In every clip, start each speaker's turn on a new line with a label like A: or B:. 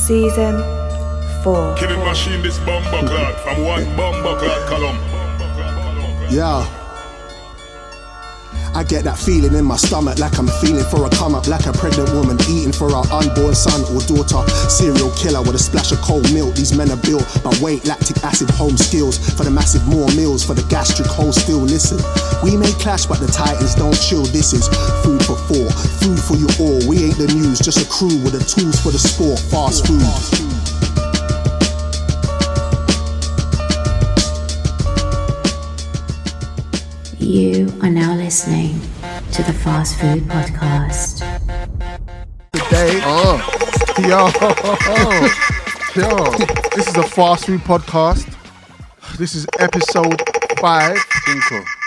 A: Season 4.
B: Killing machine this bomber clad from one bomber clad column.
C: Yeah. I get that feeling in my stomach like I'm feeling for a come up, like a pregnant woman eating for her unborn son or daughter. Serial killer with a splash of cold milk. These men are built by weight, lactic acid, home skills. For the massive more meals, for the gastric hole still. Listen, we may clash but the titans don't chill. This is food for four, food for you all. We ain't the news, just a crew with the tools for the sport. Fast food.
D: You are now listening to the Fast Food Podcast.
C: Today, yo, this is a Fast Food Podcast. This is episode 5,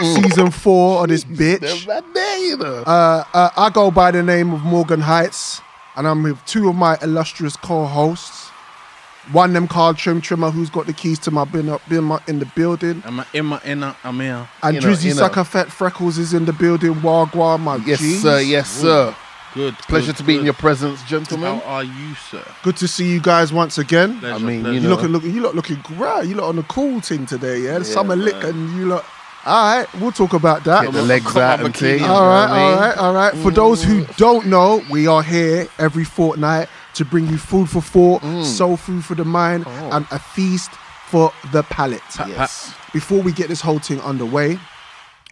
C: season 4 of this bitch. I go by the name of Morgan Heights, and I'm with two of my illustrious co-hosts. One them called Trimmer, who's got the keys to my bin in the building.
E: I'm here.
C: And Drizzy Sucker Fat Freckles is in the building. Wagwan, my
F: Yes,
C: G's.
F: sir. Yes, sir.
E: Good.
F: Pleasure to be in your presence, gentlemen.
E: How are you, sir?
C: Good to see you guys once again.
E: Pleasure,
F: I mean,
E: pleasure.
C: You lot looking great. You lot on the cool thing today, yeah? The summer lick, and you lot. All right, we'll talk about that.
F: Get the legs out and things.
C: All right. For those who don't know, we are here every fortnight to bring you food for thought, soul food for the mind, and a feast for the palate.
F: Yes.
C: Before we get this whole thing underway,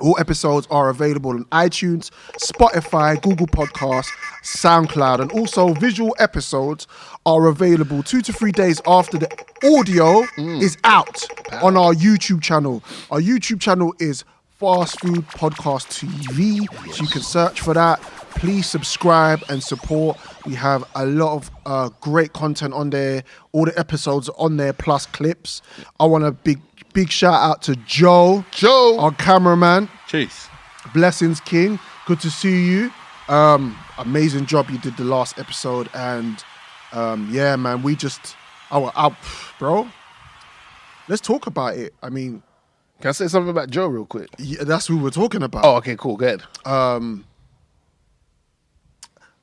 C: all episodes are available on iTunes, Spotify, Google Podcasts, Soundcloud, and also visual episodes are available 2 to 3 days after the audio is out on our YouTube channel. Our YouTube channel is Fast Food Podcast TV, so you can search for that. Please subscribe and support. We have a lot of great content on there. All the episodes are on there, plus clips. I want a big shout out to Joe, our cameraman.
E: Cheers.
C: Blessings King, good to see you. Amazing job you did the last episode, and yeah, man, we just, bro, let's talk about it. I mean,
F: Can I say something about Joe real quick?
C: yeah, that's who we're talking about.
F: Oh, okay, cool, go ahead.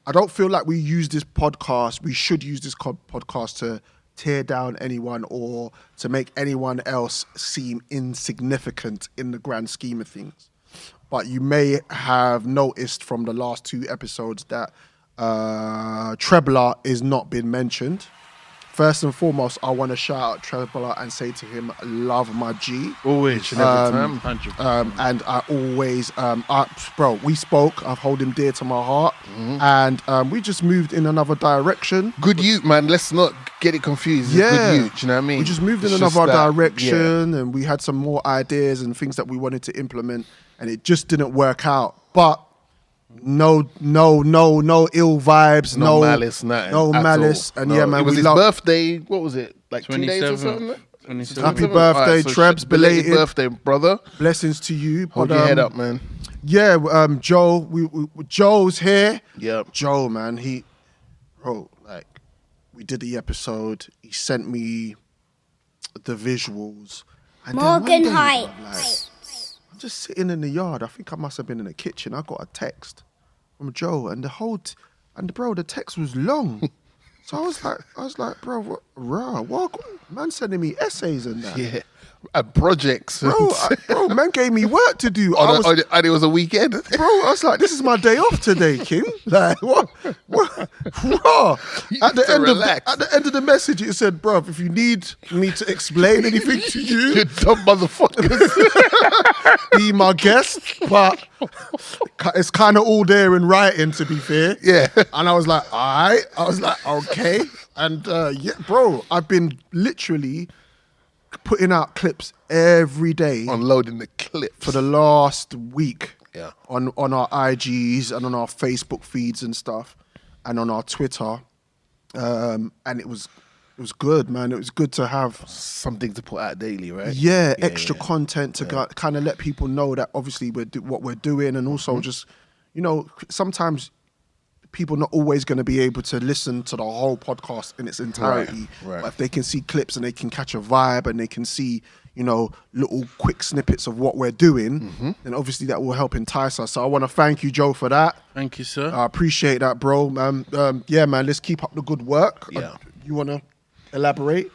C: I don't feel like we should use this podcast to tear down anyone or to make anyone else seem insignificant in the grand scheme of things. But you may have noticed from the last 2 episodes that Trebler is not been mentioned. First and foremost, I want to shout out Trebler and say to him, love my G.
E: Always.
F: Every time.
E: 100%.
C: And I always, bro, we spoke. I hold him dear to my heart. And we just moved in another direction.
F: Good youth, man. Let's not get it confused. It's good youth, do you know what I mean?
C: We just moved in
F: It's
C: another
F: just that,
C: direction, and we had some more ideas and things that we wanted to implement, and it just didn't work out. But no ill vibes,
F: No malice, nothing
C: no
F: at
C: malice,
F: all.
C: and
F: No.
C: yeah, man,
F: It was
C: we
F: his
C: love.
F: birthday, what was it? Like 2 days or
E: 27th.
F: something?
E: 27th.
C: Happy birthday,
F: Alright, so
C: Trebs, belated.
F: birthday, brother.
C: Blessings to you.
F: Hold
C: but,
F: your head up, man.
C: Yeah, Joe, Joe's here.
F: Yep.
C: Joe, man, we did the episode. He sent me the visuals. And then one
G: Morgan
C: day,
G: Heights.
C: I'm just sitting in the yard. I think I must have been in the kitchen. I got a text from Joe, and the text was long. So I was like, bro, what? Man sending me essays and that.
F: Yeah. And projects.
C: Bro, man gave me work to do.
F: And it was a weekend.
C: Bro, I was like, this is my day off today, Kim. Like, what? Raw. At the end of the message, it said, bro, if you need me to explain anything to you,
F: You dumb motherfuckers.
C: be my guest. But it's kind of all there in writing, to be fair.
F: Yeah.
C: And I was like, all right. I was like, okay. And yeah, bro, I've been literally putting out clips every day
F: Unloading the clips.
C: for the last week.
F: Yeah.
C: On our IGs and on our Facebook feeds and stuff, and on our Twitter, and it was good, man. It was good to have
F: Something to put out daily, right?
C: extra content to kind of let people know that obviously what we're doing, and also just, sometimes people not always going to be able to listen to the whole podcast in its entirety.
F: Right.
C: But if they can see clips and they can catch a vibe and they can see, little quick snippets of what we're doing, then obviously that will help entice us. So I want to thank you, Joe, for that.
E: Thank you, sir.
C: I appreciate that, bro. Yeah, man, let's keep up the good work.
F: Yeah.
C: You want to elaborate?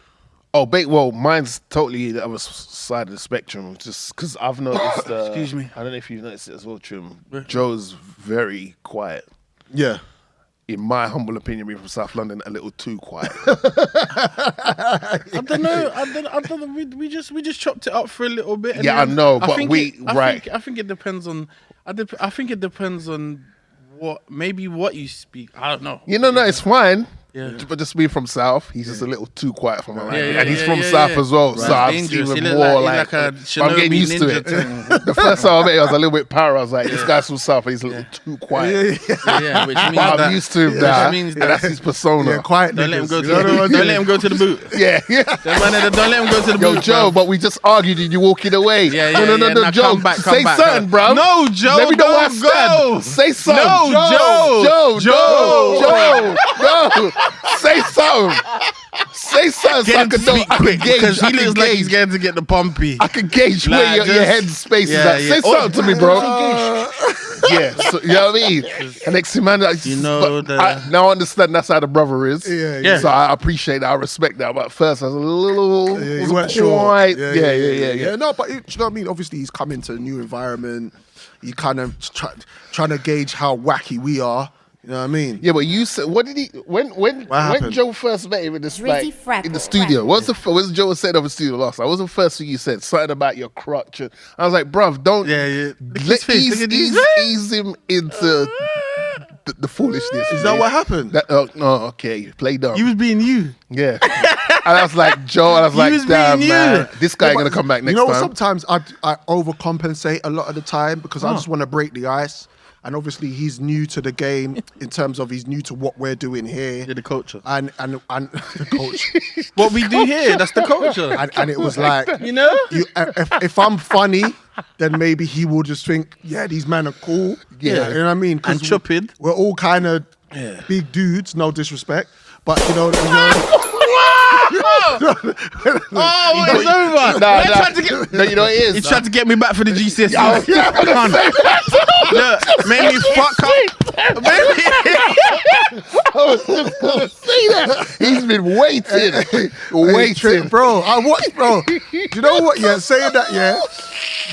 F: Oh, well, mine's totally the other side of the spectrum. Just because I've noticed.
E: Excuse me.
F: I don't know if you've noticed it as well, Trim. Joe's very quiet.
C: Yeah.
F: In my humble opinion, being from South London, a little too quiet.
E: I don't know. We just chopped it up for a little bit. And
F: Yeah, I
E: then
F: know, but
E: I think it depends on. I think it depends on what you speak. I don't know.
F: No, it's fine.
E: Yeah.
F: But just being from South, he's just a little too quiet for my life.
E: Yeah,
F: and he's from South as well, so I've seen
E: Dangerous.
F: him
E: He
F: more
E: look
F: like
E: a
F: I'm getting
E: shinobi
F: used to
E: ninja
F: it.
E: thing.
F: The first time I met him, I was a little bit paranoid. I was like, this guy's from South, and he's a little too quiet.
E: Yeah, which means
F: I'm
E: that,
F: used to him now,
E: means
F: and that's his persona.
C: Yeah, quiet.
E: Don't let him
C: niggas.
E: go to
C: You know
E: the
C: what
E: boot.
C: I
E: Don't
C: mean?
E: let him go to the boot.
F: Yeah.
E: Don't let him go to the
F: Yo,
E: boot.
F: Joe,
E: bruv.
F: but we just argued and you're walking away.
E: Yeah.
F: No,
E: Now
F: Joe.
E: come back,
F: Say something, bro.
E: No, Joe.
F: Let me know where I
E: don't
F: stand.
E: go.
F: Say something.
E: No,
F: Joe. Say something. Say something
E: Get
F: so I
E: him to
F: can know.
E: speak
F: I
E: quick
F: can gauge.
E: because
F: I
E: he
F: can
E: looks like he's
F: gauge.
E: going to get the pumpy.
F: I can gauge
E: Like,
F: where your
E: just-
F: head space is
E: yeah,
F: at.
E: yeah.
F: Say
E: Oh,
F: something to me, bro. Yeah, so, you know what I mean? And next thing, man,
E: You know
F: now I understand that's how the brother is.
C: Yeah.
F: So I appreciate that. I respect that. But at first, I was a little.
C: Yeah,
F: was
C: you weren't
F: quite-
C: sure.
F: Yeah.
C: No, but do you know what I mean? Obviously, he's come into a new environment. You kind of trying to gauge how wacky we are. You know what I mean?
F: Yeah, but you said, what did he? When
C: happened?
F: Joe first met him in this
D: Drizzy
F: like in the
D: Frackle.
F: studio? What's Joe said over the studio last night? What was the first thing you said? Something about your crutch. And I was like, bruv, don't.
E: Yeah. Look at
F: Let,
E: his face. Look at his face.
F: ease him into the foolishness.
C: Is that what happened?
F: Okay, play dumb.
E: You was being you.
F: Yeah. And I was like, Joe, and I was like,
E: was
F: damn,
E: being
F: man,
E: you.
F: this guy ain't gonna come back next
C: You know what?
F: time.
C: Sometimes I overcompensate a lot of the time because I just want to break the ice. And obviously, he's new to the game in terms of he's new to what we're doing here.
E: You're the culture.
C: And the coach.
E: What we do here, that's the culture.
C: and it was like,
E: You know?
C: if I'm funny, then maybe he will just think, yeah, these men are cool.
F: Yeah.
C: You know what I mean? 'Cause
E: And chopping.
C: We're all kind of big dudes, no disrespect. But, you know
E: Oh, it's over.
F: Nah.
E: Tried to get,
F: No, you know what it is.
E: he tried to get me back for the GCSE.
F: Yeah, I'm gonna say
E: Look, made me fuck up.
F: I was just gonna say that. He's been waiting. Waiting.
C: Bro, I watched, bro. You know what? Yeah, saying that, yeah.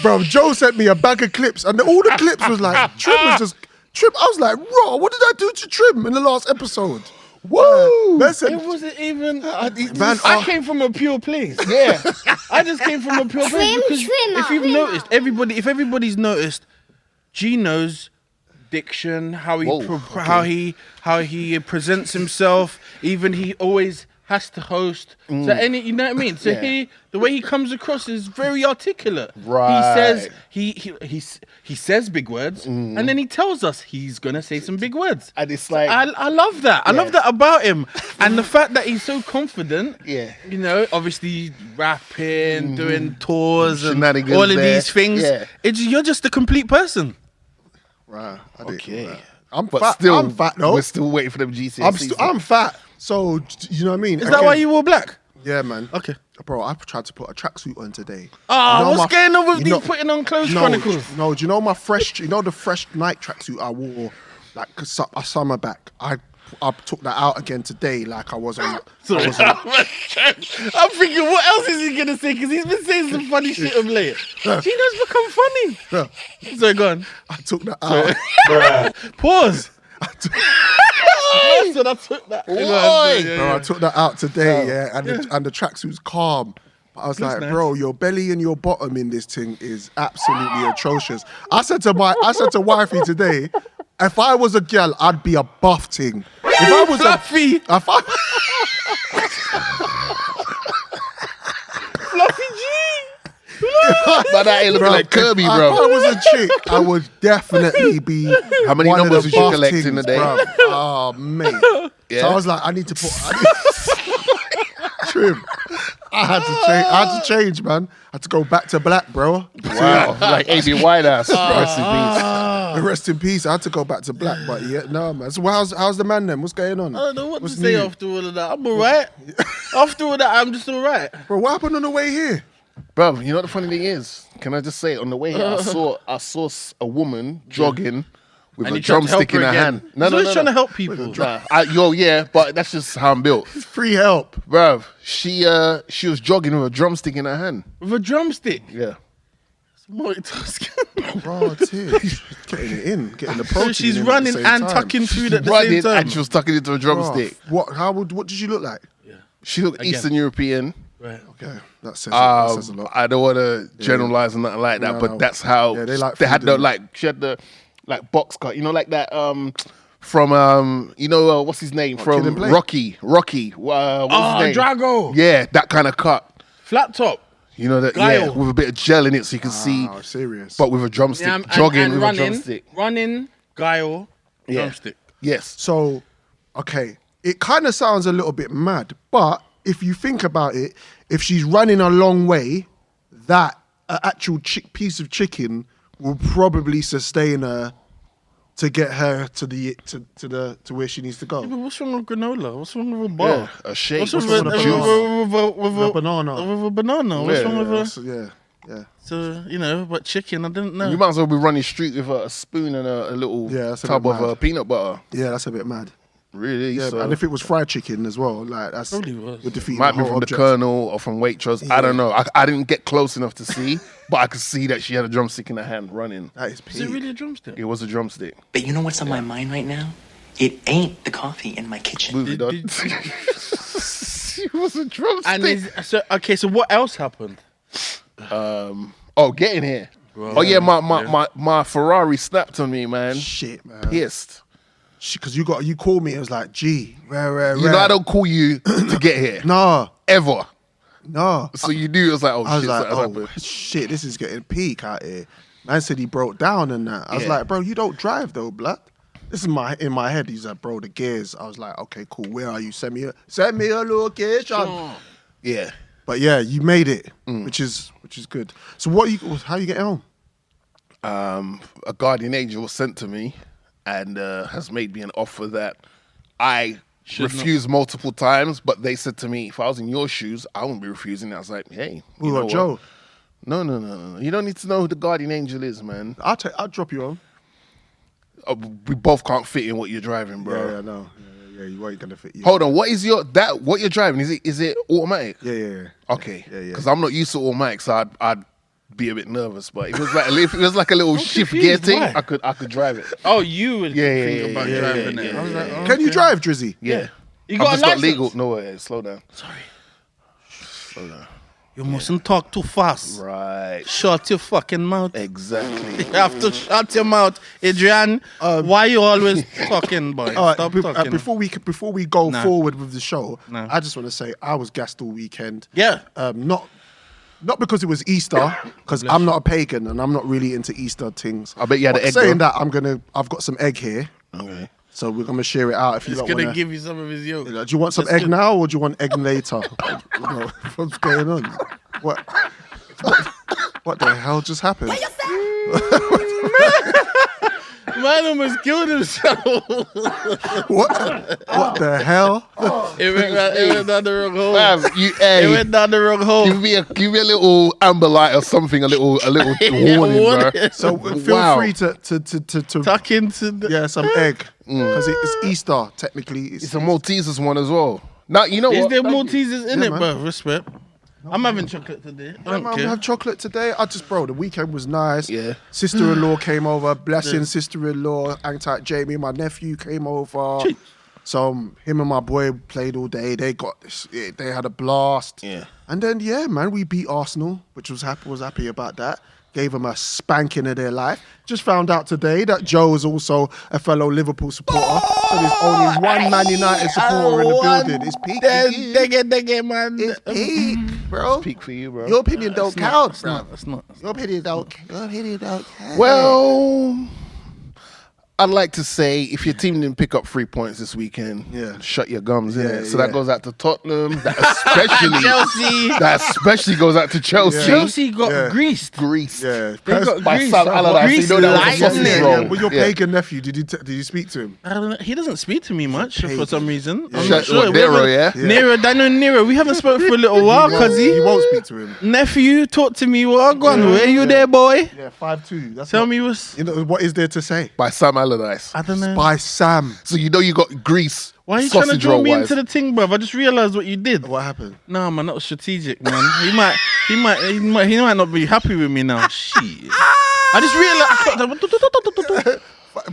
C: Bro, Joe sent me a bag of clips, and all the clips was like, Trim was just, Trim. I was like, raw, what did I do to Trim in the last episode? Woo! Listen,
E: It wasn't even.
C: Man,
E: I came from a pure place.
F: Yeah.
E: I just came from a pure place because if you've noticed, if everybody's noticed, Gino's diction, how he presents himself, even he always has to host. So you know what I mean. So the way he comes across is very articulate.
F: Right.
E: He says big words, and then he tells us he's gonna say some big words.
F: And it's like,
E: I love that. I love that about him, and the fact that he's so confident.
F: Yeah.
E: You know, obviously rapping, doing tours, and
F: Shenanigans
E: all of
F: there.
E: these things.
F: Yeah.
E: You're just a complete person.
C: right, I didn't
F: Okay.
C: know that. I'm
F: but
C: fat.
F: still,
C: I'm fat though.
F: we're still waiting for them GCSEs.
C: I'm fat. So you know what I mean?
E: Is that why you wore black?
C: Yeah, man.
E: Okay.
C: Bro, I tried to put a tracksuit on today.
E: Oh,
C: You know
E: what's
C: my-
E: going on with
C: you
E: these
C: know-
E: putting on clothes
C: No,
E: chronicles?
C: no, do you know my fresh? You know the fresh night tracksuit I wore like a summer back. I took that out again today. Like I wasn't.
E: I'm thinking, what else is he gonna say? Because he's been saying some funny shit of late. Gino's become funny. So go on.
C: I took that out.
E: Pause. I said I took that.
C: Bro, I took that out today. Yeah, and the tracksuit's calm. But I was like, bro, your belly and your bottom in this thing is absolutely atrocious. I said to wifey today, if I was a girl, I'd be a buff thing. If I was
E: Fluffy. Fluffy G.
F: But that ain't looking like Kirby,
C: If
F: bro.
C: I was a chick, I would definitely be.
F: How many
C: one of
F: numbers
C: the
F: did you
C: buff
F: collect in
C: things,
F: a day?
C: bruv. Oh, mate.
F: Yeah.
C: So I was like, I need to put. Trim. I had to change, man. I had to go back to black, bro.
F: Wow, like A.B. Whitehouse. Rest in peace.
C: Rest in peace. I had to go back to black, but yeah, no, man. So how's the man then? What's going on?
E: I don't know what
C: What's
E: to say
C: new?
E: after all of that. I'm alright. After all that, I'm just alright.
C: Bro, what happened on the way here?
F: Bro, you know what the funny thing is? Can I just say, on the way here, I saw a woman jogging with
E: And
F: a
E: he tried to help
F: drumstick in
E: her
F: her
E: again.
F: hand.
E: He's always trying to help people.
F: Yeah, but that's just how I'm built.
C: Free help.
F: Bruv, she was jogging with a drumstick in her hand.
E: With a drumstick.
F: Yeah.
E: Multitasking.
C: Bro, getting it in, getting the protein.
E: So she's
C: in
E: running
C: at the same
E: and
C: time.
E: tucking food at the
F: Running
E: same time.
F: and she was tucking into a drumstick.
C: What did she look like?
F: She looked
E: Again.
F: Eastern European.
E: Right.
C: Okay, that says a lot.
F: I don't want to generalize or nothing like that,
C: No,
F: but
C: no.
F: that's how
C: Yeah, they like
F: they had
C: food,
F: the
C: innit?
F: like. She had the like box cut, like that. From what's his name
C: Kid
F: from
C: and Play?
F: Rocky. What's his name?
E: Drago.
F: Yeah, that kind of cut.
E: Flat top.
F: You know that,
E: Guile.
F: yeah, with a bit of gel in it, so you can see.
C: Oh, serious.
F: But with a drumstick,
E: Yeah,
F: jogging
E: and
F: with
E: running,
F: a drumstick.
E: Running, guile,
F: Yeah.
E: drumstick.
F: Yes.
C: So, okay, it kind of sounds a little bit mad, but if you think about it, if she's running a long way, that actual piece of chicken will probably sustain her to get her to where she needs to go.
E: Yeah, but what's wrong with granola? What's wrong with a bar?
F: Yeah, a shake.
E: What's
C: What's
E: wrong
C: wrong
E: with
C: with
E: a
C: a banana?
E: With a banana. What's
F: Yeah,
E: wrong with a...
C: So, yeah.
E: So, but chicken, I didn't know.
F: You might as well be running street with a spoon and a little
C: that's a
F: tub
C: bit
F: of
C: mad.
F: peanut butter.
C: Yeah, that's a bit mad.
F: Really?
C: Yeah,
F: So
C: and if it was fried chicken as well, like that's
E: Probably was.
C: would defeat
F: might
C: the
F: be
C: whole
F: from
C: object.
F: the Colonel or from Waitrose. I don't know. I didn't get close enough to see, but I could see that she had a drumstick in her hand running.
C: That is
E: Is it
C: peak.
E: really a drumstick?
F: It was a drumstick.
G: But you know what's on my mind right now? It ain't the coffee in my kitchen.
F: Movie done. It was a drumstick.
E: So what else happened?
F: Getting here. Oh yeah, my Ferrari snapped on me, man.
C: Shit, man.
F: Pissed.
C: Because you called me. It was like, gee, rare.
F: You know I don't call you to get here.
C: No.
F: Ever.
C: No.
F: So you knew it was like, oh
C: I was
F: shit.
C: like,
F: something's happened.
C: shit, this is getting peak out here. Man said he broke down and that. I was
F: Yeah.
C: like, bro, you don't drive though, blood. This is in my head. He's like, bro, the gears. I was like, okay, cool. Where are you? Send me a location.
F: Yeah.
C: But yeah, you made it, which is good. So how you getting home?
F: A guardian angel was sent to me and has made me an offer that I refused multiple times, but they said to me, if I was in your shoes, I wouldn't be refusing. I was like, hey, you know what?
C: Joe.
F: No. You don't need to know who the guardian angel is, man.
C: I'll drop you on.
F: We both can't fit in what you're driving, bro.
C: Yeah, no. Yeah, you ain't gonna fit.
F: Hold on, what you're driving? Is it automatic?
C: Yeah.
F: Okay.
C: Yeah.
F: Because I'm not used to automatic, so I'd be a bit nervous. But if it was like a little shift gear
E: confused,
F: thing,
E: why?
F: I could drive it.
E: Oh, you would
F: Yeah,
E: think about driving it.
F: yeah,
E: I was like, oh,
C: Can you
E: okay.
C: drive, Drizzy?
F: Yeah.
E: You
F: I've
E: got a
F: just got
E: license?
F: legal. No, slow down.
E: Sorry. You mustn't talk too fast.
F: Right.
E: Shut your fucking mouth.
F: Exactly.
E: You have to shut your mouth, Adrian. Why you always talking, boy?
C: All right,
E: Stop talking.
C: before we go
E: Nah.
C: forward with the show,
E: Nah.
C: I just want to say I was gassed all weekend.
E: Yeah.
C: Not because it was Easter, because I'm not a pagan and I'm not really into Easter things.
F: I bet you had
C: But
F: an egg,
C: saying
F: though.
C: that, I've got some egg here,
F: Okay.
C: so we're gonna share it out. If you
E: He's
C: don't
E: gonna
C: wanna,
E: give you some of his yolk.
C: do you want some egg now or do you want egg later? What's going on? What the hell just happened?
E: Man almost killed himself.
C: What the hell?
E: It went down the wrong hole.
F: Fam,
E: It went down the wrong hole.
F: give me a little amber light or something, a little warning, bro.
C: So feel
F: Wow.
C: free to
E: Tuck into the...
C: some egg because it's Easter technically.
F: It's a Maltesers one as well. Now you know
E: Is
F: what?
E: there Maltesers in
C: Yeah,
E: it,
C: man.
E: bro? Respect. I'm having chocolate today. I don't
C: I'm
E: care.
C: have chocolate today. The weekend was nice.
F: Yeah.
C: Sister-in-law came over. Blessing sister-in-law. Anti Jamie, my nephew came over.
E: Jeez.
C: So him and my boy played all day. They had a blast.
F: Yeah.
C: And then man, we beat Arsenal, which was happy about that. Gave them a spanking of their life. Just found out today that Joe is also a fellow Liverpool supporter. So there's only one Man United supporter in the building. It's peak.
E: Dege, man.
C: It's peak, bro.
F: Peak for you, bro.
C: Your opinion don't count, bro.
E: It's not.
C: Your opinion don't count.
F: Well, I'd like to say if your team didn't pick up 3 points this weekend, shut your gums in it. So that goes out to Tottenham. That especially goes out to Chelsea.
E: Chelsea got greased.
C: Yeah,
E: They got
F: By
E: greased.
F: Sam Allardyce.
E: Greased
F: You know that was a sausage
E: lightning.
F: roll.
C: With your
F: Yeah.
C: pagan nephew, did you speak to him?
E: I don't know. He doesn't speak to me much for
C: pagan.
E: some reason. I'm
F: Shut-
E: not sure.
F: what,
E: We
F: Nero,
E: haven't-
F: yeah?
E: Nero, Daniel Nero. We haven't spoken for a little while,
C: He
E: cuzzy.
C: won't speak to him.
E: Nephew, talk to me. What? Go on. Where you there, boy?
C: Yeah, 5-2. That's
E: Tell
C: not-
E: me what's...
C: You know what is there to say?
F: By Sam Allardyce. Allardyce?
E: I don't know.
C: By Sam.
F: So you know you got Greece.
E: Why are you trying to
F: sausage
E: draw
F: roll
E: me
F: wise.
E: into the thing, bruv? I just realised what you did.
C: What happened?
E: Nah, man, that was strategic, man. He might not be happy with me now. Shit. I just realised.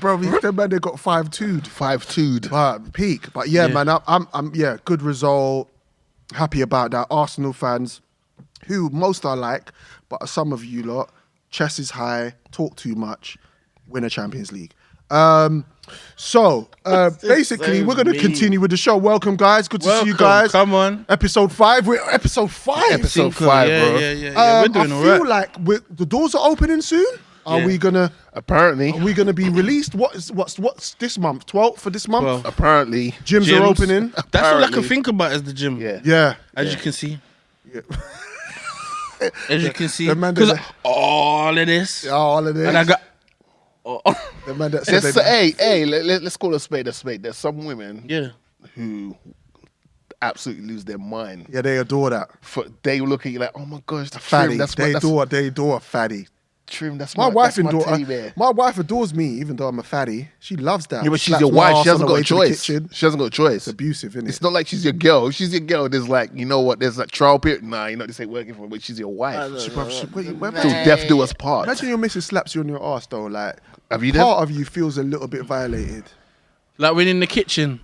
C: Bro, the man they got 5-2'd.
F: 5-2'd.
C: But peak. But yeah, man, I'm good result. Happy about that. Arsenal fans, who most are like, but some of you lot, chest is high, talk too much, win a Champions League. So basically, we're going to continue with the show. Welcome, guys. Good to see you guys.
E: Come on.
C: Episode 5. We're at episode 5.
F: Episode 5,
E: yeah,
F: bro.
E: Yeah, we're doing all right.
C: I feel like the doors are opening soon. Are we gonna?
F: Apparently.
C: Are we gonna be released? What's this month? 12th for this month?
E: 12th.
F: Apparently.
C: Gyms are opening.
E: That's all I can think about is the gym.
F: Yeah.
C: Yeah.
E: As you can see.
C: Yeah.
E: As you can see.
C: The man
E: Because
C: that-
E: all of this.
C: All of this.
E: And I got.
C: the man that said
F: Let's call a spade a spade. There's some women
E: Yeah.
F: who absolutely lose their mind.
C: yeah, they adore that.
F: They look at you like, oh my gosh, the
C: Fatty.
F: trim.
C: They adore fatty.
F: Trim. That's
C: My wife
F: that's my
C: adore.
F: teddy bear.
C: My wife adores me, even though I'm a fatty. She loves that.
F: Yeah, but she's
C: Slaps
F: your
C: my
F: wife.
C: ass
F: She
C: on
F: hasn't
C: the
F: got
C: way
F: a
C: to the
F: choice.
C: kitchen.
F: She hasn't got a choice.
C: It's abusive, isn't
F: It's
C: it?
F: not like she's your girl. If she's your girl, there's like, you know what? There's like trial period. Nah, you know this ain't working for her, but she's your wife. Till death do us part.
C: Imagine your missus slaps you on your ass though. Like,
F: Have you
C: part of you feels a little bit violated.
E: Like when in the kitchen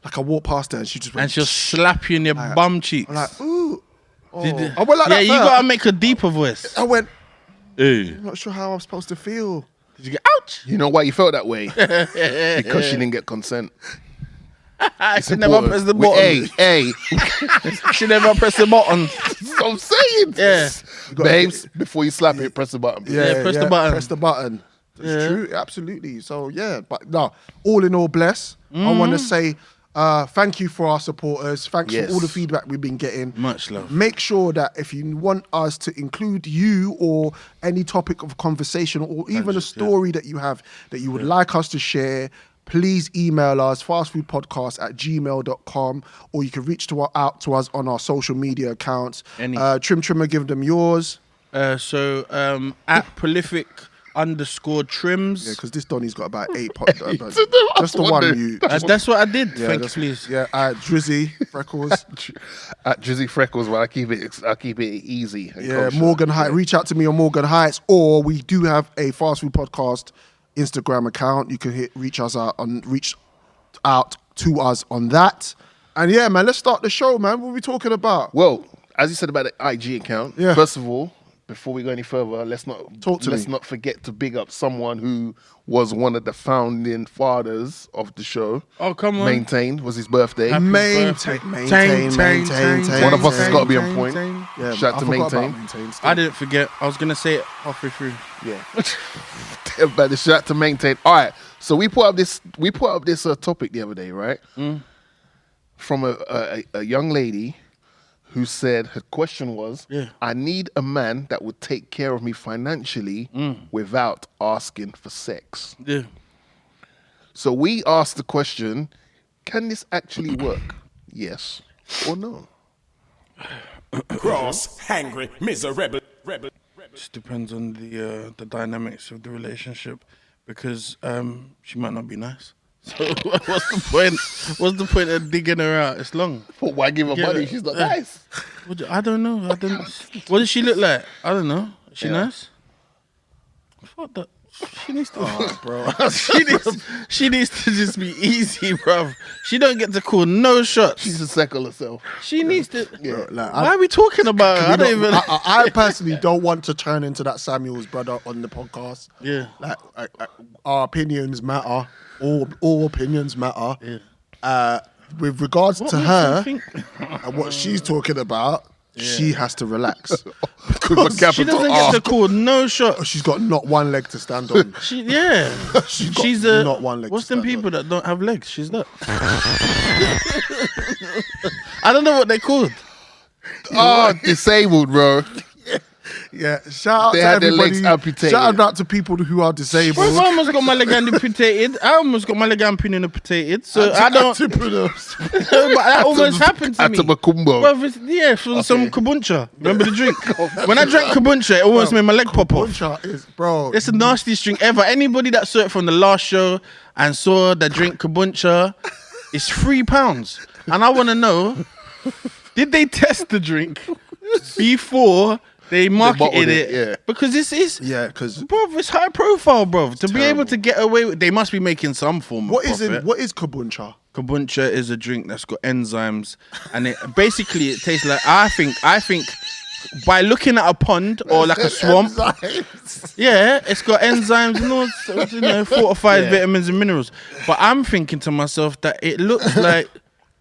C: Like I walk past her and she just went,
E: and she'll slap you in your bum cheeks.
C: I'm like, ooh. Oh.
E: Did-
C: I went like
E: yeah,
C: that
E: you
C: first.
E: gotta make a deeper voice.
C: I went,
E: Hey.
C: I'm not sure how I'm supposed to feel.
E: Did you get ouch?
F: You know why you felt that way? Because she didn't get consent.
E: She never
F: Important.
E: pressed the button.
F: Hey.
E: She never pressed the button.
F: That's what I'm saying.
E: Yeah.
F: Babes, before you slap it, press the button.
E: Yeah, press the button.
C: Press the button. It's
E: Yeah.
C: true, absolutely. So yeah, but no, all in all, bless. I want to say thank you for our supporters. Thanks
F: Yes.
C: for all the feedback we've been getting.
E: Much love.
C: Make sure that if you want us to include you or any topic of conversation or even a story that you have that you would like us to share, please email us fastfoodpodcast@gmail.com, or you can reach out to us on our social media accounts. Trimmer, give them yours.
E: So at prolific_trims.
C: Yeah, because this Donny's got about 8 pots. Just the one you.
E: That's what I did.
C: Yeah,
E: Thank you, please.
C: Yeah, Drizzy Freckles.
F: At Drizzy Freckles, well, I keep it easy. And
C: Yeah,
F: kosher.
C: Morgan Heights. Reach out to me on Morgan Heights, or we do have a Fast Food Podcast Instagram account. You can reach out to us on that. And yeah, man, let's start the show, man. What are we talking about?
F: Well, as you said about the IG account,
C: Yeah.
F: first of all, before we go any further, let's not forget to big up someone who was one of the founding fathers of the show.
E: Oh, come on.
F: Maintain was his birthday.
C: Maintain.
F: One of us has got to be on point.
C: Yeah,
F: Shout out to
C: I forgot about
F: Maintain.
C: still.
E: I didn't forget. I was gonna say it halfway through.
F: Yeah. But the shout out to Maintain. All right. So we put up this topic the other day, right? From a young lady who said her question was, I need a man that would take care of me financially without asking for sex.
E: Yeah.
F: So we asked the question, can this actually work? Yes or no?
B: Cross, hungry, miserable, rebel.
E: Just depends on the dynamics of the relationship, because she might not be nice. So what's the point? What's the point of digging her out? It's long.
F: But why give her
E: Yeah.
F: money? She's not nice.
E: I don't know. What does she look like? I don't know. Is she nice? Fuck that. She needs to. Oh, bro. she needs to just be easy, bro. She don't get to call no shots.
F: She's a second herself.
E: She needs to.
F: Yeah.
E: Why are we talking about her? I don't even.
C: I personally don't want to turn into that Samuel's brother on the podcast.
E: Yeah.
C: Like, our opinions matter. All opinions matter.
E: Yeah.
C: With regards
E: What
C: to
E: makes
C: her
E: you think-
C: and what she's talking about, she has to relax.
F: With a
E: She
F: capital
E: doesn't
F: R.
E: get to call no shots.
C: She's got not one leg to stand on.
E: She's
C: She's got not one leg
E: What's
C: to
E: them
C: stand
E: people that don't have legs? She's that. I don't know what they're called.
F: Oh, disabled, bro.
C: Yeah, shout out
F: They
C: to
F: had their
C: everybody.
F: legs amputated.
C: Shout out to people who are disabled.
E: Bro, I almost got my leg amputated. I almost got my leg amputated. So I don't. But that almost happened to me.
F: Atamakumbo.
E: Bro, yeah, from some kombucha. Remember the drink? When I drank kombucha, it almost made my leg pop off.
C: Kombucha is, bro.
E: It's the nastiest drink ever. Anybody that saw it from the last show and saw the drink kombucha, it's £3. And I want to know, did they test the drink before they marketed it?
F: Yeah.
E: Because this is,
C: Yeah, because
E: bro, it's high profile, bro. To be
C: terrible.
E: able to get away with, they must be making some form
C: what
E: of
C: is
E: profit.
C: it? What is kombucha?
E: Kombucha is a drink that's got enzymes, and it basically it tastes like I think by looking at a pond or like a swamp, yeah, it's got enzymes and all, fortified vitamins and minerals. But I'm thinking to myself that it looks like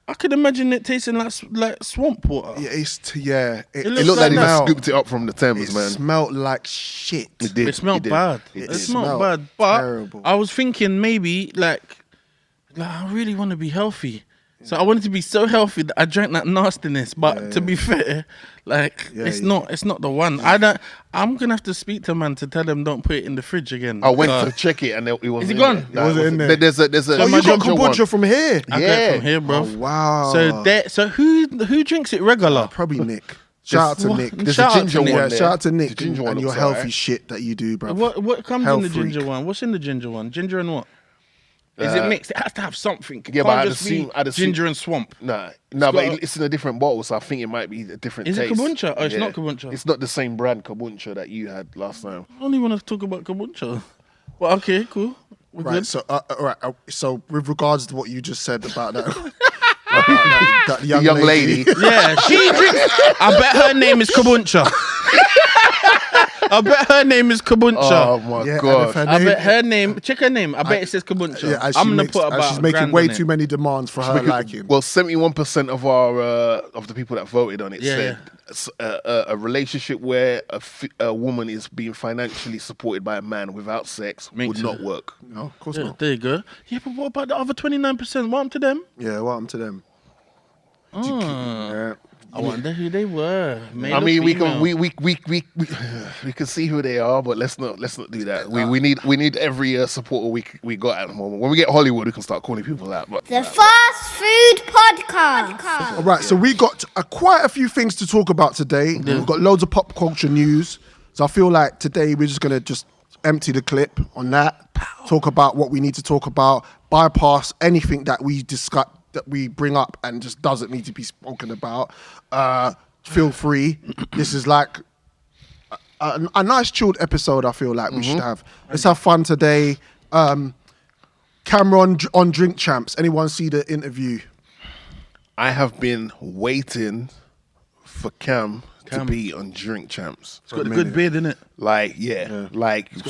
E: I could imagine it tasting like swamp water.
C: Yeah,
E: It
F: It
E: looks
F: looked like they
E: that.
F: scooped it up from the Thames,
C: It
F: man.
C: smelled like shit.
F: It did.
E: It smelled
F: did.
E: bad.
F: It
E: It
F: did.
E: smelled
C: Smelled
E: bad. But
C: terrible.
E: I was thinking maybe like I really want to be healthy. So I wanted to be so healthy that I drank that nastiness. But to be fair, like it's not the one. I'm gonna have to speak to man to tell them don't put it in the fridge again.
F: I went to check it and it wasn't.
E: Is it
F: in
E: gone?
F: there.
E: It
F: No,
C: wasn't in there.
F: There's a.
C: Oh,
E: my
C: you got
E: ginger
C: kombucha from here?
E: I got it
F: yeah.
E: from here, bro.
C: Oh, wow.
E: So who drinks it regular?
C: Probably Nick. Shout out to
E: What?
C: Nick.
F: There's
E: Shout
F: a
E: out
F: ginger
E: to Nick.
F: one
C: Yeah,
F: there.
C: shout out to Nick
F: The ginger
C: and
F: one
C: your
F: looks
C: healthy
F: alright.
C: shit that you do, bro.
E: What comes
C: Health
E: in the ginger
C: freak.
E: one? What's in the ginger one? Ginger and what? Is it mixed? It has to have something. It
F: Yeah,
E: can't
F: but I'd
E: just be
F: assume- I'd assume-
E: ginger and swamp.
F: No,
E: got
F: but
E: a-
F: it's in a different bottle, so I think it might be a different
E: Is it
F: taste.
E: kombucha? Oh, it's not kombucha.
F: It's not the same brand kombucha that you had last time.
E: I only want to talk about kombucha. Well, okay, cool. We're
C: Right,
E: good.
C: so so with regards to what you just said about that, that
F: The young lady.
E: Yeah, she drinks. I bet her name is kombucha. I bet her name is kombucha.
F: Oh my
C: Yeah, and
F: god!
C: if her
E: I
C: name-
E: bet her name. Check her name. I bet it says kombucha.
C: Yeah, and
E: I'm
C: she
E: gonna
C: makes-
E: put
C: and
E: about.
C: she's making
E: grand
C: way
E: on it.
C: too many demands for her liking.
F: Well, 71% of our of the people that voted on it
E: Yeah,
F: said a relationship where a woman is being financially supported by a man without sex would
E: Makes
F: not
E: it-
F: work.
C: No, of course
E: Yeah,
C: not.
E: there you go. Yeah, but what about the other 29%? What happened to them?
C: Yeah, welcome to them. Yeah.
E: I wonder who they were. Male
F: I
E: or
F: mean,
E: female?
F: we can see who they are, but let's not do that. We need every supporter we got at the moment. When we get Hollywood, we can start calling people out. But
H: The Fast Food Podcast.
C: All right, so we got quite a few things to talk about today. We've got loads of pop culture news. So I feel like today we're just going to just empty the clip on that, talk about what we need to talk about, bypass anything that we discuss, that we bring up and just doesn't need to be spoken about. Feel free. This is like a nice chilled episode, I feel like we should have. Let's have fun today. Cameron on Drink Champs. Anyone see the interview?
F: I have been waiting for Cam to be on Drink Champs.
E: It's got a good beard, innit?
F: Like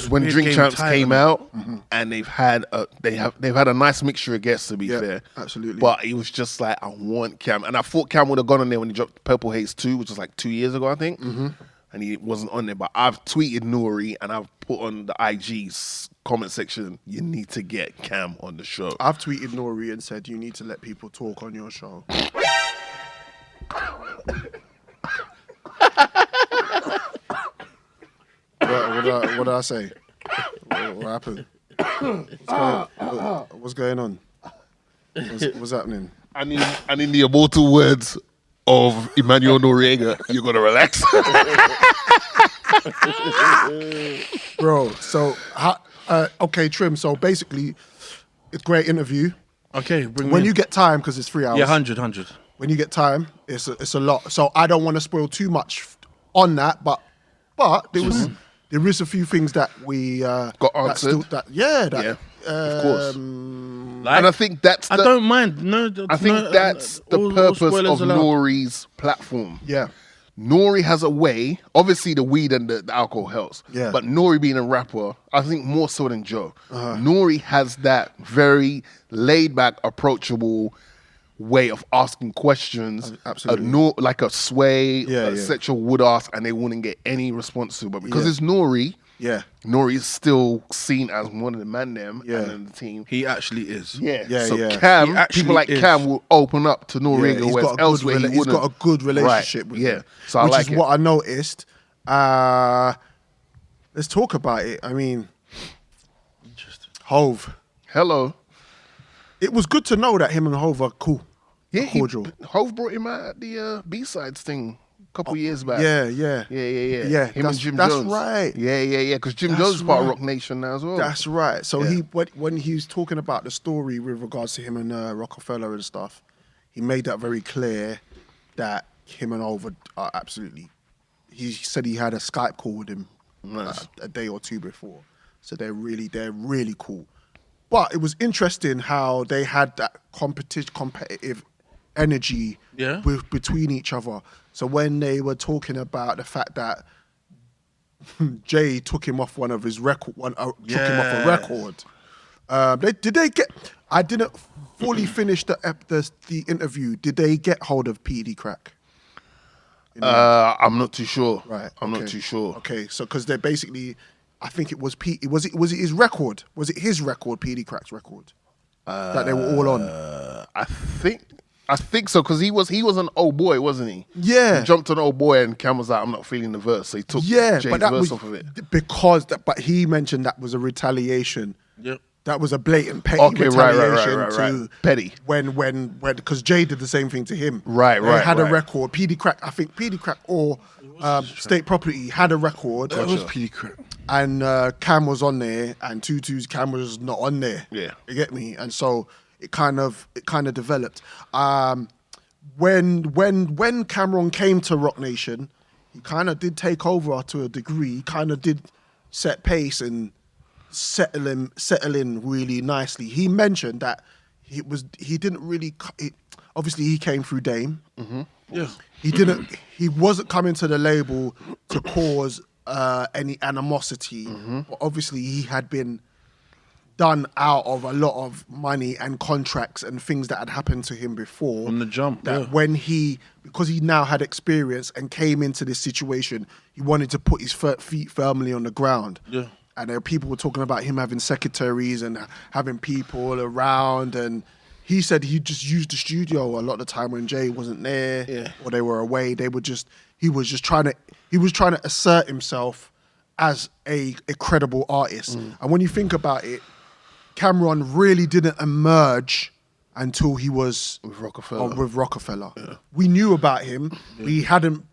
F: when
E: weird
F: Drink
E: game
F: Champs
E: title.
F: came out, and they've had a nice mixture of guests, to be
C: Yeah,
F: fair.
C: absolutely.
F: But it was just like, I want Cam, and I thought Cam would have gone on there when he dropped Purple Haze 2, which was like 2 years ago, I think. And he wasn't on there. But I've tweeted Nore and I've put on the IG's comment section, you need to get Cam on the show.
C: I've tweeted Nore and said you need to let people talk on your show. What did I say? What happened? What's going on? What's happening?
F: And in the immortal words of Emmanuel Noriega, you're gonna relax.
C: Bro, so, okay, Trim, so basically, it's a great interview.
E: Okay, bring
C: When
E: me
C: you
E: in.
C: get time, because it's 3 hours.
E: Yeah, 100.
C: When you get time, it's a lot. So I don't want to spoil too much on that, but there is a few things that we
F: Got answered.
C: Of
F: course.
E: Like,
F: And I think that's
E: I don't mind. No,
F: I think that's the
E: all
F: purpose
E: spoilers
F: of
E: allowed.
F: Nori's platform.
C: Yeah.
F: Nori has a way, obviously the weed and the alcohol helps,
C: Yeah.
F: but Nori being a rapper, I think more so than Joe, Nori has that very laid back, approachable way of asking questions.
C: Absolutely.
F: Like a Sway,
C: Yeah,
F: a
C: yeah.
F: Sexual would ask, and they wouldn't get any response to. But because
C: Yeah.
F: it's Nori,
C: Yeah.
F: Nori is still seen as one of the man them
C: Yeah.
F: and then the team.
E: He actually is.
F: Yeah,
C: Yeah,
F: so
C: yeah.
E: He
F: Cam,
E: actually
F: people like
E: is.
F: Cam will open up to
C: Yeah,
F: Noriega,
C: he's
F: whereas
C: got a
F: elsewhere
C: good
F: he
C: he's
F: wouldn't.
C: got a good relationship
F: Right,
C: with
F: yeah.
C: him,
F: So I
C: which
F: like
C: is
F: it.
C: what I noticed. Let's talk about it. I mean, Hove.
F: Hello.
C: It was good to know that him and Hove are cool.
F: Yeah,
C: cordial.
F: Hove brought him out at the B-sides thing a couple years back.
C: Yeah.
F: Yeah, him and Jim
C: that's
F: Jones.
C: right.
F: Yeah. Because Jim
C: That's
F: Jones is part of
C: right.
F: Rock Nation now as well.
C: That's right. So
F: Yeah.
C: when he was talking about the story with regards to him and Rockefeller and stuff, he made that very clear that him and Hove are absolutely. He said he had a Skype call with him a day or two before, so they're really cool. But it was interesting how they had that competitive energy between each other. So when they were talking about the fact that Jay took him off one of his record, took him off a record. I didn't fully finish the interview. Did they get hold of PD Crack?
F: I'm not too sure.
C: Right.
F: I'm not too sure.
C: Okay, so because they're basically, I think it was was it his record? Was it his record, PD Crack's record? That they were all on.
F: I think so, because he was an old boy, wasn't he?
C: Yeah.
F: He jumped on old boy and Cam was like, I'm not feeling the verse. So he took Jay's verse off of it.
C: But he mentioned that was a retaliation.
E: Yep.
C: That was a blatant petty retaliation to
F: petty.
C: When because Jay did the same thing to him.
F: Right.
C: They had a record. PD Crack, I think PD Crack or State Property had a record.
E: That was PD Crack.
C: And Cam was on there, and Tutu's Cam was not on there.
F: Yeah,
C: you get me. And so it kind of developed. When Cameron came to Rock Nation, he kind of did take over to a degree. He kind of did set pace and settle in really nicely. He mentioned that he didn't really. Obviously, he came through Dame.
F: Mm-hmm.
E: Yeah,
C: He wasn't coming to the label to cause any animosity.
F: Mm-hmm.
C: But obviously, he had been done out of a lot of money and contracts and things that had happened to him before.
E: On the jump,
C: that when because he now had experience and came into this situation, he wanted to put his feet firmly on the ground.
E: Yeah.
C: And there people were talking about him having secretaries and having people around, and he said he just used the studio a lot of the time when Jay wasn't there or they were away. He was trying to assert himself as a credible artist. And when you think about it, Cameron really didn't emerge until he was
F: with Rockefeller. Yeah.
C: We knew about him. Yeah. We hadn't.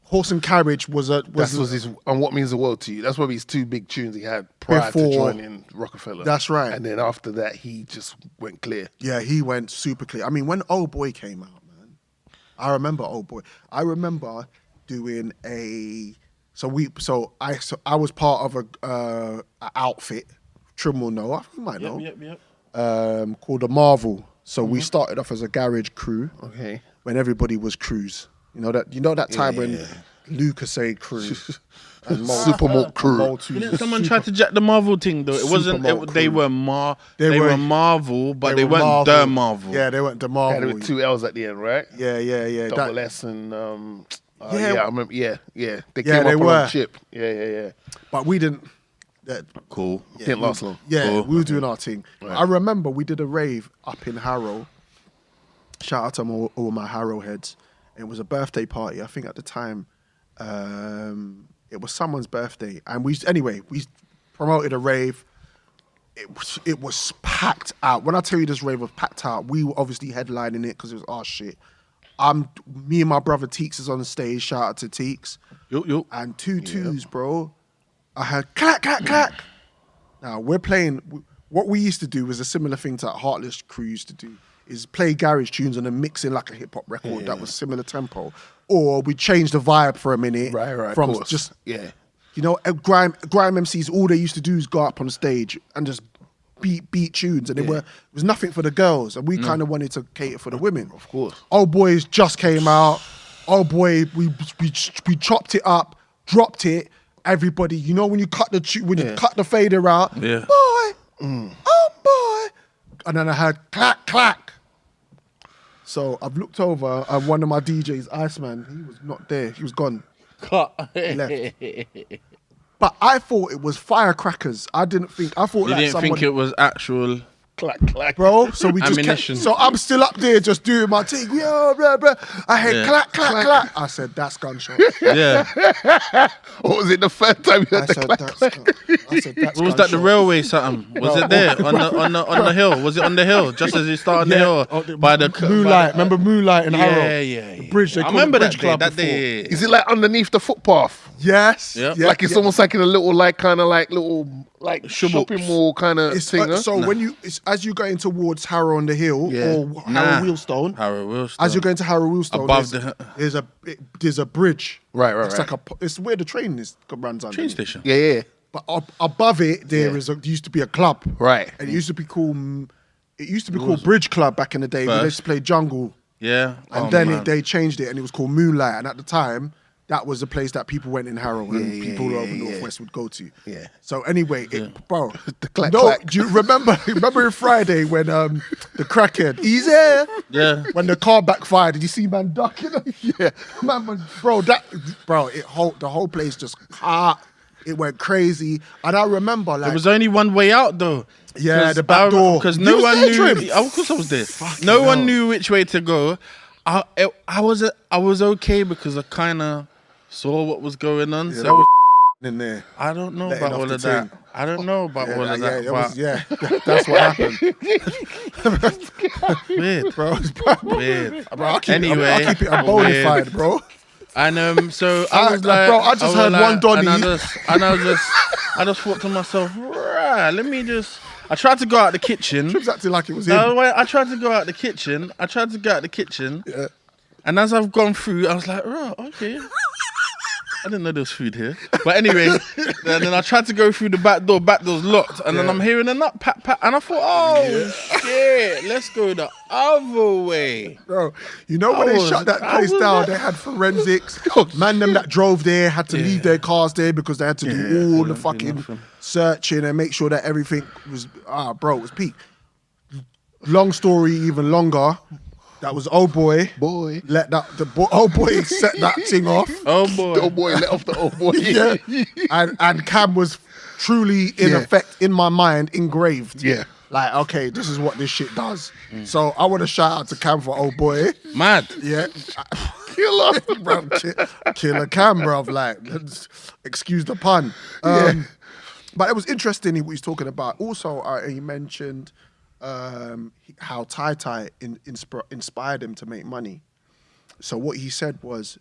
C: Horse and Carriage was
F: his and What Means the World to You. That's one of his two big tunes he had prior to joining Rockefeller.
C: That's right.
F: And then after that, he just went clear.
C: Yeah, he went super clear. I mean, when Old Boy came out, man, I remember Old Boy. I remember doing I was part of a outfit. Trim will know. You might know.
E: Yep.
C: Called the Marvel. So we started off as a garage crew.
F: Okay.
C: When everybody was crews. You know that time when Lucas said crew and
F: Supermalt crew.
E: Didn't someone try to jack the Marvel thing though? It wasn't. They were Marvel, but they weren't the Marvel.
C: Yeah, they weren't the Marvel.
F: Yeah, there were two L's at the end, right?
C: Yeah.
F: Double S and I remember. Yeah. They came
C: they
F: up
C: were.
F: on a chip. Yeah.
C: But we didn't.
E: Cool.
F: Didn't last long.
C: Yeah,
E: cool.
C: we were doing our thing. Right. I remember we did a rave up in Harrow. Shout out to all my Harrow heads. It was a birthday party. I think at the time, it was someone's birthday, and we promoted a rave. It was packed out. When I tell you this rave was packed out, we were obviously headlining it because it was our shit. Me and my brother Teeks is on the stage. Shout out to Teeks.
E: Yo.
C: And two twos, bro. I heard clack, clack, clack. Now we're playing. What we used to do was a similar thing to Heartless Crew used to do. Is play garage tunes and then mix in like a hip hop record that was similar tempo, or we change the vibe for a minute.
F: Right.
C: From just grime MCs. All they used to do is go up on stage and just beat tunes, and it was nothing for the girls, and we kind of wanted to cater for the women.
F: Of course.
C: Old Boys just came out. Old Boy, we chopped it up, dropped it. Everybody, you know when you cut you cut the fader out, boy, oh boy, and then I heard clack clack. So I've looked over and one of my DJs, Iceman, he was not there. He was gone. He left. But I thought it was firecrackers. I thought
E: You didn't think it was actual.
F: clack, clack.
C: bro. So we just
E: Ammunition.
C: so I'm still up there just doing my thing. Yo, blah, blah. I heard clack, clack, clack. I said, that's gunshot.
E: Yeah.
F: Or was it the first time you
C: I
F: heard the
C: said,
F: clack,
C: that's
F: clack?
C: I said, that's
E: What was that? The
C: gunshot.
E: railway something? Was it there on the hill? Was it on the hill? Just as you start on the hill by the
C: Moonlight. Remember Moonlight in Harrow?
E: Yeah.
C: The bridge. They
E: I
C: call
E: remember
C: it Bridge
E: that
C: Club
E: day. That
C: before.
E: day.
F: Is it like underneath the footpath?
C: Yes.
E: Yep.
C: Yeah,
F: Like it's almost like in a little shopping mall kind of
C: It's,
F: thing. Huh?
C: so when it's as you're going towards Harrow on the Hill or Harrow Wheelstone, as you're going to Harrow Wheelstone,
E: Above
C: there's a bridge.
F: Right.
C: It's like it's where the train runs under.
E: Train station.
F: Yeah.
C: But above it, there used to be a club.
F: Right.
C: And it used to be called Bridge Club back in the day. Where they used to play jungle.
E: Yeah.
C: And then they changed it and it was called Moonlight. And at the time, that was the place that people went in Harrow and people over Northwest would go to.
F: Yeah.
C: So anyway, bro,
F: The clack, clack.
C: do you remember in Friday when the crackhead, he's there.
E: Yeah.
C: When the car backfired, did you see man ducking? Yeah. Man, bro, the whole place just it went crazy. And I remember like
E: There was only one way out though.
C: Yeah, the back door.
E: Because
C: You
E: no
C: was
E: one
C: there,
E: knew.
C: Trim?
E: Of course I was there. No one knew which way to go. I was okay because I kind of saw what was going on.
C: Yeah,
E: So
C: was in there.
E: I don't know
C: letting
E: about
C: off
E: all
C: the
E: of that.
C: ting.
E: I don't know about all of that.
C: That's what happened.
E: Weird.
C: Bro, it's bad.
E: Weird.
C: Bro, I'll keep
E: Anyway,
C: it a bona fide, bro.
E: And so I was like,
C: bro, I just heard one Donny.
E: and I just thought to myself, right, let me just. I tried to go out the kitchen.
C: Trim's acting like it was him.
E: I tried to go out the kitchen.
C: Yeah.
E: And as I've gone through, I was like, right, okay. I didn't know there was food here. But anyway, then I tried to go through the back door. Back door's locked. And then I'm hearing a nut pat pat. And I thought, shit, let's go the other way.
C: Bro, you know when they shut that place down, they had forensics. Man, them that drove there had to leave their cars there because they had to do all the fucking searching and make sure that everything was, bro, it was peak. Long story, even longer. That was old boy. Let old boy set that thing off.
E: Oh boy.
F: The old boy let off the old boy.
C: Yeah. And Cam was truly in effect in my mind engraved.
F: Yeah.
C: Like, okay, this is what this shit does. So I want to shout out to Cam for old boy.
E: Mad.
C: Yeah. Killer. Bro, killer Cam, bro. Like, excuse the pun. But it was interesting what he's talking about. Also, he mentioned how Tai inspired him to make money. So what he said was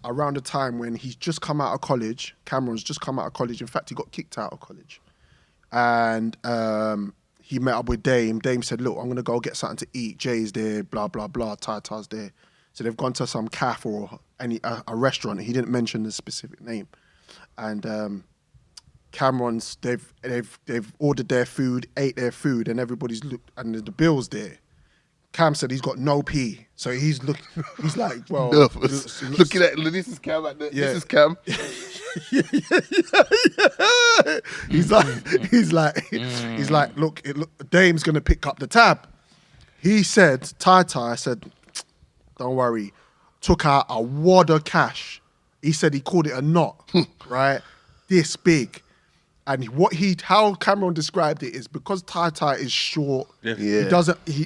C: around the time when he's just come out of college, Cameron's just come out of college. In fact, he got kicked out of college. And he met up with Dame. Dame said, look, I'm going to go get something to eat. Jay's there, blah, blah, blah. Tai's there. So they've gone to some cafe or a restaurant. He didn't mention the specific name. And Cameron's, they've ordered their food, ate their food, and everybody's looked, and the bill's there. Cam said he's got no pee, so he's like, well,
F: Nervous. Looking at this is Cam. This is Cam.
C: He's like, look, Dame's gonna pick up the tab. He said, Tai said, don't worry, took out a wad of cash. He said he called it a knot, right? This big. And how Cameron described it is because Tai is short.
E: Yeah.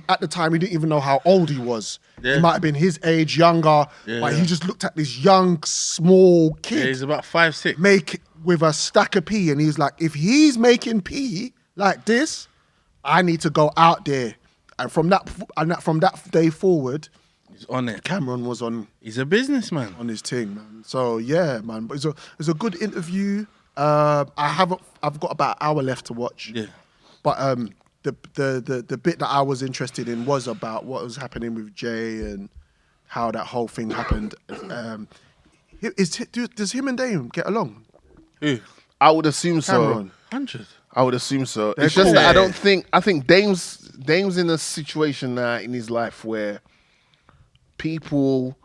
C: At the time he didn't even know how old he was.
E: Yeah.
C: He might have been his age, younger, but he just looked at this young, small kid.
E: Yeah, he's about 5'6".
C: Make with a stack of pee, and he's like, if he's making pee like this, I need to go out there. And from that day forward,
E: He's on it.
C: Cameron was on.
E: He's a businessman.
C: On his thing, man. So yeah, man. But it's a good interview. I've got about an hour left to watch.
E: Yeah.
C: But the bit that I was interested in was about what was happening with Jay and how that whole thing happened. Does him and Dame get along?
E: Who?
F: I would assume
C: Cameron.
F: so.
E: 100.
F: I would assume so.
C: They're
F: It's just
C: cool.
F: that I think Dame's in a situation now in his life where people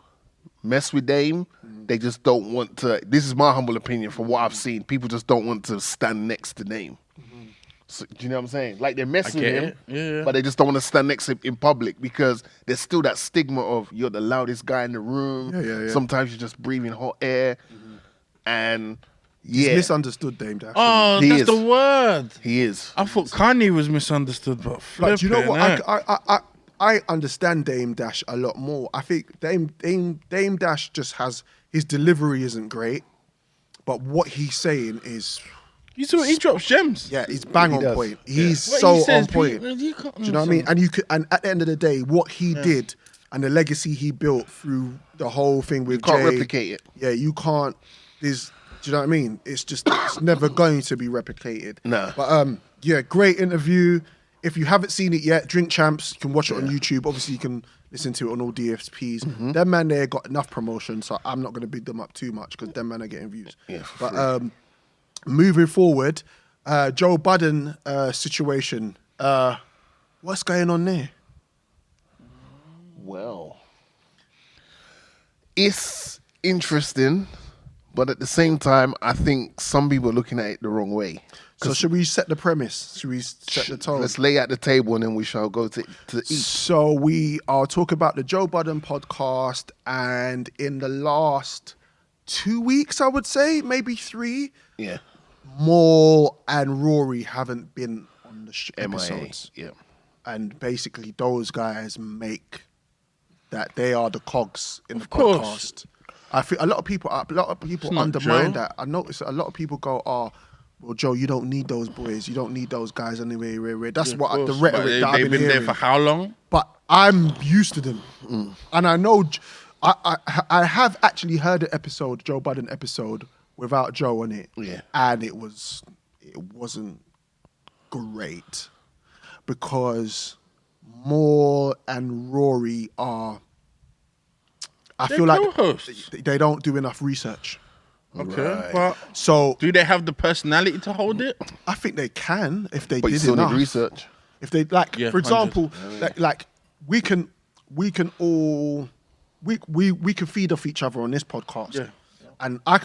F: mess with Dame. They just don't want to. This is my humble opinion from what I've seen. People just don't want to stand next to Dame. So, do you know what I'm saying? Like they're messing with him,
E: Yeah.
F: but they just don't want to stand next to him in public because there's still that stigma of you're the loudest guy in the room.
C: Yeah.
F: Sometimes you're just breathing hot air, and
C: He's
F: Yeah.
C: misunderstood, Dame Dash.
E: Oh,
F: He
E: that's
F: is.
E: the word.
F: He is.
E: I thought Kanye was misunderstood, but
C: Like, do you know
E: flipping,
C: what? I understand Dame Dash a lot more. I think Dame Dash just has his delivery isn't great, but what he's saying is
E: he drops gems.
C: yeah, he's bang on
F: does.
C: point. He's
E: What
C: so
E: he says,
C: on point.
E: people- you can't-
C: Do you know what I mean? And at the end of the day, what he did and the legacy he built through the whole thing with
F: Can't
C: Jay,
F: replicate it.
C: Yeah, you can't. There's, do you know what I mean? It's never going to be replicated.
F: No.
C: But yeah, great interview. If you haven't seen it yet, Drink Champs, you can watch it on YouTube. Obviously, you can listen to it on all DSPs. Them man there got enough promotion, so I'm not going to big them up too much because them man are getting views.
F: Yeah,
C: but moving forward, Joe Budden situation. What's going on there?
F: Well, it's interesting, but at the same time, I think some people are looking at it the wrong way.
C: So should we set the premise? Should we set the tone?
F: Let's lay out the table and then we shall go to eat.
C: So we are talking about the Joe Budden podcast, and in the last 2 weeks, I would say, maybe 3,
F: Yeah.
C: Moore and Rory haven't been on the
F: MIA.
C: episodes.
F: Yeah.
C: And basically those guys make that they are the cogs in the
E: course.
C: podcast. I think a lot of people
E: not
C: undermine
E: Joe.
C: that. I notice a lot of people go, "Oh, well, Joe, you don't need those boys. You don't need those guys anyway." That's what the
E: But
C: rhetoric that I've
E: they've
C: been
E: been
C: hearing.
E: there for how long?
C: But I'm used to them, and I know I have actually heard an episode, Joe Budden episode, without Joe on it.
F: Yeah.
C: And it wasn't great because Moore and Rory are. I
E: They're
C: feel like
E: co-hosts.
C: they don't do enough research.
E: Okay,
F: Right.
E: but
C: So
E: do they have the personality to hold it?
C: I think they can if they
F: But you
C: did
F: still
C: enough.
F: need research.
C: If they like,
E: Yeah,
C: for example, like we can all we can feed off each other on this podcast.
E: Yeah.
C: And I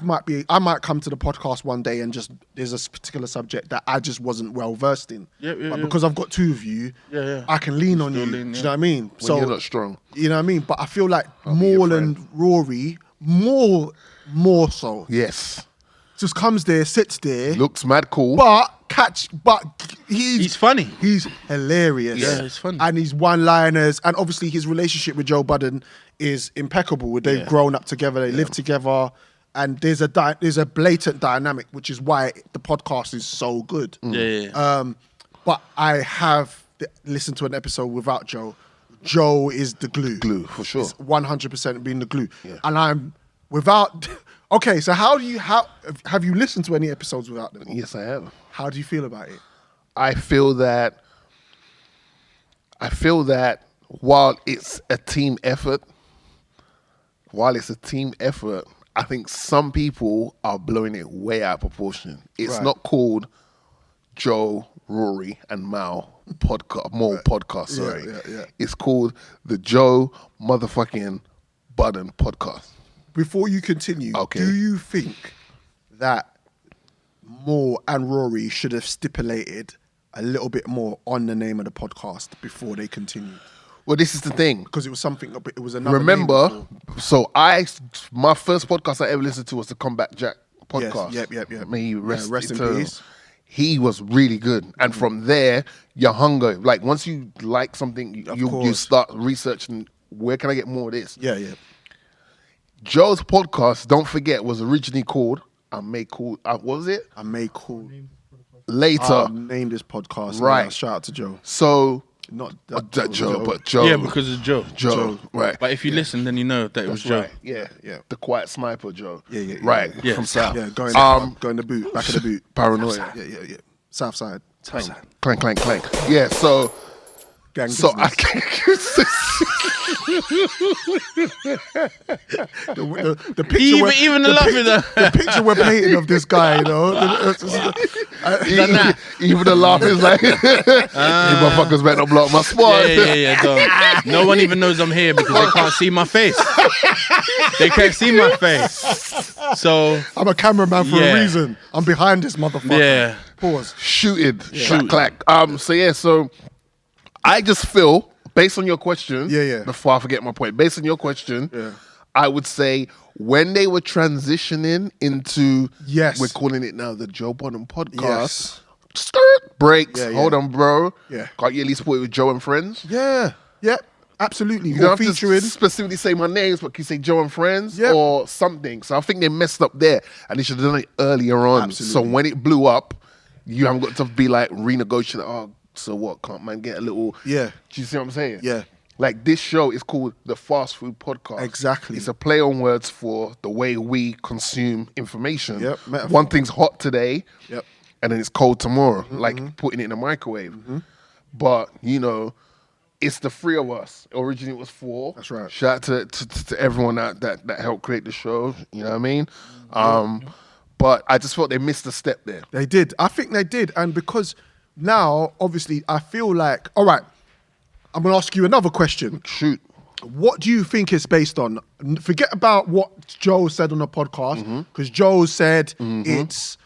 C: might come to the podcast one day and just there's a particular subject that I just wasn't well versed in.
E: Yeah,
C: but because I've got 2 of you,
E: Yeah.
C: I can lean on you.
E: Still
C: Do
E: lean,
C: you
E: yeah.
C: know what I mean?
F: When you're not strong.
C: You know what I mean? But I feel like
F: be your
C: Maul
F: friend.
C: and Rory, more so,
F: Yes.
C: just comes there, sits there,
F: Looks mad cool.
C: but he's
E: funny.
C: He's hilarious.
E: Yeah, he's funny.
C: And he's one-liners, and obviously his relationship with Joe Budden is impeccable. They've grown up together, they live together, and there's a blatant dynamic, which is why the podcast is so good.
E: Yeah.
C: But I have listened to an episode without Joe. Joe is the glue.
F: Glue, for sure.
C: It's 100% being the glue.
F: Yeah.
C: And I'm without. Okay, so how have you listened to any episodes without them?
F: Yes, I have.
C: How do you feel about it?
F: I feel that while it's a team effort, I think some people are blowing it way out of proportion. It's
C: Right.
F: not called Joe, Rory, and Mal podcast. Sorry,
C: yeah.
F: It's called the Joe motherfucking Budden podcast.
C: Before you continue,
F: Okay.
C: do you think that Moore and Rory should have stipulated a little bit more on the name of the podcast before they continued?
F: Well, this is the thing.
C: Because it was something, it was another name
F: Remember,
C: before.
F: so my first podcast I ever listened to was the Comeback Jack podcast.
C: Yep.
F: May he rest
C: in
F: eternal.
C: peace.
F: He was really good, and from there, your hunger, like once you like something,
C: Of
F: you
C: course.
F: start researching. Where can I get more of this?
C: Yeah.
F: Joe's podcast, don't forget, was originally called I May Call. What was it?
C: I may call.
F: Later.
C: Name this podcast.
F: Right.
C: Yeah, shout out to Joe.
F: So
C: Not
F: that
C: that
F: Joe, but Joe.
E: Yeah, because of Joe.
F: Joe. Right.
E: But if you listen, then you know that it was
F: That's
E: Joe.
F: right. Yeah.
C: Yeah.
F: The quiet sniper, Joe.
C: Yeah.
F: Right.
E: Yeah.
F: From South.
C: Yeah, go in the boot, back of the boot.
F: Paranoia.
C: Yeah. South side.
F: Clank, clank, clank. Yeah. So.
C: Gang
F: So I
C: business. the picture
E: Even the laughing
C: the picture we're painting of this guy, you know.
F: Even the laugh is like, you motherfuckers better not block my spot.
E: Yeah. Don't. No one even knows I'm here because they can't see my face. They can't see my face. So
C: I'm a cameraman for
E: Yeah.
C: a reason. I'm behind this motherfucker.
E: Yeah.
C: Pause.
F: Shooting. Clack. So I just feel, based on your question,
C: Yeah.
F: before I forget my point, based on your question, I would say when they were transitioning into,
C: Yes.
F: we're calling it now the Joe Budden podcast.
C: Yes.
F: Skirt breaks.
C: Yeah, yeah.
F: Hold on, bro.
C: Yeah.
F: Can't you at least put it with Joe and friends?
C: Yeah. Yeah. Absolutely.
F: You
C: Or
F: don't have
C: featuring.
F: to specifically say my names, but can you say Joe and friends
C: Yep.
F: or something? So I think they messed up there, and they should have done it earlier on.
C: Absolutely.
F: So when it blew up, you haven't got to be like renegotiate. Oh, so what? Can't man get a little?
C: Yeah.
F: Do you see what I'm saying?
C: Yeah.
F: Like this show is called the Fast Food Podcast.
C: Exactly.
F: It's a play on words for the way we consume information.
C: Yep, metaphor.
F: One thing's hot today.
C: Yep.
F: And then it's cold tomorrow, like putting it in a microwave. But you know, it's the three of us. Originally, it was four.
C: That's right.
F: Shout out to everyone that helped create the show. You know what I mean? But I just felt they missed a step there.
C: They did. I think they did. And because now, obviously, I feel like, all right, I'm going to ask you another question.
F: Shoot.
C: What do you think it's based on? Forget about what Joe said on the podcast, because Joe said it's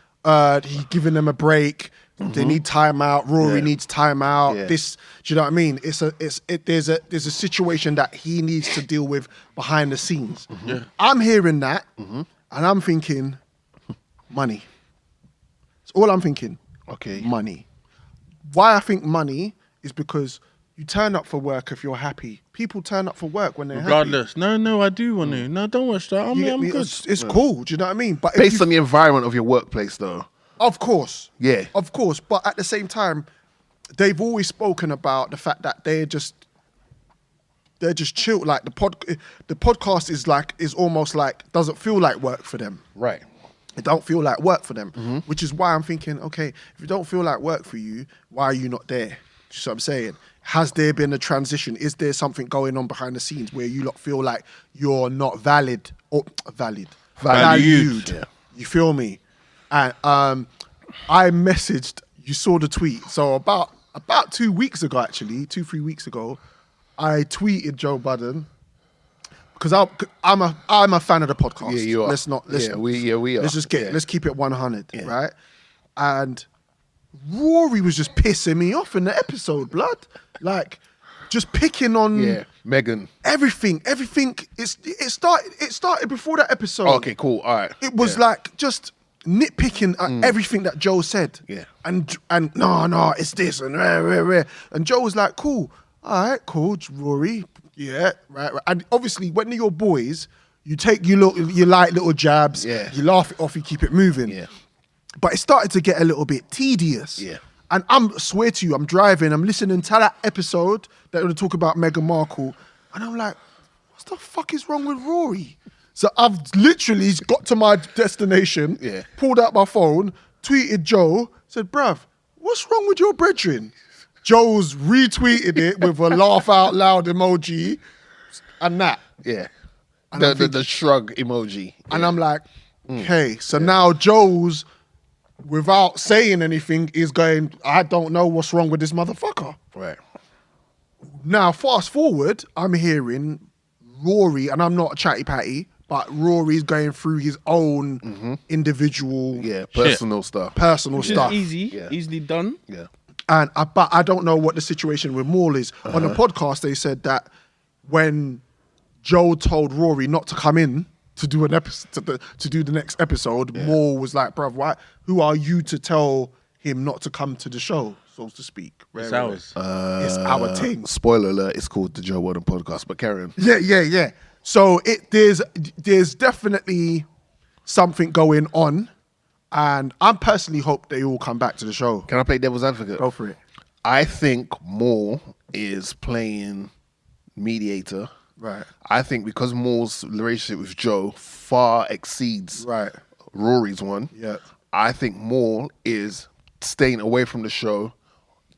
C: he's giving them a break. They need timeout. Rory needs timeout.
F: Yeah.
C: This, do you know what I mean? There's a situation that he needs to deal with behind the scenes.
E: Yeah.
C: I'm hearing that, and I'm thinking, money. It's all I'm thinking.
F: Okay.
C: Money. Why I think money is because you turn up for work if you're happy. People turn up for work when they're
E: Regardless. No, I do want to. No, don't watch that. I
C: happy.
E: mean,
C: You get
E: I'm
C: me?
E: good.
C: It's cool. Do you know what I mean? But if
F: Based
C: you-
F: on the environment of your workplace, though.
C: of course.
F: Yeah.
C: Of course. But at the same time, they've always spoken about the fact that they're just chill. Like the podcast is almost like doesn't feel like work for them.
F: Right.
C: It don't feel like work for them, which is why I'm thinking, okay, if it don't feel like work for you, why are you not there? Do you see what I'm saying? Has there been a transition? Is there something going on behind the scenes where you lot feel like you're not valued?
E: Valued.
F: Yeah.
C: You feel me? And I messaged, you saw the tweet. So about 2 weeks ago, actually, 3 weeks ago, I tweeted Joe Budden because I'm a fan of the podcast.
F: Yeah, you are. We are.
C: Let's keep it 100, right? And Rory was just pissing me off in the episode, blood. Like, just picking on
F: Megan.
C: everything. It started before that episode.
F: Okay, cool. All right.
C: It was like just nitpicking at everything that Joe said.
F: Yeah.
C: And no, it's this and rah, rah, rah. And Joe was like, cool. All right, cool, Rory. Yeah, right. And obviously, when you're boys, you take you light little jabs.
F: Yeah.
C: You laugh it off. You keep it moving.
F: Yeah.
C: But it started to get a little bit tedious.
F: Yeah.
C: And swear to you, I'm driving, I'm listening to that episode that we're talk about Meghan Markle, and I'm like, what the fuck is wrong with Rory? So I've literally got to my destination, pulled out my phone, tweeted Joe, said, bruv, what's wrong with your brethren? Joe's retweeted it with a laugh out loud emoji and that.
F: Yeah.
C: And
F: The shrug emoji.
C: And I'm like, okay, so now Joe's, without saying anything, is going, I don't know what's wrong with this motherfucker.
F: Right.
C: Now, fast forward, I'm hearing Rory, and I'm not a chatty patty, but Rory's going through his own individual
F: personal stuff.
C: Personal
E: Which
C: stuff.
E: is easily done.
F: Yeah.
C: And but I don't know what the situation with Maul is. On the podcast, they said that when Joe told Rory not to come in to do an episode, to do the next episode, Maul was like, bruv, who are you to tell him not to come to the show, so to speak?
E: It's ours.
C: It's our thing.
F: Spoiler alert, it's called the Joe Budden Podcast, but carry on.
C: Yeah. So there's definitely something going on, and I personally hope they all come back to the show.
F: Can I play devil's advocate?
C: Go for it.
F: I think Maul is playing mediator.
C: Right.
F: I think because Maul's relationship with Joe far exceeds Rory's one.
C: Yeah.
F: I think Maul is staying away from the show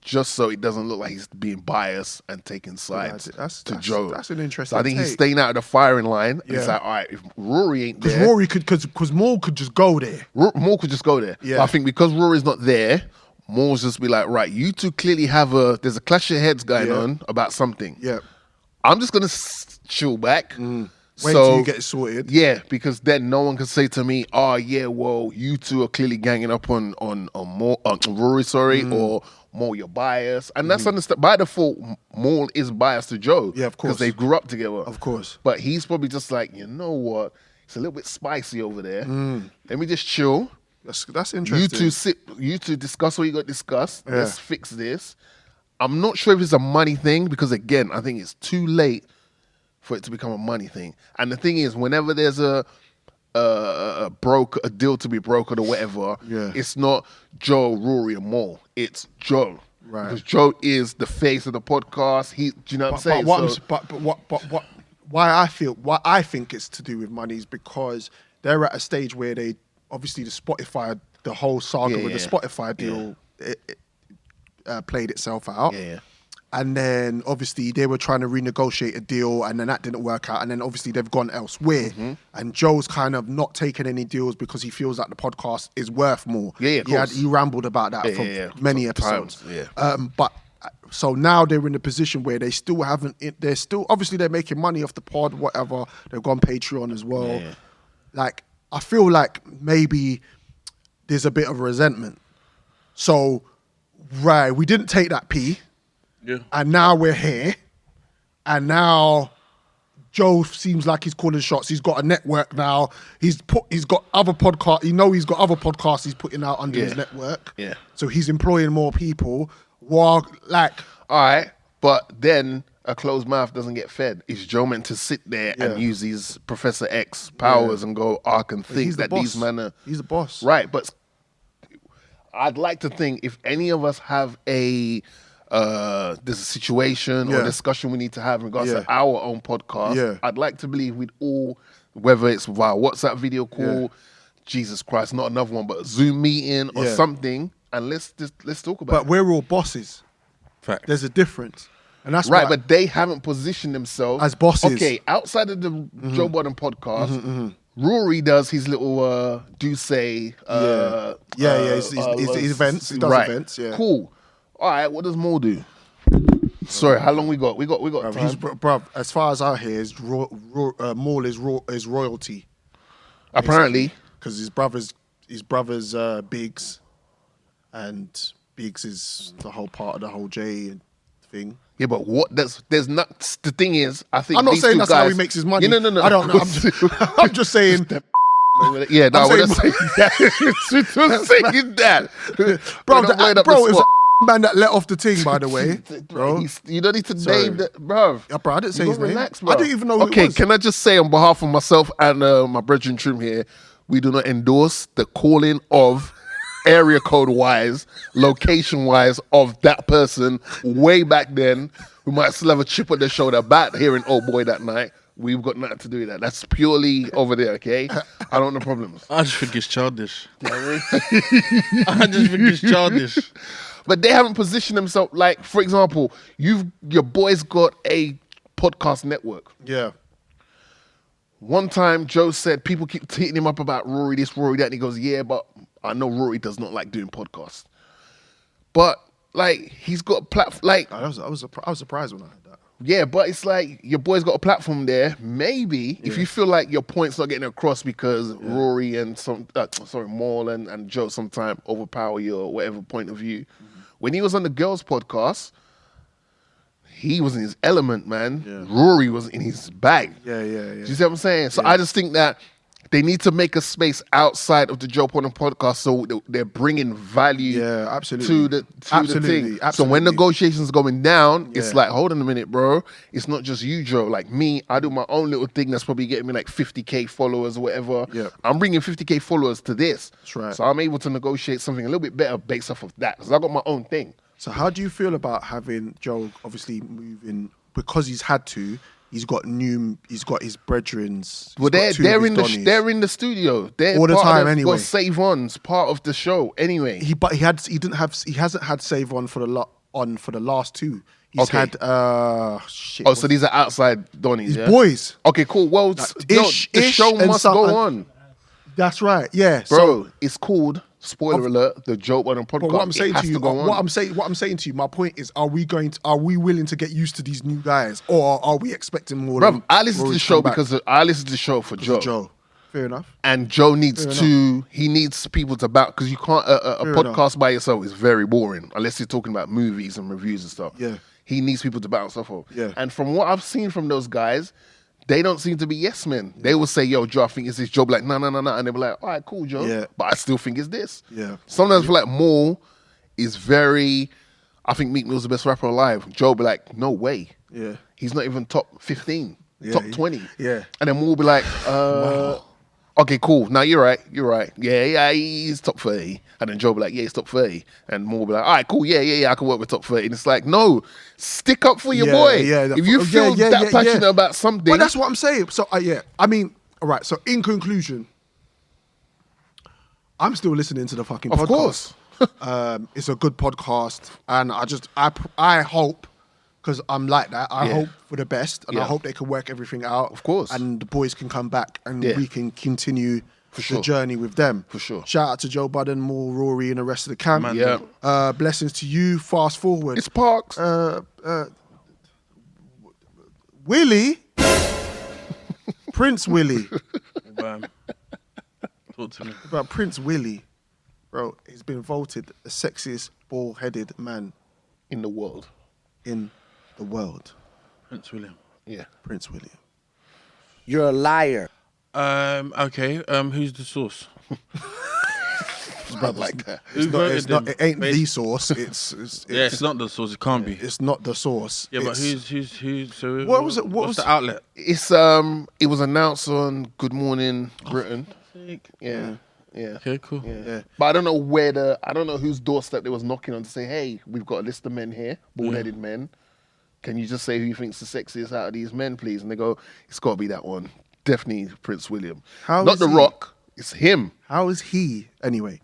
F: just so it doesn't look like he's being biased and taking sides to Joe.
C: That's an interesting
F: So I think he's
C: take.
F: staying out of the firing line. And it's
C: Yeah.
F: like, all right, if Rory ain't
C: Because
F: there,
C: Rory because Maul could just go there.
F: Maul could just go there.
C: Yeah.
F: But I think because Rory's not there, Maul's just be like, right, you two clearly there's a clash of heads going on about something.
C: Yeah.
F: I'm just going to chill back.
C: Wait till you get it sorted.
F: Yeah, because then no one can say to me, oh, yeah, well, you two are clearly ganging up on Rory, or Maul, you're biased. And that's understand. By default, Maul is biased to Joe.
C: Yeah, of course.
F: Because they grew up together.
C: Of course.
F: But he's probably just like, you know what? It's a little bit spicy over there. Let me just chill.
C: That's interesting.
F: You two discuss what you got to discuss. Yeah. Let's fix this. I'm not sure if it's a money thing because, again, I think it's too late for it to become a money thing. And the thing is, whenever there's a deal to be brokered or whatever, it's not Joe, Rory, and Maul. It's Joe. Right. Because Joe is the face of the podcast. Do you know what I'm saying?
C: What I think it's to do with money is because they're at a stage where they obviously the whole saga with the Spotify deal played itself out. Yeah. And then obviously they were trying to renegotiate a deal, and then that didn't work out. And then obviously they've gone elsewhere. And Joe's kind of not taking any deals because he feels like the podcast is worth more. Yeah, he rambled about that for many episodes. But so now they're in a position where they still haven't. They're still obviously they're making money off the pod, whatever. They've gone Patreon as well. Yeah. Like I feel like maybe there's a bit of resentment. So we didn't take that P. Yeah. And now we're here, and now Joe seems like he's calling shots. He's got a network now. He's got other podcasts. He's got other podcasts he's putting out under his network. Yeah. So he's employing more people. All
F: right, but then a closed mouth doesn't get fed. Is Joe meant to sit there and use his Professor X powers and go, I can think that these men are...
C: He's the boss.
F: Right, but I'd like to think if any of us have there's a situation or discussion we need to have in regards to our own podcast, I'd like to believe we'd all, whether it's via WhatsApp video call, Jesus Christ, not another one, but Zoom meeting or something, and let's talk about it.
C: But we're all bosses.
E: Fact.
C: There's a difference. And that's
F: right, but they haven't positioned themselves
C: as bosses.
F: Okay, outside of the Joe Budden podcast, Rory does his little his
C: events. He does events. Yeah,
F: cool. All right, what does Maul do? Sorry, how long we got? We got time.
C: Bruv, as far as I hear, Maul is royalty.
F: Apparently,
C: because his brother's Biggs, and Biggs is the whole part of the whole J thing.
F: Yeah, but there's not. The thing is, I think
C: I'm not saying that's how he makes his money.
F: No.
C: I don't know. I'm just saying.
F: Yeah, no, we're not saying that.
C: Bro, it was a man that let off the team, by the way. Bro.
F: You don't need to name that, bro.
C: Yeah, bro, I didn't say his name.
F: Relax, bro.
C: I didn't even know who it was.
F: Can I just say on behalf of myself and my brethren Trim here, we do not endorse the calling of area code wise, location wise of that person way back then who might still have a chip on their shoulder about hearing Old Boy that night. We've got nothing to do with that. That's purely over there, okay? I don't know problems.
E: I just think it's childish. I just think it's childish.
F: But they haven't positioned themselves, like, for example, your boy's got a podcast network.
C: Yeah.
F: One time, Joe said people keep hitting him up about Rory this, Rory that, and he goes, yeah, but I know Rory does not like doing podcasts. But, like, he's got a platform, like...
C: I was surprised when I heard that.
F: Yeah, but it's like, your boy's got a platform there. Maybe, if you feel like your point's not getting across because Rory and Maul and Joe sometimes overpower you or whatever point of view. When he was on the girls' podcast, he was in his element, man. Yeah. Rory was in his bag.
C: Yeah.
F: Do you see what I'm saying? So I just think that they need to make a space outside of the Joe Budden podcast so they're bringing value to the thing. So when negotiations are going down, it's like, hold on a minute, bro. It's not just you, Joe. Like me, I do my own little thing that's probably getting me like 50K followers or whatever. Yeah. I'm bringing 50K followers to this.
C: That's right.
F: So I'm able to negotiate something a little bit better based off of that because I got my own thing.
C: So how do you feel about having Joe obviously moving, because he's had to, he's got his brethrens.
F: Well, they're in the studio. They're
C: all the time anyway.
F: Got Save On's part of the show anyway.
C: He hasn't had Save On for the last two. He's had
F: so these are outside Donnies,
C: his boys.
F: Okay, cool. Well, the show must go on.
C: That's right. Yeah,
F: bro. It's called, spoiler alert, the Joe Budden podcast.
C: But what I'm saying to you, what I'm saying to you, my point is, are we willing to get used to these new guys, or are we expecting more?
F: Bro, I listen to the show because I listen to the show for Joe.
C: Fair enough.
F: And Joe needs he needs people to bounce, because you can't, a podcast by yourself is very boring, unless you're talking about movies and reviews and stuff.
C: Yeah.
F: He needs people to bounce off of.
C: Yeah.
F: And from what I've seen from those guys, they don't seem to be yes men. They will say, yo, Joe, I think it's this job. Like, no. And they'll be like, all right, cool, Joe.
C: Yeah.
F: But I still think it's this.
C: Yeah.
F: Sometimes I feel like Maul is very, I think Meek Mill's the best rapper alive. Joe will be like, no way.
C: Yeah.
F: He's not even top 15, top 20.
C: Yeah.
F: And then Maul will be like, okay, cool. Now you're right. Yeah, he's top 30. And then Joe will be like, yeah, he's top 30. And Maul will be like, all right, cool. Yeah, I can work with top 30. And it's like, no, stick up for your boy.
C: Yeah,
F: if you feel that passionate about something.
C: Well, that's what I'm saying. So, I mean, all right. So, in conclusion, I'm still listening to the fucking podcast. Of
F: course.
C: It's a good podcast. And I hope, because I'm like that, I hope for the best. And I hope they can work everything out.
F: Of course.
C: And the boys can come back and we can continue the journey with them.
F: For sure.
C: Shout out to Joe Budden, Moore, Rory, and the rest of the camp.
E: Man,
F: yeah.
C: Blessings to you. Fast forward.
F: It's Parks.
C: Willie. Prince Willie.
E: Talk to me.
C: About Prince Willie. Bro, he's been voted the sexiest bald-headed man
F: in the world.
C: In the world.
E: Prince William.
F: Yeah.
C: Prince William.
I: You're a liar.
E: Okay. Who's the source?
F: Not like that.
C: It ain't the source. It's
E: not the source. It can't be.
C: It's not the source.
E: Yeah, but who's? So
C: what was it?
E: What's the outlet?
F: It's it was announced on Good Morning Britain. Yeah.
E: Okay, cool.
C: Yeah.
F: But I don't know whose doorstep they was knocking on to say, hey, we've got a list of men here, bald-headed men. Can you just say who you think's the sexiest out of these men, please? And they go, it's got to be that one. Definitely Prince William. Not The Rock. It's him.
C: How is he anyway?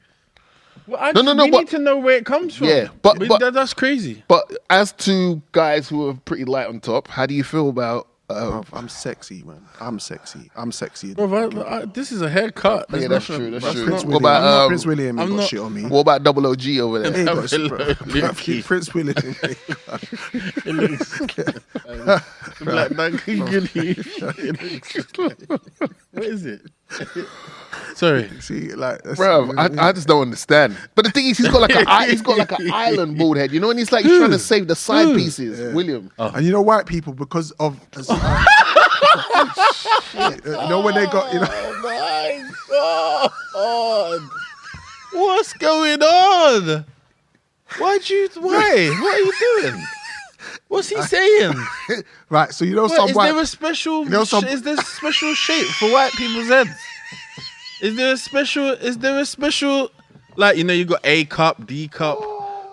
E: Well, we need to know where it comes from.
F: Yeah, but
E: that's crazy.
F: But as to guys who are pretty light on top, how do you feel about?
C: I'm sexy, man. I'm sexy.
E: Bro, this is a haircut.
F: Yeah, that's true. That's true.
C: What about
F: I'm not
C: Prince William? Ain't got shit on me.
F: What about Double OG over there?
C: Prince William.
E: It looks black What is it? Sorry.
C: See, like,
F: bro, I just don't understand. But the thing is, he's got like an island bald head. You know, and he's like trying to save the side pieces. Yeah. William.
C: And you know, white people, because of you know when they got, you know.
E: Oh my God. What's going on? Why? What are you doing? What's he saying?
C: Right, so you know,
E: is there a special? Is there a special shape for white people's heads? Is there a special? Like, you know, you got A cup, D cup.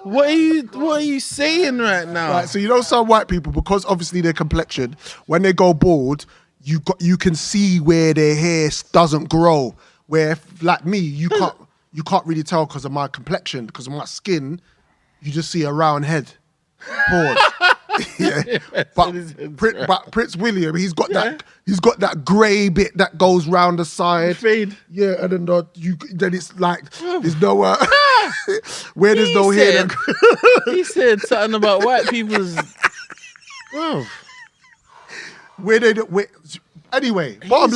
E: What are you saying right now?
C: Right, so you know, some white people, because obviously their complexion, when they go bald, you can see where their hair doesn't grow. Where, like me, you can't really tell because of my complexion, because of my skin. You just see a round head. Pause. Yeah. But Prince William, he's got that grey bit that goes round the side.
E: Fade.
C: Yeah, and then it's like there's no where there's no hair.
E: He said something about white people's. Bro.
C: Anyway, bottom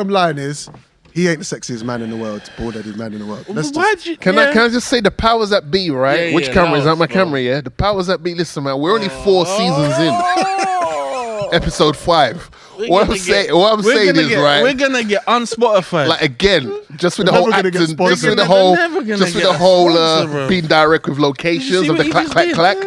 C: line is, he ain't the sexiest man in the world, bald-headed man in the world.
F: Can I just say the powers that be, right?
E: Yeah,
F: Which camera is that? My camera, yeah. The powers that be. Listen, man, we're only 4 seasons in. Episode 5. What I'm saying is, right?
E: We're gonna get on Spotify.
F: Like again, just with the whole acting, just with the whole being direct with locations of the clack.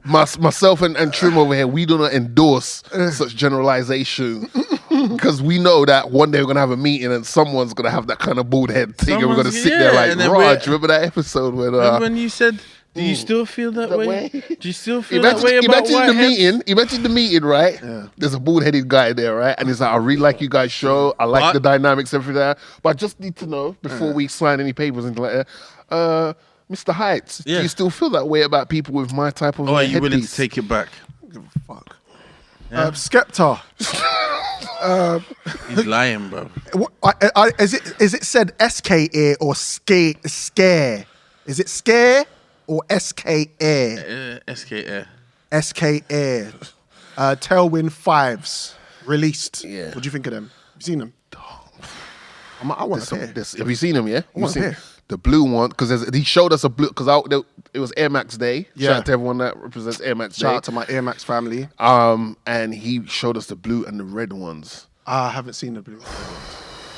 F: Myself and Trim over here, we do not endorse such generalization. Because we know that one day we're going to have a meeting and someone's going to have that kind of bald head thing and we're going to sit there like, Raj, remember that episode when
E: you said, do you still feel that way? Do you still feel that way about white heads?
F: Imagine the meeting, right? Yeah. There's a bald-headed guy there, right? And he's like, I really like you guys' show. I like the dynamics, everything. But I just need to know, before we sign any papers and like that, Mr. Heights, do you still feel that way about people with my type of
E: headpiece? Or are you willing to take it back?
C: Fuck. Yeah. Skepta.
E: He's lying, bro.
C: Is it said SKA or scare? Is it scare or SKA?
E: SKA.
C: SKA. Tailwind 5s released.
F: Yeah.
C: What do you think of them? You seen them? I want a pair.
F: Have you seen them? Yeah,
C: I want a
F: seen
C: pair.
F: the blue one because he showed us a blue because it was Air Max Day.
C: Yeah.
F: Shout out to everyone that represents Air Max Day.
C: Shout out to my Air Max family.
F: And he showed us the blue and the red ones.
C: I haven't seen the blue.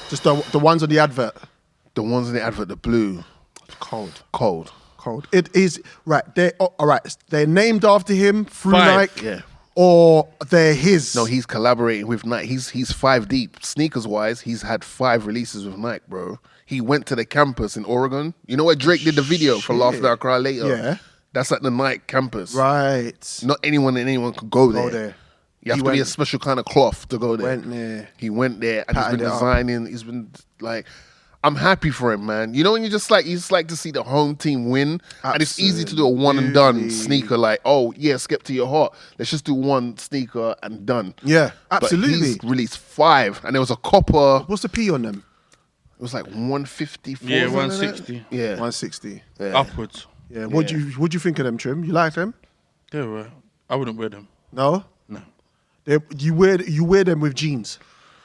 C: Just the ones on the advert.
F: The ones in the advert, the blue, cold.
C: It is right. All right. They're named after him through Nike.
F: Yeah.
C: Or they're his.
F: No, he's collaborating with Nike. He's 5 deep. Sneakers wise, he's had 5 releases with Nike, bro. He went to the campus in Oregon. You know where Drake did the video for Laugh Out Cry Later?
C: Yeah.
F: That's at the Nike campus.
C: Right.
F: Not anyone could go there. You have to be a special kind of cloth to go there. He went there and he's been designing. He's been like, I'm happy for him, man. You know when you just like to see the home team win, and it's easy to do a one and done sneaker. Like, oh yeah, skip to your heart. Let's just do one sneaker and done.
C: Yeah, absolutely.
F: But he's released 5, and there was a copper.
C: What's the P on them?
F: It was like 154.
E: Yeah, 160.
F: Yeah,
C: 160.
F: Yeah.
E: Upwards.
C: Yeah. What do you think of them, Trim? You like them?
E: They were. I wouldn't wear them.
C: No.
E: No.
C: You wear them with jeans.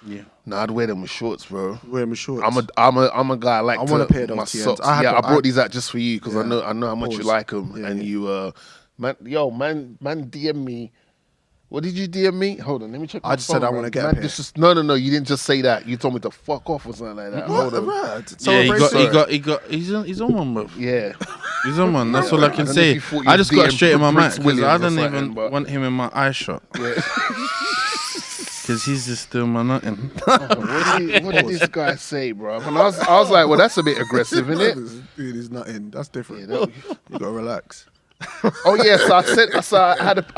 E: Yeah.
F: No, I'd wear them with shorts, bro.
C: Wear them with shorts.
F: I'm a guy. I
C: want a pair of those
F: my
C: TNs.
F: socks. I brought these out just for you because I know how much you like them, and you man DM me. What did you DM me? Hold on, let me check.
C: I just said I want to get a pair.
F: No. You didn't just say that. You told me to fuck off or something like that.
C: What?
F: Hold on.
E: He's on one, bro.
F: Yeah.
E: He's on one. That's all I can say. I just got straight in my mind because I don't even want him in my eye shot. Because he's just still my nothing.
F: What did this guy say, bro? And I was like, well, that's a bit aggressive, isn't it?
C: Dude, he's nothing. That's different. You gotta relax.
F: Oh yeah, I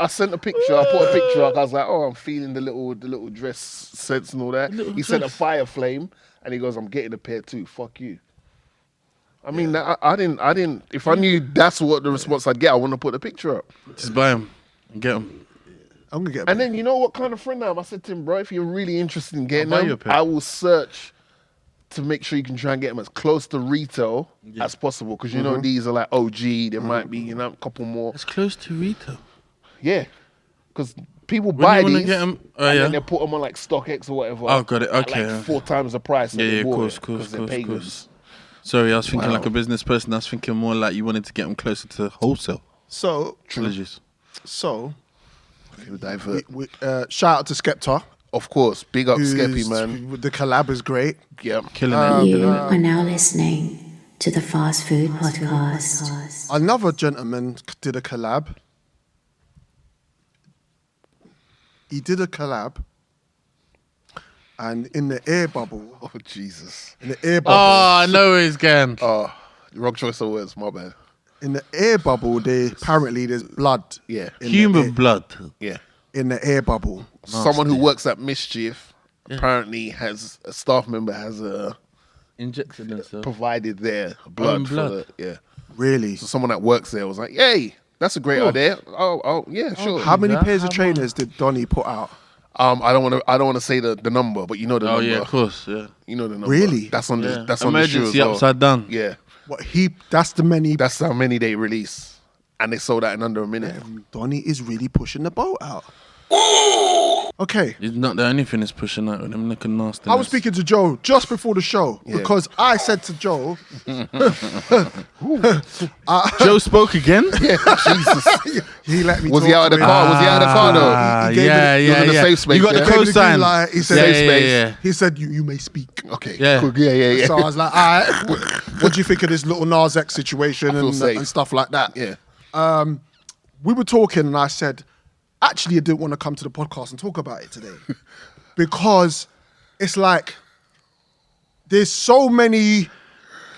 F: sent a picture. I put a picture up. I was like, oh, I'm feeling the little dress sense and all that. He sent a fire flame, and he goes, I'm getting a pair too. Fuck you. I mean, I didn't. If I knew that's what the response I'd get, I wouldn't have put the picture up.
E: Just buy him and get him.
C: I'm gonna get.
F: And then you know what kind of friend I am? I said to him, bro, if you're really interested in getting them, I will search to make sure you can try and get them as close to retail as possible. Because you know these are like OG. There might be a couple more.
E: It's close to retail.
F: Yeah, because people buy these
E: get them,
F: and then they put them on like StockX or whatever.
E: Oh, got it. Okay.
F: At like 4 times the price.
E: Yeah, of course. Sorry, I was thinking like a business person. I was thinking more like you wanted to get them closer to wholesale.
C: So,
E: Apologies.
C: So,
F: we'll divert.
C: Shout out to Skepta.
F: Of course, big up Skeppy, man.
C: The collab is great.
F: Yeah,
E: killing it.
D: You are now listening to the Fast Food Podcast.
C: Another gentleman did a collab. He did a collab, and in the air bubble.
F: Oh Jesus!
C: In the air bubble.
E: Oh, I know he's going.
F: Oh, wrong choice of words. My bad.
C: In the air bubble, there's blood.
F: Yeah.
E: Human blood.
F: Yeah.
C: In the air bubble.
F: Someone who works at Mischief apparently has a staff member has
E: injected themselves.
F: Provided their blood. For
C: Really?
F: So someone that works there was like, "Yay, that's a great idea." Oh, yeah, sure.
C: How many pairs of trainers did Donny put out?
F: I don't want to say the number, but you know the number.
E: Oh yeah, of course, yeah.
F: You know the number.
C: Really?
F: That's on the that's
E: emergency
F: on the shoe as well.
E: upside down.
F: Yeah.
C: That's
F: how many they release, and they sold out in under a minute.
C: Donny is really pushing the boat out. Okay.
E: He's not the only thing that's pushing out with him looking nasty.
C: I was speaking to Joe just before the show because I said to Joe,
E: Joe spoke again?
F: Yeah, Jesus.
C: He let me
F: Was
C: talk
F: he out of the car? Was he out of the car though?
C: He gave
F: in the safe space.
E: You got the co-sign.
C: He said,
F: safe space.
E: Yeah.
C: He said, you may speak.
F: Okay.
E: Yeah.
F: Cool. Yeah.
C: So I was like, all right, what do you think of this little Nas X situation and stuff like that?
F: Yeah.
C: We were talking and I said, actually, I didn't want to come to the podcast and talk about it today because it's like there's so many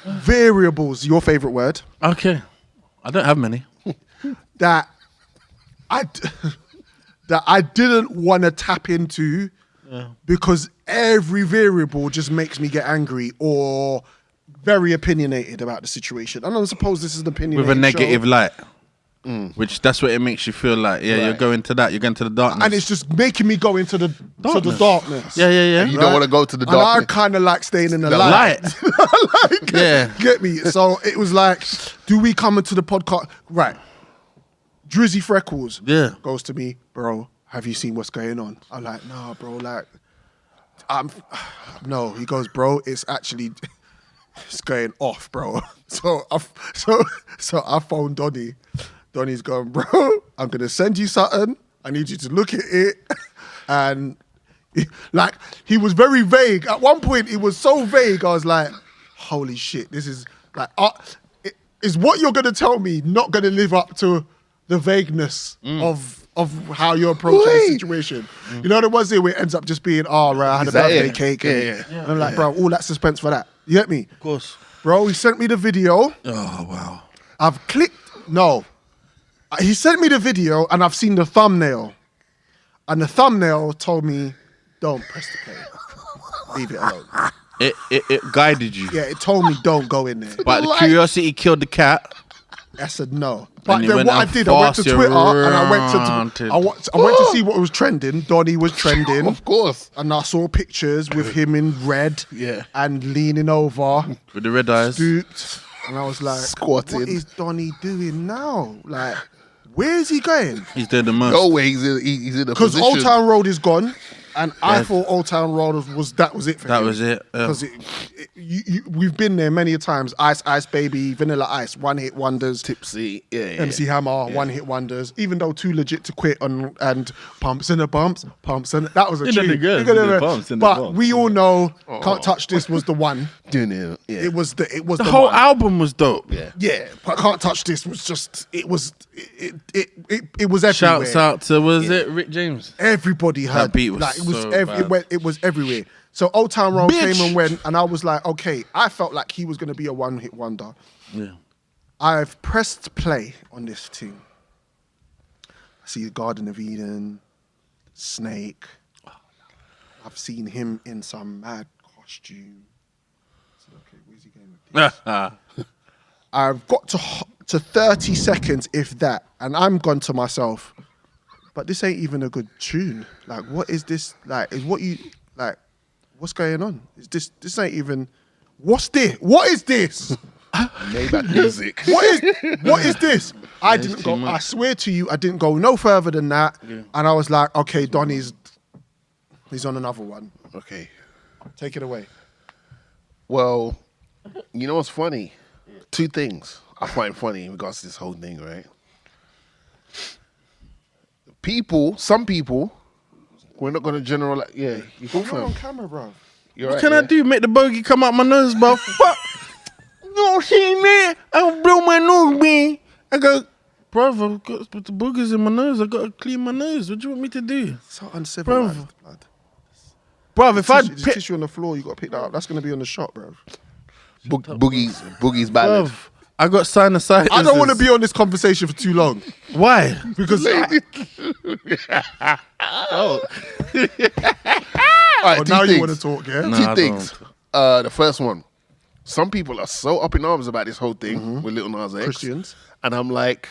C: variables, your favorite word.
E: Okay. I don't have many.
C: that I didn't want to tap into because every variable just makes me get angry or very opinionated about the situation. And I suppose this is an opinionated
E: with a negative
C: show.
E: light. Which that's what it makes you feel like. Yeah, you're going to that. You're going to the darkness.
C: And it's just making me go into the darkness.
E: Yeah.
F: And you don't want to go to the darkness.
C: And I kind of like staying in the light. Get me? So it was like, do we come into the podcast? Right. Drizzy Freckles goes to me, bro, have you seen what's going on? I'm like, nah, bro, like, No, he goes, bro, it's actually, it's going off, bro. So I phoned Donnie. Donnie's going, bro, I'm going to send you something. I need you to look at it. And like, he was very vague. At one point, he was so vague. I was like, holy shit, this is like, is what you're going to tell me not going to live up to the vagueness of how you're approaching the situation? You know, there was it where it ends up just being, right, I had a birthday cake. And I'm like, bro, all that suspense for that. You get me?
E: Of course.
C: Bro, he sent me the video.
E: Oh, wow.
C: I've clicked, no. He sent me the video and I've seen the thumbnail. And the thumbnail told me, don't press the play. Leave it alone.
E: It guided you.
C: Yeah, it told me don't go in there.
E: But the curiosity killed the cat.
C: I said no. But then what I did, I went to Twitter and I went to see what was trending. Donnie was trending.
F: Of course.
C: And I saw pictures with him in red and leaning over.
E: With the red eyes.
C: Stooped. And I was like,
F: squatted.
C: What is Donnie doing now? Like, where is he going?
E: He's doing the most.
F: No way he's in the
C: Because
F: position.
C: Old Town Road is gone. And I thought Old Town Road was it for him.
E: That was it.
C: Because we've been there many a times. Ice Ice Baby, Vanilla Ice, one hit wonders.
F: Tipsy,
C: MC Hammer, one hit wonders. Even though Too Legit to Quit and Pumps and the Bumps, that was a tune. But we all know Can't Touch This was the one. It was the
E: whole
C: one.
E: album was dope.
C: Yeah, but Can't Touch This was just it was everywhere.
E: Shouts out to it Rick James?
C: Everybody heard
E: that beat was
C: like
E: bad.
C: it was everywhere. So Old Town Road came and went, and I was like, okay, I felt like he was going to be a one-hit wonder.
E: Yeah.
C: I've pressed play on this thing. I see the Garden of Eden, Snake. I've seen him in some mad costume. So, okay, where's he going with this? I've got to 30 seconds, if that, and I'm gone to myself. But this ain't even a good tune. Like, what is this? Like, is what you like? What's going on? Is this ain't even? What's this? What is this?
F: Maybach music.
C: What is this? I didn't go. I swear to you, I didn't go no further than that. Yeah. And I was like, okay, Donnie's on another one.
F: Okay,
C: take it away.
F: Well, you know what's funny? Two things I find funny in regards to this whole thing, right? Some people, we're not going to generalize. Yeah, you
C: You're on camera, bro.
E: What can I do? Make the bogey come out my nose, bro? Fuck. You don't see me? I blow my nose, man. I go, bro, I've got the boogers in my nose. I got to clean my nose. What do you want me to do?
C: So uncivilized, blood.
E: Bro, if I
C: there's tissue on the floor, you got to pick that up. That's going to be on the shot, bro.
F: Boogie's ballad.
E: I got sinusitis.
C: I don't want to be on this conversation for too long.
E: Why?
C: Because
F: Right,
C: now you want to talk, yeah?
F: Two things. The first one. Some people are so up in arms about this whole thing with Lil Nas X.
C: Christians.
F: And I'm like,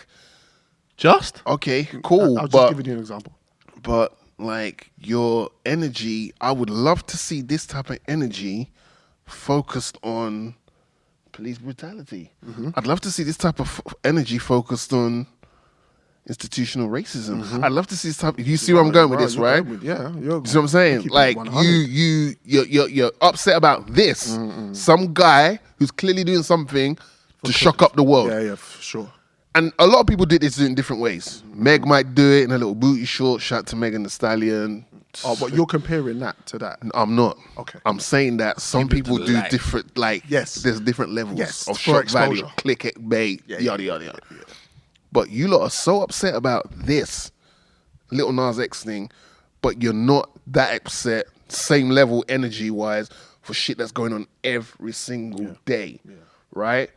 F: okay, cool.
C: I'll just give you an example.
F: But like your energy, I would love to see this type of energy focused on police brutality. I'd love to see this type of energy focused on institutional racism. I'd love to see this type. You see where I'm going with this, right?
C: Yeah,
F: you see what I'm saying? Like you're upset about this. Some guy who's clearly doing something to shock up the world.
C: Yeah, for sure.
F: And a lot of people did this in different ways. Meg might do it in a little booty short. Shout to Megan Thee Stallion.
C: Oh, but you're comparing that to that.
F: I'm not.
C: Okay.
F: I'm saying that some people do different, like,
C: yes,
F: there's different levels of
C: for
F: shock value, clickbait, yada, yada, yada. But you lot are so upset about this Lil Nas X thing, but you're not that upset, same level energy-wise, for shit that's going on every single day, right?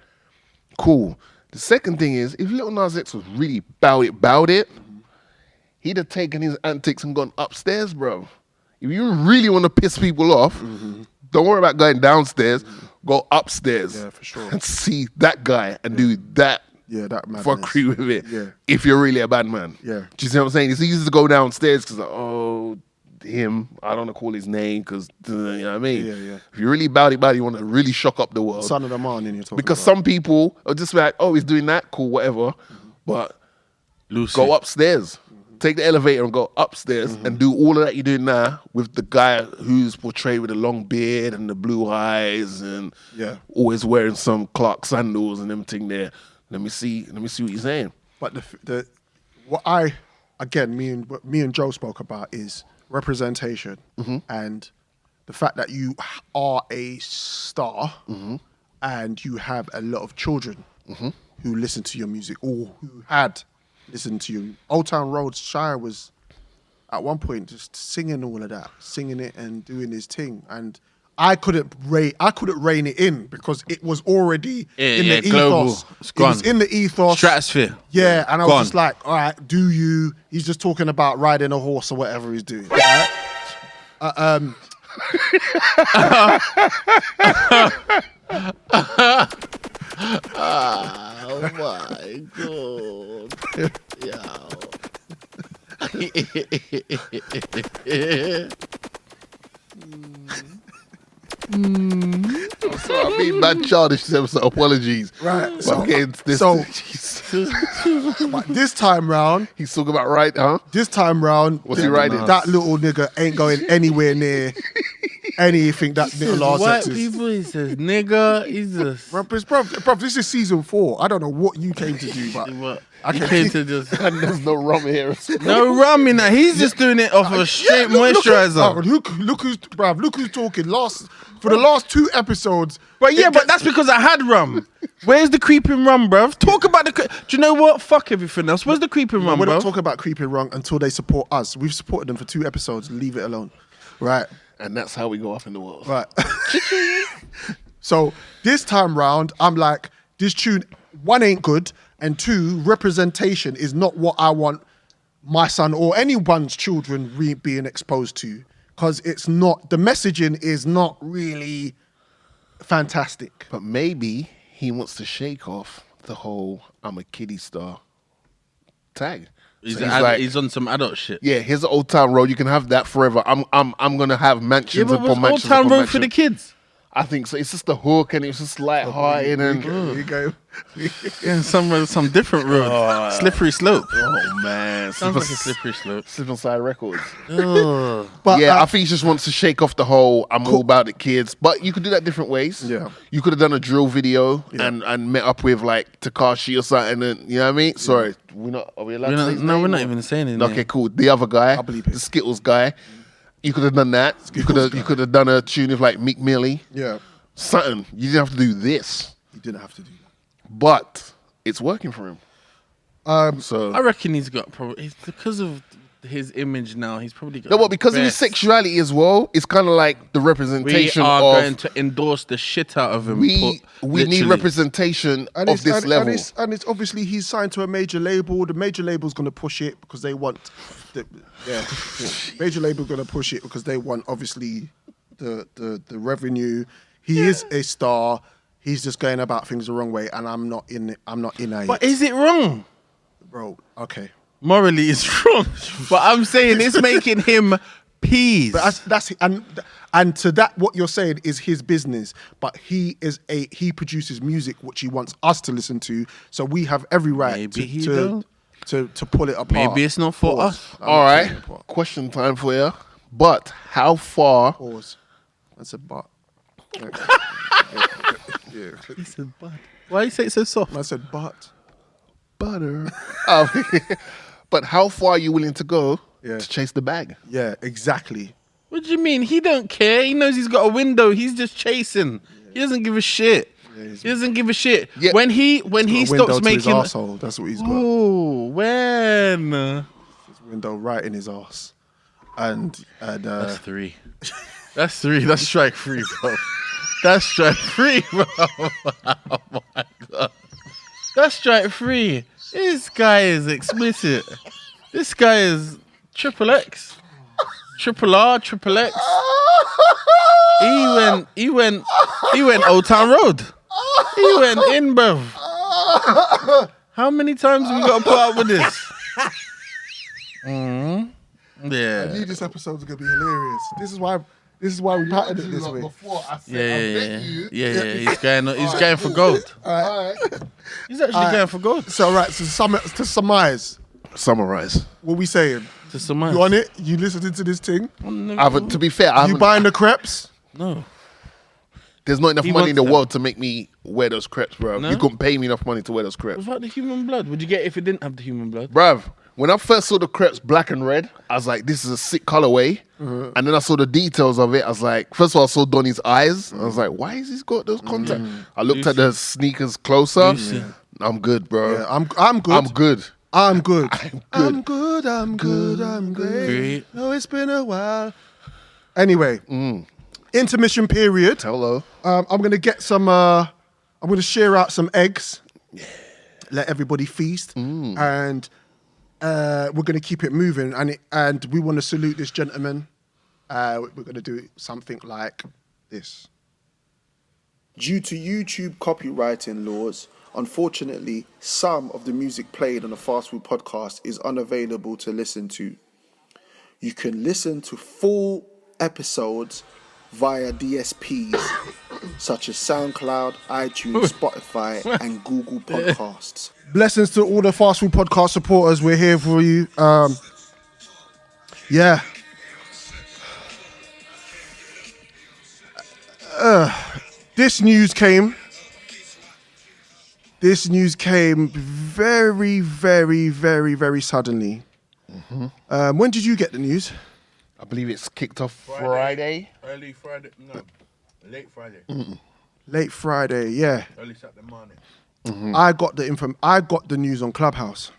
F: Cool. The second thing is, if Lil Nas X was really bout it, he'd have taken his antics and gone upstairs, bro. If you really want to piss people off, don't worry about going downstairs. Go upstairs,
C: for sure,
F: and see that guy and do that.
C: Yeah, that madness.
F: Fuckery with it.
C: Yeah.
F: If you're really a bad man.
C: Yeah.
F: Do you see what I'm saying? It's easy to go downstairs because, him, I don't want to call his name because, you know what I mean?
C: Yeah.
F: If you're really about it, you want to really shock up the world.
C: Son of the man, you're talking
F: because
C: about.
F: some people are just like, he's doing that, cool, whatever. But go upstairs. take the elevator and go upstairs and do all of that you're doing now with the guy who's portrayed with the long beard and the blue eyes and always wearing some Clark sandals and everything there. Let me see what you're saying.
C: But me and Joe spoke about is representation and the fact that you are a star and you have a lot of children who listen to your music or who had listened to you. Old Town Road, Shire was at one point just singing all of that, singing it and doing his thing. And I couldn't rein it in because it was already in the ethos. It was in the ethos.
E: Stratosphere.
C: Yeah, and I was just like, all right, do you? He's just talking about riding a horse or whatever he's doing. Right?
F: Oh my God. So I mean, bad childish, so apologies.
C: Right.
F: But
C: but this time round,
F: he's talking about right, huh?
C: This time round,
F: what's he riding?
C: That little nigga ain't going anywhere near anything that little ass
E: white
C: is.
E: people, he says nigga, he's just...
C: Bruv, this is season 4. I don't know what you came to do, but...
E: I came to just...
F: And there's no rum here.
E: No rum in that. He's just doing it off a straight moisturizer.
C: Look who's talking. For the last 2 episodes...
E: But that's because I had rum. Where's the creeping rum, bruv? Talk about the... Do you know what? Fuck everything else. Where's the creeping rum,
C: We're not
E: bruv?
C: talking about creeping rum until they support us. We've supported them for 2 episodes. Leave it alone. Right.
F: And that's how we go off in the world.
C: Right. So this time round, I'm like, this tune, 1, ain't good, and 2, representation is not what I want my son or anyone's children being exposed to, because it's not, the messaging is not really fantastic.
F: But maybe he wants to shake off the whole "I'm a kiddie star" tag.
E: He's on some adult shit.
F: Yeah, here's the Old Town Road. You can have that forever. I'm gonna have mansions upon
E: Old
F: mansions
E: Town
F: upon
E: Road for the
F: mansions.
E: kids.
F: I think so. It's just the hook and it's just light-hearted and
C: Here you go.
E: Yeah, some different road. Slippery slope.
F: oh man,
E: Sounds like a slippery slope.
F: Slip Side Records.
C: But
F: Yeah, I think he just wants to shake off the whole "I'm all about it, kids." But you could do that different ways.
C: Yeah.
F: You could have done a drill video and met up with like Takashi or something. And, you know what I mean? Sorry, are we allowed to say his name?
E: We're not even saying anything.
F: Okay, cool. The other guy,
C: I believe it.
F: the Skittles guy. You could have done that. You could have done a tune with like Meek Millie.
C: Yeah.
F: Something. You didn't have to do this.
C: You didn't have to do that.
F: But it's working for him. So
E: I reckon he's got probably... It's because of his image now, he's probably got...
F: no, but because of his
E: best.
F: sexuality as well, it's kind of like the
E: We
F: representation
E: are
F: of...
E: going to endorse the shit out of him.
F: We need
E: literally.
F: representation of this level.
C: And it's obviously he's signed to a major label. The major label's going to push it because they want... Major label's going to push it because they want, obviously, the revenue. He is a star. He's just going about things the wrong way, and I'm not in it.
E: But is it wrong?
C: Bro, okay.
E: Morally, it's wrong. But I'm saying it's making him peas.
C: But that's and to that, what you're saying is his business. But he produces music which he wants us to listen to. So we have every right to pull it apart.
E: Maybe it's not for us.
F: All right. Question time for you. But how far...
C: Pause. That's a but. Yeah.
E: He said but. Why you say it so soft?
C: I said but.
F: Butter. But how far are you willing to go to chase the bag?
C: Yeah, exactly.
E: What do you mean? He don't care. He knows he's got a window. He's just chasing. He doesn't give a shit. He doesn't give a shit. Yeah. When he stops making...
C: His arsehole. That's what he's got.
E: Oh, when?
C: His window right in his arse. And
E: That's 3. That's 3. That's strike 3, bro. That's strike 3, bro. Oh my God. That's strike 3. This guy is explicit. This guy is triple X. Triple R, triple X. He went Old Town Road. He went in, bro. How many times have we got to put up with this? Yeah.
C: I knew this episode was gonna be hilarious. This is why we patterned it this way.
E: Yeah. He's going for gold.
C: All right.
E: He's actually going for gold.
C: So to surmise,
F: Summarize.
C: What we saying?
E: To summarize.
C: You on it? You listening to this thing?
F: To be fair,
C: You buying the crepes?
E: No.
F: There's not enough
E: He
F: money in the
E: wants them.
F: world to make me wear those crepes, bro.
E: No?
F: You couldn't pay me enough money to wear those crepes.
E: Without the human blood, would you get it if it didn't have the human blood?
F: Bruv, when I first saw the crepes black and red, I was like, this is a sick colorway. And then I saw the details of it. I was like, first of all, I saw Donnie's eyes. I was like, why has he got those contacts? I looked at the sneakers closer. I'm good, bro.
C: Yeah, I'm good.
F: I'm good.
C: I'm good.
F: I'm good.
C: I'm good. I'm great.
E: Great.
C: Oh, it's been a while. Anyway, intermission period.
F: Hello.
C: I'm gonna get some. I'm gonna share out some eggs. Let everybody feast, and we're gonna keep it moving. And we want to salute this gentleman. We're gonna do something like this. Due to YouTube copywriting laws, unfortunately, some of the music played on the Fast Food Podcast is unavailable to listen to. You can listen to full episodes via DSPs such as Soundcloud, iTunes, Spotify, and Google Podcasts. Blessings to all the Fast Food Podcast supporters. We're here for you. Yeah. This news came very, very, very, very suddenly. When did you get the news?
F: I believe it's kicked off Friday.
E: Early Friday. No. Late Friday.
C: Late Friday, yeah.
E: Early Saturday morning.
C: I got the news on Clubhouse.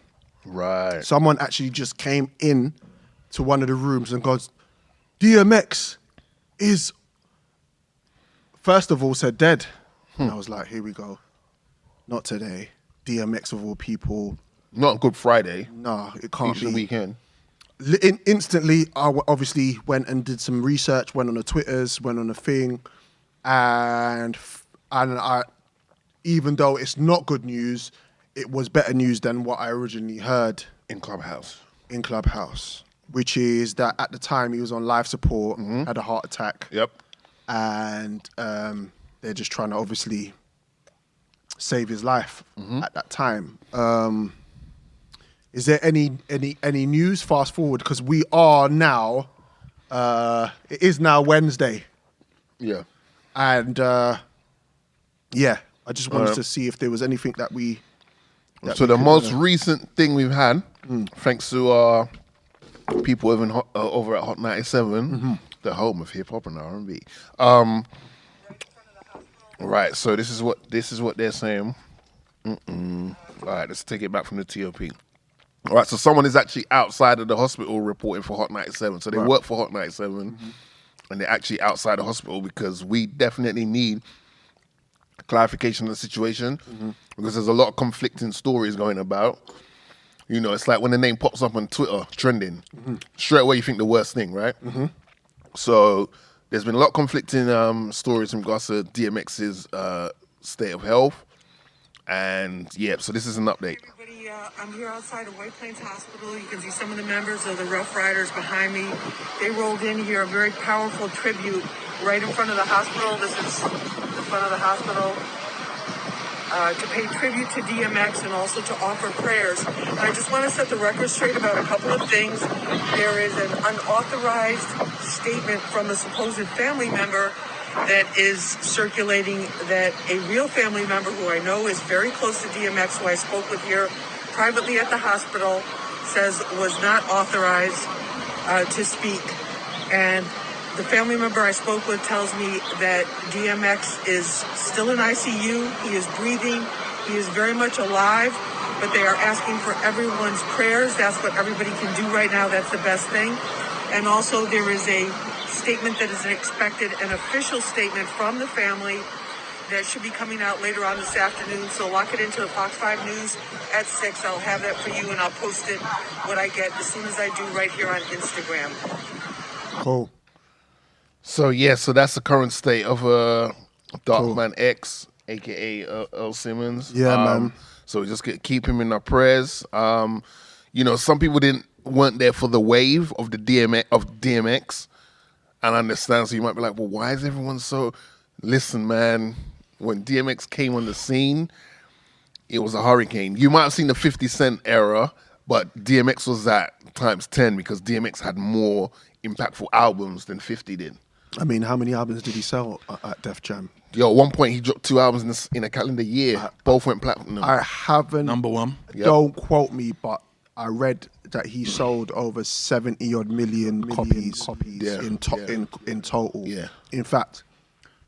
F: Right.
C: Someone actually just came in to one of the rooms and goes, DMX is, first of all, said dead. And I was like, here we go. Not today. DMX of all people.
F: Not Good Friday.
C: No, it can't
F: Easter
C: be.
F: weekend.
C: Instantly, I obviously went and did some research, went on the Twitters, went on the thing, and I, even though it's not good news, it was better news than what I originally heard
F: In Clubhouse.
C: Which is that at the time he was on life support, had a heart attack.
F: Yep.
C: And they're just trying to obviously save his life at that time. Is there any news? Fast forward, because we are now. It is now Wednesday,
F: Yeah.
C: and yeah, I just wanted to see if there was anything that we.
F: So the most recent thing we've had, thanks to our people over at Hot 97, the home of hip hop and R&B. Right. So this is what they're saying. All right. Let's take it back from the TOP. All right, so someone is actually outside of the hospital reporting for Hot 97. So they work for Hot 97, and they're actually outside the hospital because we definitely need clarification of the situation because there's a lot of conflicting stories going about. You know, it's like when the name pops up on Twitter, trending, straight away you think the worst thing, right? So there's been a lot of conflicting stories in regards to DMX's state of health. And, yeah, so this is an update.
J: I'm here outside of White Plains Hospital. You can see some of the members of the Rough Riders behind me. They rolled in here, a very powerful tribute right in front of the hospital. This is the front of the hospital. To pay tribute to DMX and also to offer prayers. And I just want to set the record straight about a couple of things. There is an unauthorized statement from a supposed family member that is circulating that a real family member who I know is very close to DMX, who I spoke with here privately at the hospital, says was not authorized to speak. And the family member I spoke with tells me that DMX is still in ICU. He is breathing. He is very much alive, but they are asking for everyone's prayers. That's what everybody can do right now. That's the best thing. And also there is a statement that is expected, an official statement from the family that should be coming out later on this afternoon. So lock it into Fox 5 News at 6. I'll have that for you, and I'll post it, what I get, as soon as I do right here on Instagram.
C: Cool.
F: So, yeah, so that's the current state of Darkman X, a.k.a. Earl Simmons.
C: Yeah, man.
F: So we just keep him in our prayers. You know, some people weren't there for the wave of the DMX. And I understand, so you might be like, well, why is everyone so... Listen, man, when DMX came on the scene, it was a hurricane. You might have seen the 50 Cent era But DMX was that times 10 because DMX had more impactful albums than 50 did.
C: I mean, how many albums did he sell at Def Jam?
F: Yo, at one point he dropped 2 albums in a calendar year. Both went platinum.
C: I haven't.
E: Number one.
F: Yep.
C: Don't quote me, but I read that he sold over 70 odd million copies in total.
F: Yeah.
C: In fact,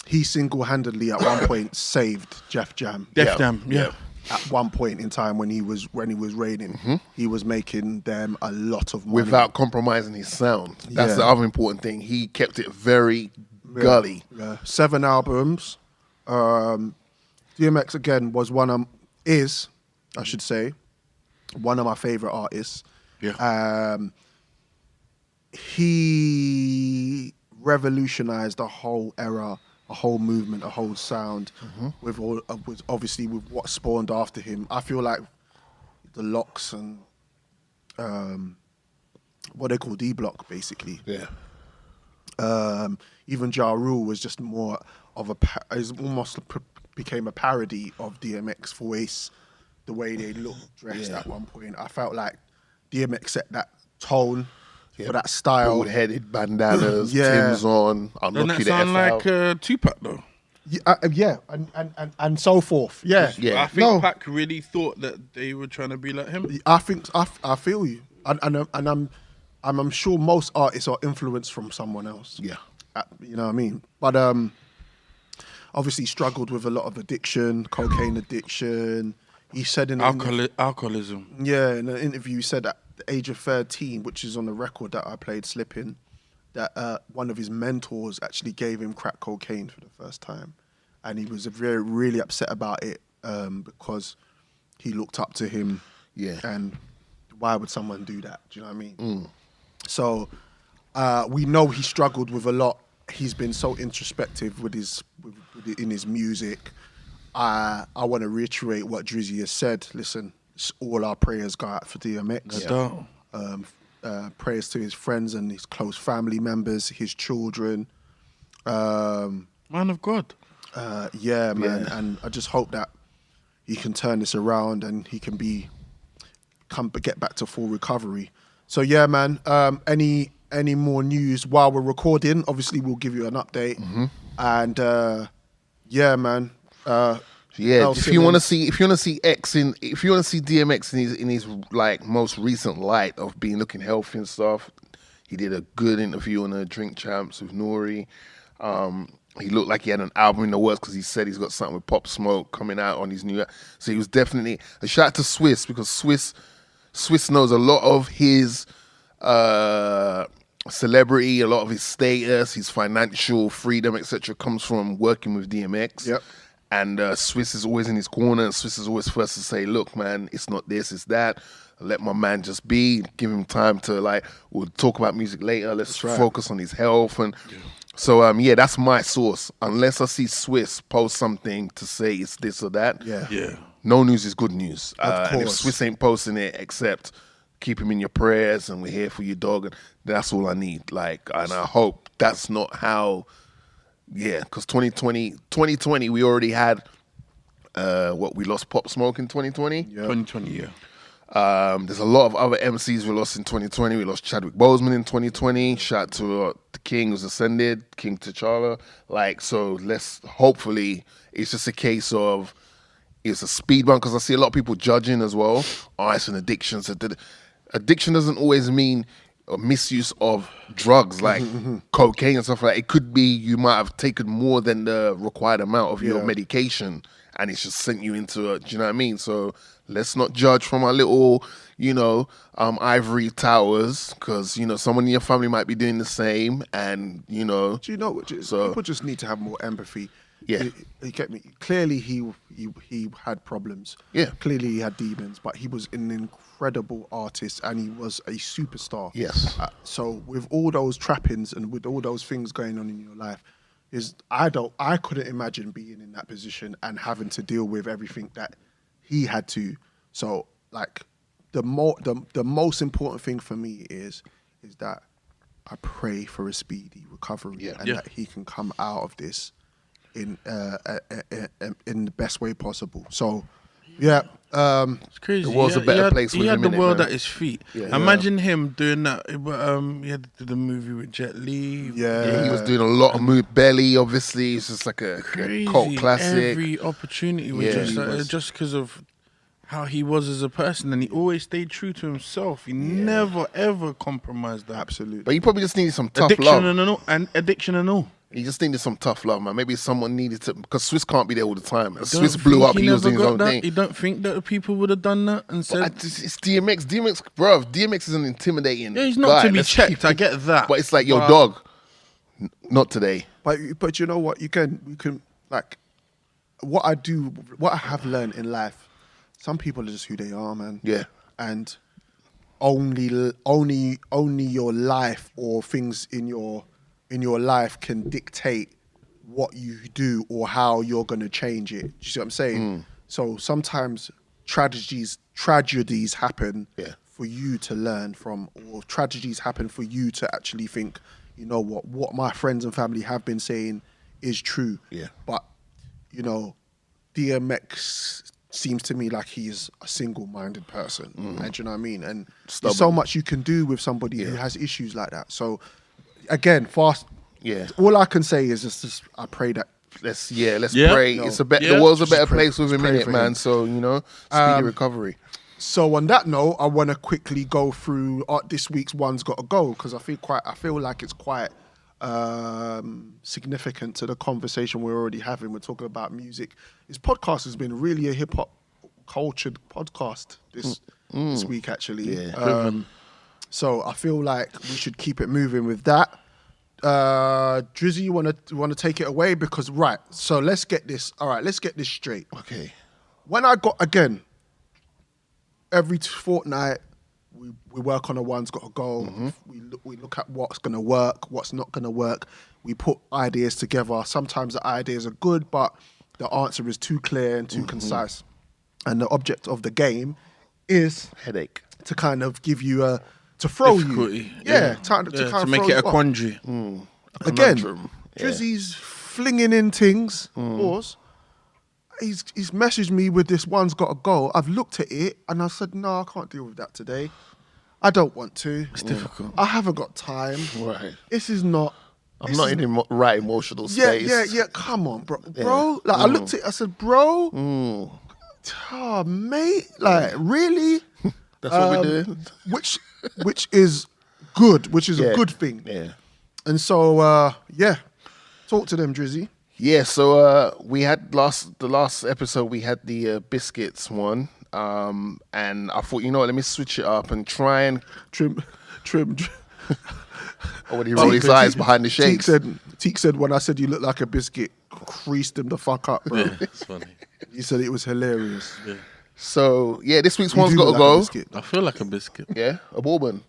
C: he single-handedly at one point saved Def Jam.
E: Def Jam, yeah.
C: At one point in time when he was reigning, he was making them a lot of money
F: without compromising his sound. That's the other important thing. He kept it very gully.
C: Yeah. 7 albums. DMX again was one of my favorite artists.
E: Yeah.
C: He revolutionized a whole era, a whole movement, a whole sound. With obviously with what spawned after him. I feel like the Locks and what they call D Block, basically.
F: Yeah.
C: Even Ja Rule was just more of became a parody of DMX voice, the way they looked dressed at one point. I felt like DMX set that tone for that style.
F: Bald-headed bandanas, Tim's on.
E: Doesn't that sound like Tupac though?
C: Yeah, and so forth. Yeah.
E: I think Pac really thought that they were trying to be like him.
C: I think I feel you, and I'm sure most artists are influenced from someone else.
F: Yeah,
C: you know what I mean. But obviously struggled with a lot of addiction, cocaine addiction. He said in
E: alcoholism.
C: Yeah, in an interview, he said at the age of 13, which is on the record that I played, Slippin, that one of his mentors actually gave him crack cocaine for the first time, and he was really upset about it because he looked up to him.
F: Yeah,
C: and why would someone do that? Do you know what I mean? So we know he struggled with a lot. He's been so introspective in his music. I want to reiterate what Drizzy has said. Listen, all our prayers go out for DMX. Prayers to his friends and his close family members, his children.
E: Man of God.
C: Yeah, man. Yeah. And I just hope that he can turn this around and he can get back to full recovery. So yeah, man. Any more news while we're recording? Obviously, we'll give you an update. And yeah, man.
F: If you want to see DMX in his like most recent light of being looking healthy and stuff, he did a good interview on the Drink Champs with Nore. He looked like he had an album in the works because he said he's got something with Pop Smoke coming out on his new. So he was definitely a shout out to Swiss, because Swiss knows a lot of his celebrity, a lot of his status, his financial freedom, etc. comes from working with DMX.
C: Yep.
F: And Swiss is always in his corner, and Swiss is always first to say, look, man, it's not this, it's that. Let my man just be. Give him time to, like, we'll talk about music later. Let's focus on his health. And so, yeah, that's my source. Unless I see Swiss post something to say it's this or that, no news is good news. And if Swiss ain't posting it, except keep him in your prayers and we're here for you, dog, and that's all I need. Like, and I hope that's not how... Yeah, because 2020, we already had, we lost Pop Smoke in 2020?
E: Yeah. 2020, yeah.
F: There's a lot of other MCs we lost in 2020. We lost Chadwick Boseman in 2020. Shout out to the King who's ascended, King T'Challa. Like, so hopefully, it's just a case of, it's a speed bump, because I see a lot of people judging as well. Oh, it's an addiction. So addiction doesn't always mean a misuse of drugs like cocaine and stuff like that. It could be you might have taken more than the required amount of your medication and it's just sent you into do you know what I mean? So let's not judge from our little, ivory towers, because, someone in your family might be doing the same, and,
C: Do you know what? People just need to have more empathy.
F: Yeah.
C: He kept me. Clearly, he had problems.
F: Yeah.
C: Clearly, he had demons, but he was an incredible artist and he was a superstar.
F: Yes.
C: So with all those trappings and with all those things going on in your life, I couldn't imagine being in that position and having to deal with everything that he had to. So like the most important thing for me is that I pray for a speedy recovery and that he can come out of this in the best way possible. So Yeah.
E: It's crazy.
F: The world's a better place with
E: He had
F: him
E: the
F: in it,
E: world
F: man.
E: at his feet.
F: Yeah.
E: Imagine him doing that. He had to do the movie with Jet Li.
C: Yeah.
F: He was doing a lot of Belly, obviously. It's just like a
E: Crazy.
F: cult classic.
E: Every opportunity was
F: Yeah.
E: just because of how he was as a person, and he always stayed true to himself. He never ever compromised that.
C: Absolutely.
F: But he probably just needed some tough
E: Addiction
F: love.
E: and addiction and all.
F: He just needed some tough love, man. Maybe someone needed to, because Swiss can't be there all the time. As
E: Don't
F: Swiss blew
E: think
F: up, he was
E: never
F: doing his
E: got
F: own
E: that?
F: thing.
E: You don't think that people would have done that and said,
F: It's DMX. DMX, bruv. DMX is an intimidating
E: yeah, he's not
F: guy.
E: to be
F: Let's
E: checked.
F: keep
E: I
F: it-
E: get that.
F: But it's like, yo,
E: But-
F: dog, not today.
C: But you know what? You can like what I have learned in life. Some people are just who they are, man.
F: Yeah.
C: And only your life or things in your life can dictate what you do or how you're gonna change it. Do you see what I'm saying? So sometimes tragedies happen for you to learn from, or tragedies happen for you to actually think, you know what my friends and family have been saying is true.
F: Yeah.
C: But you know, DMX seems to me like he's a single-minded person. And do you know what I mean? And there's so much you can do with somebody who has issues like that. So again, fast.
F: Yeah.
C: All I can say is just I pray that.
F: Let's
E: Yeah.
F: pray.
C: No.
F: It's a better.
E: Yeah.
F: The world's a
C: Just
F: better
C: pray.
F: place with
C: Just
F: him in
C: pray
F: it,
C: for
F: man.
C: him.
F: So speedy recovery.
C: So on that note, I want to quickly go through this week's One's Gotta Go, because I feel like it's quite significant to the conversation we're already having. We're talking about music. This podcast has been really a hip hop cultured podcast this week, actually.
F: Yeah.
C: So I feel like we should keep it moving with that. Drizzy, you want to take it away? Because so let's get this. All right, let's get this straight.
F: Okay.
C: When I got, again, every fortnight, we work on a One's Gotta Go. We look at what's going to work, what's not going to work. We put ideas together. Sometimes the ideas are good, but the answer is too clear and too concise. And the object of the game is
F: Headache.
C: to kind of give you to throw
E: Difficulty,
C: you. Yeah, to kind of
E: make
C: throw
E: it
C: you
E: a
C: off.
E: quandary.
C: Again,
F: Conundrum. Yeah.
C: Drizzy's flinging in things. Pause. He's messaged me with this One's Gotta Go. I've looked at it and I said, no, I can't deal with that today. I don't want to. It's
E: difficult.
C: I haven't got time.
F: Right.
C: This is not.
F: I'm not in the right emotional space.
C: Yeah. Come on, bro. Like I looked at it. I said, bro. Oh, mate. Like really?
F: That's what we're doing.
C: Which is good. Which is a good thing.
F: Yeah.
C: And so talk to them, Drizzy.
F: Yeah, so we had the last episode we had the biscuits one, and I thought, you know what, let me switch it up and try and
C: Trim.
F: Oh, when he rolled his eyes behind the shakes.
C: Teak said when I said you look like a biscuit, creased him the fuck up, bro.
E: That's funny.
C: He said it was hilarious.
E: Yeah.
F: So yeah, this week's
C: You
F: one's
C: do
F: got to
C: look like a
F: go.
C: biscuit.
E: I feel like a biscuit.
F: Yeah, a bourbon.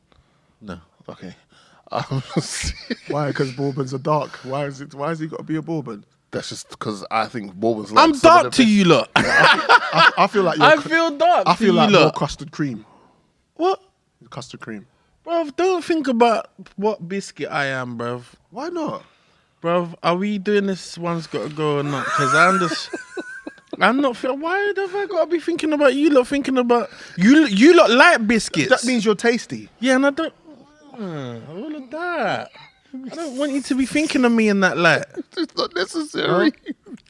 E: No.
F: Okay.
C: Why? Because bourbons are dark. Why has he got to be a bourbon?
F: That's just because I think bourbons. Like
E: I'm
F: some of
E: dark
F: the
E: to
F: best-
E: you lot.
C: I feel like
E: I feel dark
C: I
E: to
C: feel
E: you
C: like more
E: lot.
C: custard cream.
E: What?
C: Custard cream.
E: Bruv, don't think about what biscuit I am, bruv.
C: Why not?
E: Bruv, are we doing this One's Gotta Go or not? Because I'm not feeling. Why have I got to be thinking about you lot? Thinking about you lot like biscuits.
C: That means you're tasty.
E: Yeah, and I don't. All of that. I don't want you to be thinking of me in that light.
F: It's not necessary.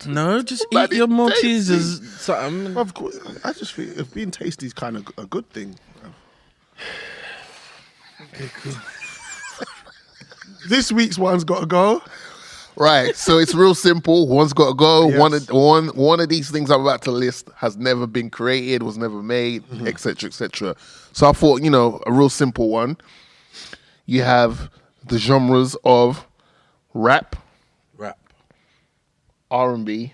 E: No, just
F: That
E: eat your
F: is
E: Maltesers.
F: tasty.
E: Something.
C: Of course, I just feel if being tasty is kind of a good thing.
E: Okay, cool.
C: This week's One's Gotta Go.
F: Right, so it's real simple. One's got to go.
C: Yes.
F: One of these things I'm about to list has never been created, was never made, etc., etc. So I thought, a real simple one. You have the genres of rap, R&B,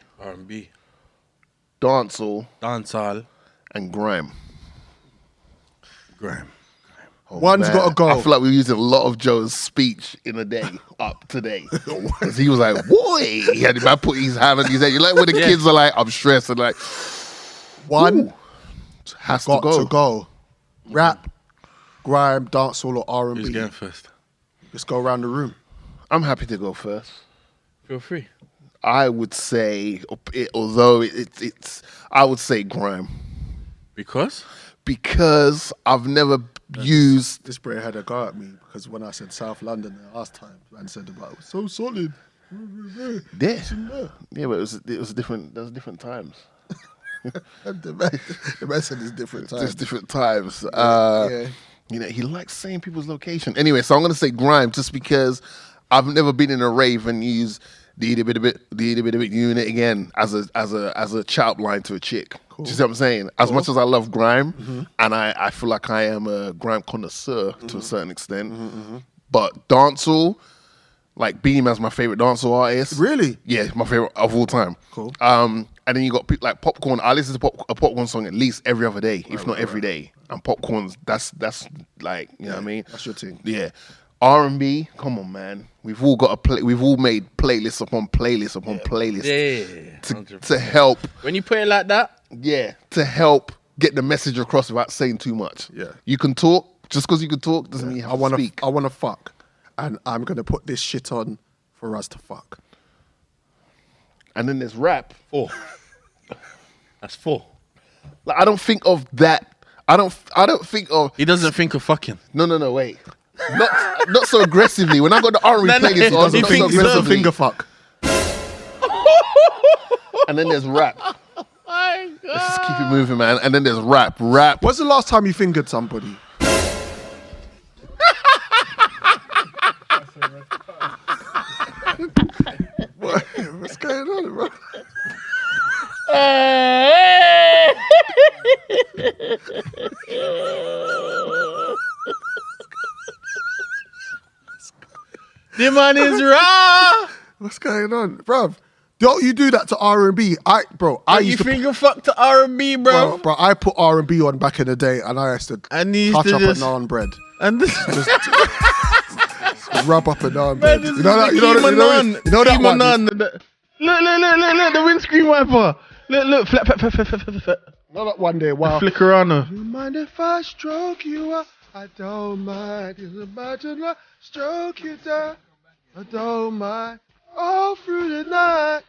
F: dancehall, and grime.
C: One's
F: Man,
C: gotta go.
F: I feel like we're using a lot of Joe's speech in a day up today. 'Cause he was like, boy, he had man put his hand on his head. You like when the kids are like, I'm stressed, and like,
C: One
F: has
C: got
F: to go.
C: to go. Rap, grime, dancehall, or
E: Who's
C: R&B.
E: going first?
C: Let's go around the room.
F: I'm happy to go first.
E: Feel free.
F: I would say, although it's I would say grime. Because I've never used.
C: This bro had a go at me because when I said South London the last time, man said about it was so solid.
F: Yeah, but it was different. There was different times.
C: the man said it's different times.
F: There's different times. You know, he likes saying people's location. Anyway, so I'm gonna say grime just because I've never been in a rave and used the unit again as a shout line to a chick. Cool. Do you see what I'm saying? As much as I love grime, and I feel like I am a grime connoisseur to a certain extent, but dancehall, like Beam as my favorite dancehall artist.
C: Really?
F: Yeah, my favorite of all time.
C: Cool.
F: And then you got like Popcorn. I listen to a Popcorn song at least every other day, if not every day. And Popcorn's that's like, you know what I mean?
C: That's your thing.
F: Yeah. R&B, come on, man. We've all got we've all made playlists upon playlists upon playlists to help.
E: When you put it like that,
F: to help get the message across without saying too much.
C: Yeah,
F: you can talk. Just because you can talk doesn't mean you have to speak.
C: I want to fuck, and I'm gonna put this shit on for us to fuck.
F: And then there's rap.
E: 4. That's 4.
F: Like I don't think of that. I don't think of.
E: He doesn't think of fucking.
F: No, wait. Not so aggressively. When I got the R&B playlist on,
C: he doesn't finger fuck.
F: And then there's rap. Oh my God. Let's just keep it moving, man. And then there's rap.
C: When's the last time you fingered somebody? What's going on, bro?
E: The man is raw.
C: What's going on, bruv? Don't you do that to R&B? I used to
E: finger fuck to R&B, bro.
C: Bro, I put R&B on back in the day, and I used to touch up a naan bread.
E: And this
C: just rub up a naan bread. You know that one. Look,
E: the windscreen wiper. Look, flap.
C: Not that one day, wow.
E: Flickerano.
C: You mind if I stroke you up? I don't mind. You imagine I stroke you down. I don't mind. All through the night.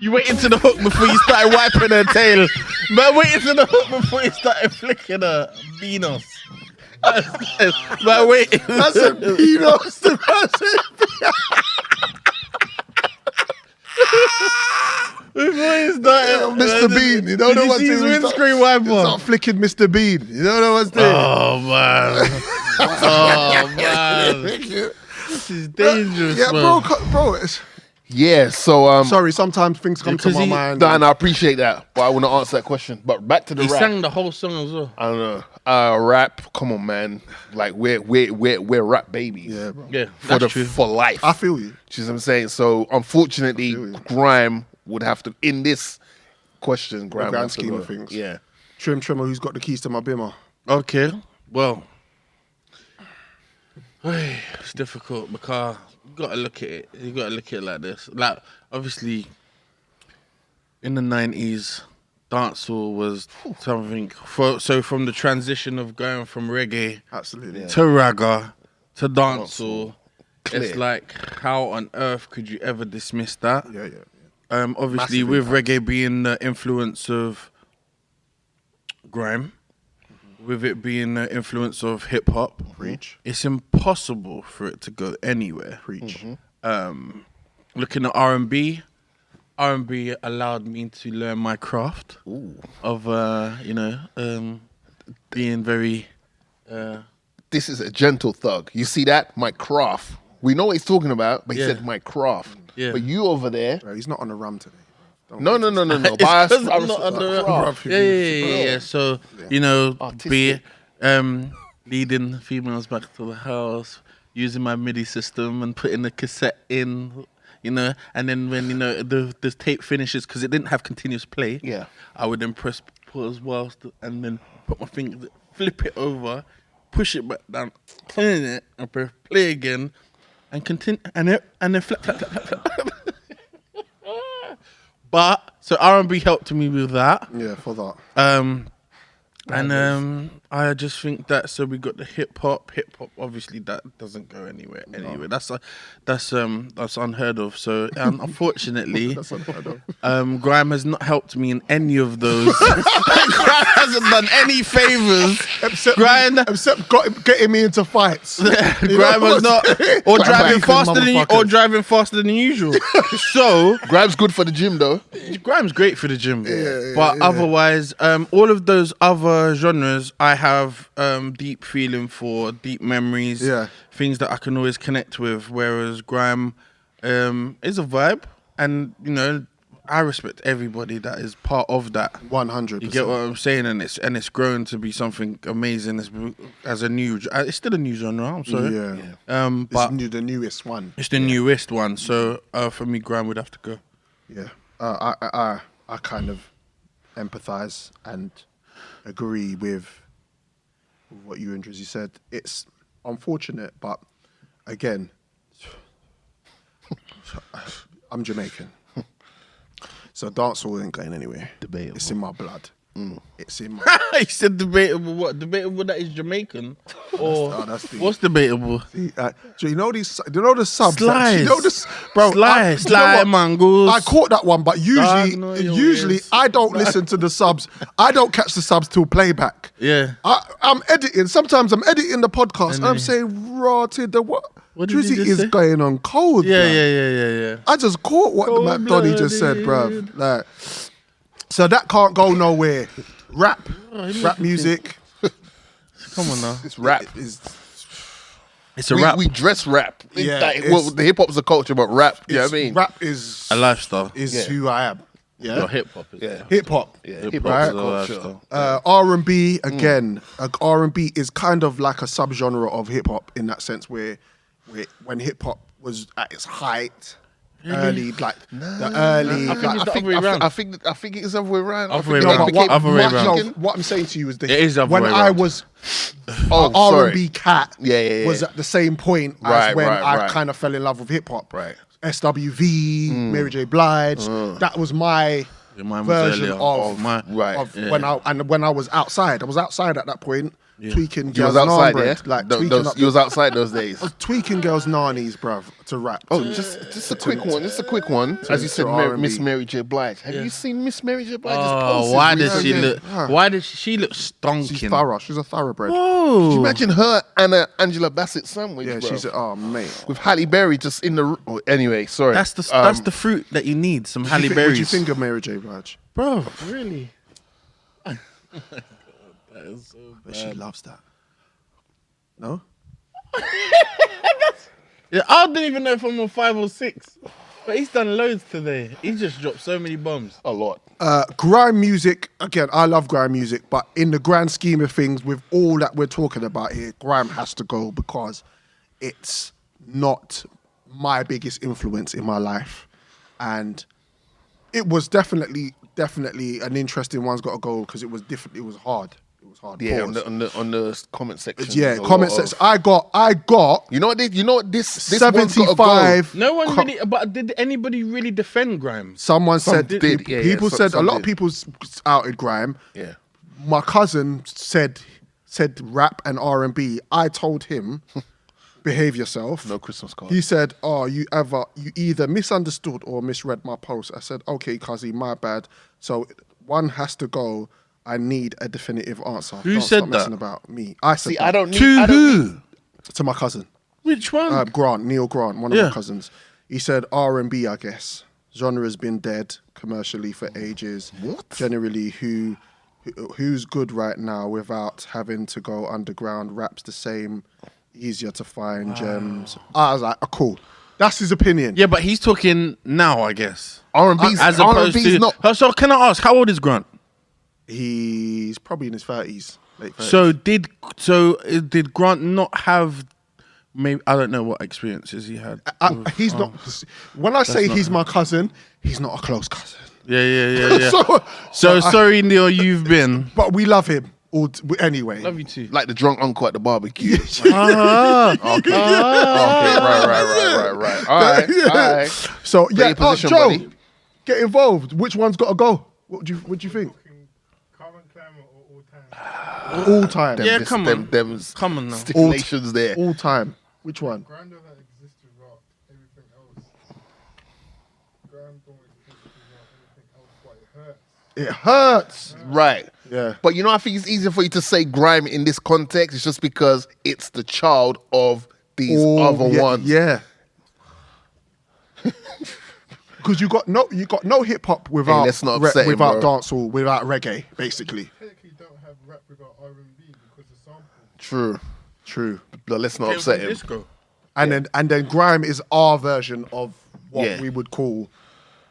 E: You waited to the hook before you started wiping her tail. Man, waited to the hook before you started flicking her beanos. Man, wait.
C: That's a beanos.
E: Before you started,
C: Mr. Bean, you don't know what's doing.
E: Windscreen wiper.
C: Start flicking Mr. Bean. You don't know what's doing.
E: Oh man. This is dangerous,
C: yeah,
E: man.
C: bro.
F: Yeah, so
C: sorry, sometimes things come to my mind.
F: And I appreciate that, but I want to answer that question. But back to the rap.
E: He sang the whole song as well.
F: I don't know. Rap, come on, man. Like we're rap babies.
C: Yeah, bro.
E: Yeah,
F: for life.
C: I feel you.
F: You see what I'm saying? So unfortunately, grime would have to in this question. Grime,
C: grand scheme of things.
F: Yeah.
C: Trimmer, who's got the keys to my bimmer?
E: Okay, well, it's difficult because you gotta look at it. You gotta look at it like this. Like obviously, in the 90s, dancehall was something. So from the transition of going from reggae,
C: absolutely,
E: to ragga to dancehall,
F: Clear.
E: it's like how on earth could you ever dismiss that?
C: Yeah.
E: Obviously,
C: Massive
E: with
C: impact.
E: reggae being the influence of grime, with it being the influence of hip hop,
C: Preach.
E: it's impossible for it to go anywhere.
C: Preach.
E: Looking at R&B allowed me to learn my craft of being very.
F: This is a gentle thug. You see that? My craft. We know what he's talking about, but he
E: Yeah.
F: said my craft.
E: Yeah.
F: But you over there.
C: Bro, he's not on the rum today.
F: No.
E: It's
F: But
E: 'cause
F: I
E: I'm not under the- Yeah. So
F: Artistic.
E: Leading females back to the house, using my MIDI system and putting the cassette in, and then when the tape finishes because it didn't have continuous play.
F: Yeah.
E: I would then press pause whilst and then put my finger, flip it over, push it back down, clean it, and press play again, and continue, and then flip. But so R&B helped me with that.
C: Yeah, for that.
E: And I just think that so we got the hip hop. Obviously that doesn't go anywhere. Anyway, that's unheard of. So unfortunately,
C: That's unheard of.
E: grime has not helped me in any of those. Grime hasn't done any favors.
C: Except getting me into fights.
E: Grime has not, or driving faster than usual. So
F: Grime's good for the gym though.
E: Grime's great for the gym, but otherwise, all of those other genres, I have deep feeling for, deep memories, things that I can always connect with. Whereas grime is a vibe, and you know, I respect everybody that is part of that.
C: 100%.
E: You get what I'm saying, and it's grown to be something amazing. It's still a new genre. I'm sorry. But
C: it's the newest one.
E: It's the newest one. So for me, grime would have to go.
C: Yeah, I kind of empathize and agree with what you and Drizzy said. It's unfortunate, but again, I'm Jamaican, so dancehall ain't going anywhere.
F: Debatable.
C: It's in my blood. It's in my.
E: He said debatable. What debatable? That is Jamaican, or
C: that's deep.
E: What's debatable?
C: So you know these, you know the subs.
E: Slice.
C: You know this, bro.
E: Sly Mangoes.
C: I caught that one, but usually I don't listen to the subs. I don't catch the subs till playback.
E: Yeah.
C: I'm editing. Sometimes I'm editing the podcast and I'm saying, rotted the what?
E: What did you
C: Drizzy
E: just
C: is
E: say?
C: going on cold.
E: Yeah.
C: I just caught what the Matt Donny just said, bruv. Like, so that can't go nowhere. Rap music.
E: Come on now.
F: It's rap.
E: It's a rap.
F: We dress rap.
C: Yeah,
F: the hip hop's a culture, but rap. You know what I mean?
C: Rap is
E: a lifestyle.
C: Is who I am. Yeah.
E: Your hip hop.
C: Hip hop.
F: Yeah. Hip hop is a culture.
C: R&B again. R&B is kind of like a subgenre of hip hop in that sense, where when hip hop was at its height. Early, like the early.
E: I think it's the other way around.
F: I think it's the other way around.
C: What I'm saying to you is that
E: it is
C: when I was R&B cat was at the same point as when I kind of fell in love with hip hop.
F: Right.
C: SWV, Mary J. Blige. That was my version of when I was outside. I was outside at that point. Tweaking girls' nannies,
F: you was outside those days.
C: I was tweaking girls' nannies, bruv, to rap.
F: Oh, just a quick one. Just a quick one. As you said, Miss Mary J. Blige. Have you seen Miss Mary J. Blige's posts?
E: Why does she look? Why does she look stonking?
C: She's thorough. She's a thoroughbred.
E: Oh.
F: Could you imagine her and Angela Bassett sandwich?
C: Yeah,
F: bro?
C: she's mate.
F: With Halle Berry just in the. Anyway, sorry.
E: That's the fruit that you need. Some Halle Berries.
C: What do you think of Mary J. Blige,
E: bro? Really?
C: That is so bad. But she loves that. No?
E: Yeah, I don't even know if I'm on 5 or 6. But he's done loads today. He just dropped so many bombs.
F: A lot.
C: Grime music, again, I love grime music, but in the grand scheme of things, with all that we're talking about here, grime has to go because it's not my biggest influence in my life. And it was definitely an interesting one's got to go because it was different. It was hard.
F: Yeah, on the comment section.
C: Yeah, comment section. I got.
F: You know what this
C: 75.
E: No one really. But did anybody really defend grime?
C: Someone said.
F: People
C: said a lot of people outed grime.
F: Yeah.
C: My cousin said rap and R&B. I told him, behave yourself.
F: No Christmas card.
C: He said, you either misunderstood or misread my post. I said, okay, cousin, my bad. So one has to go. I need a definitive answer.
E: Who said that?
C: Messing about me. I said
F: I don't need.
E: To who?
C: To my cousin.
E: Which one?
C: Neil Grant, one of my cousins. He said R&B, I guess. Genre has been dead commercially for ages.
F: What?
C: Generally, who's good right now without having to go underground? Rap's the same, easier to find gems. I was like, cool. That's his opinion.
E: Yeah, but he's talking now, I guess.
F: R&B's
E: as opposed to not. So can I ask, how old is Grant?
C: He's probably in his 30s, late 30s.
E: So did Grant not have? Maybe I don't know what experiences he had.
C: He's not. When I say he's my cousin, he's not a close cousin.
E: Yeah. so sorry, Neil, you've been.
C: But we love him. Anyway.
E: Love you too.
F: Like the drunk uncle at the barbecue.
C: Okay.
F: Right. All right.
C: So
F: position,
C: Joe,
F: buddy.
C: get involved. Which one's got to go? What do you think? All time.
E: Yeah, come on.
F: Them
E: Come on now.
F: stipulations there.
C: All time. Which one?
K: Grinder that exists without everything else. Grind don't exist without anything else, but it hurts.
C: It hurts.
F: Right.
C: Yeah.
F: But I think it's easier for you to say grime in this context. It's just because it's the child of these other ones.
C: Yeah. Because you got no hip hop without
F: let's not upset him,
C: without
F: bro.
C: dancehall, without reggae, basically.
K: Technically don't have rap without R&B because the sample.
C: True.
F: But let's not
E: Came
F: upset
E: from
F: him.
E: disco.
C: And then grime is our version of what
F: Yeah.
C: we would call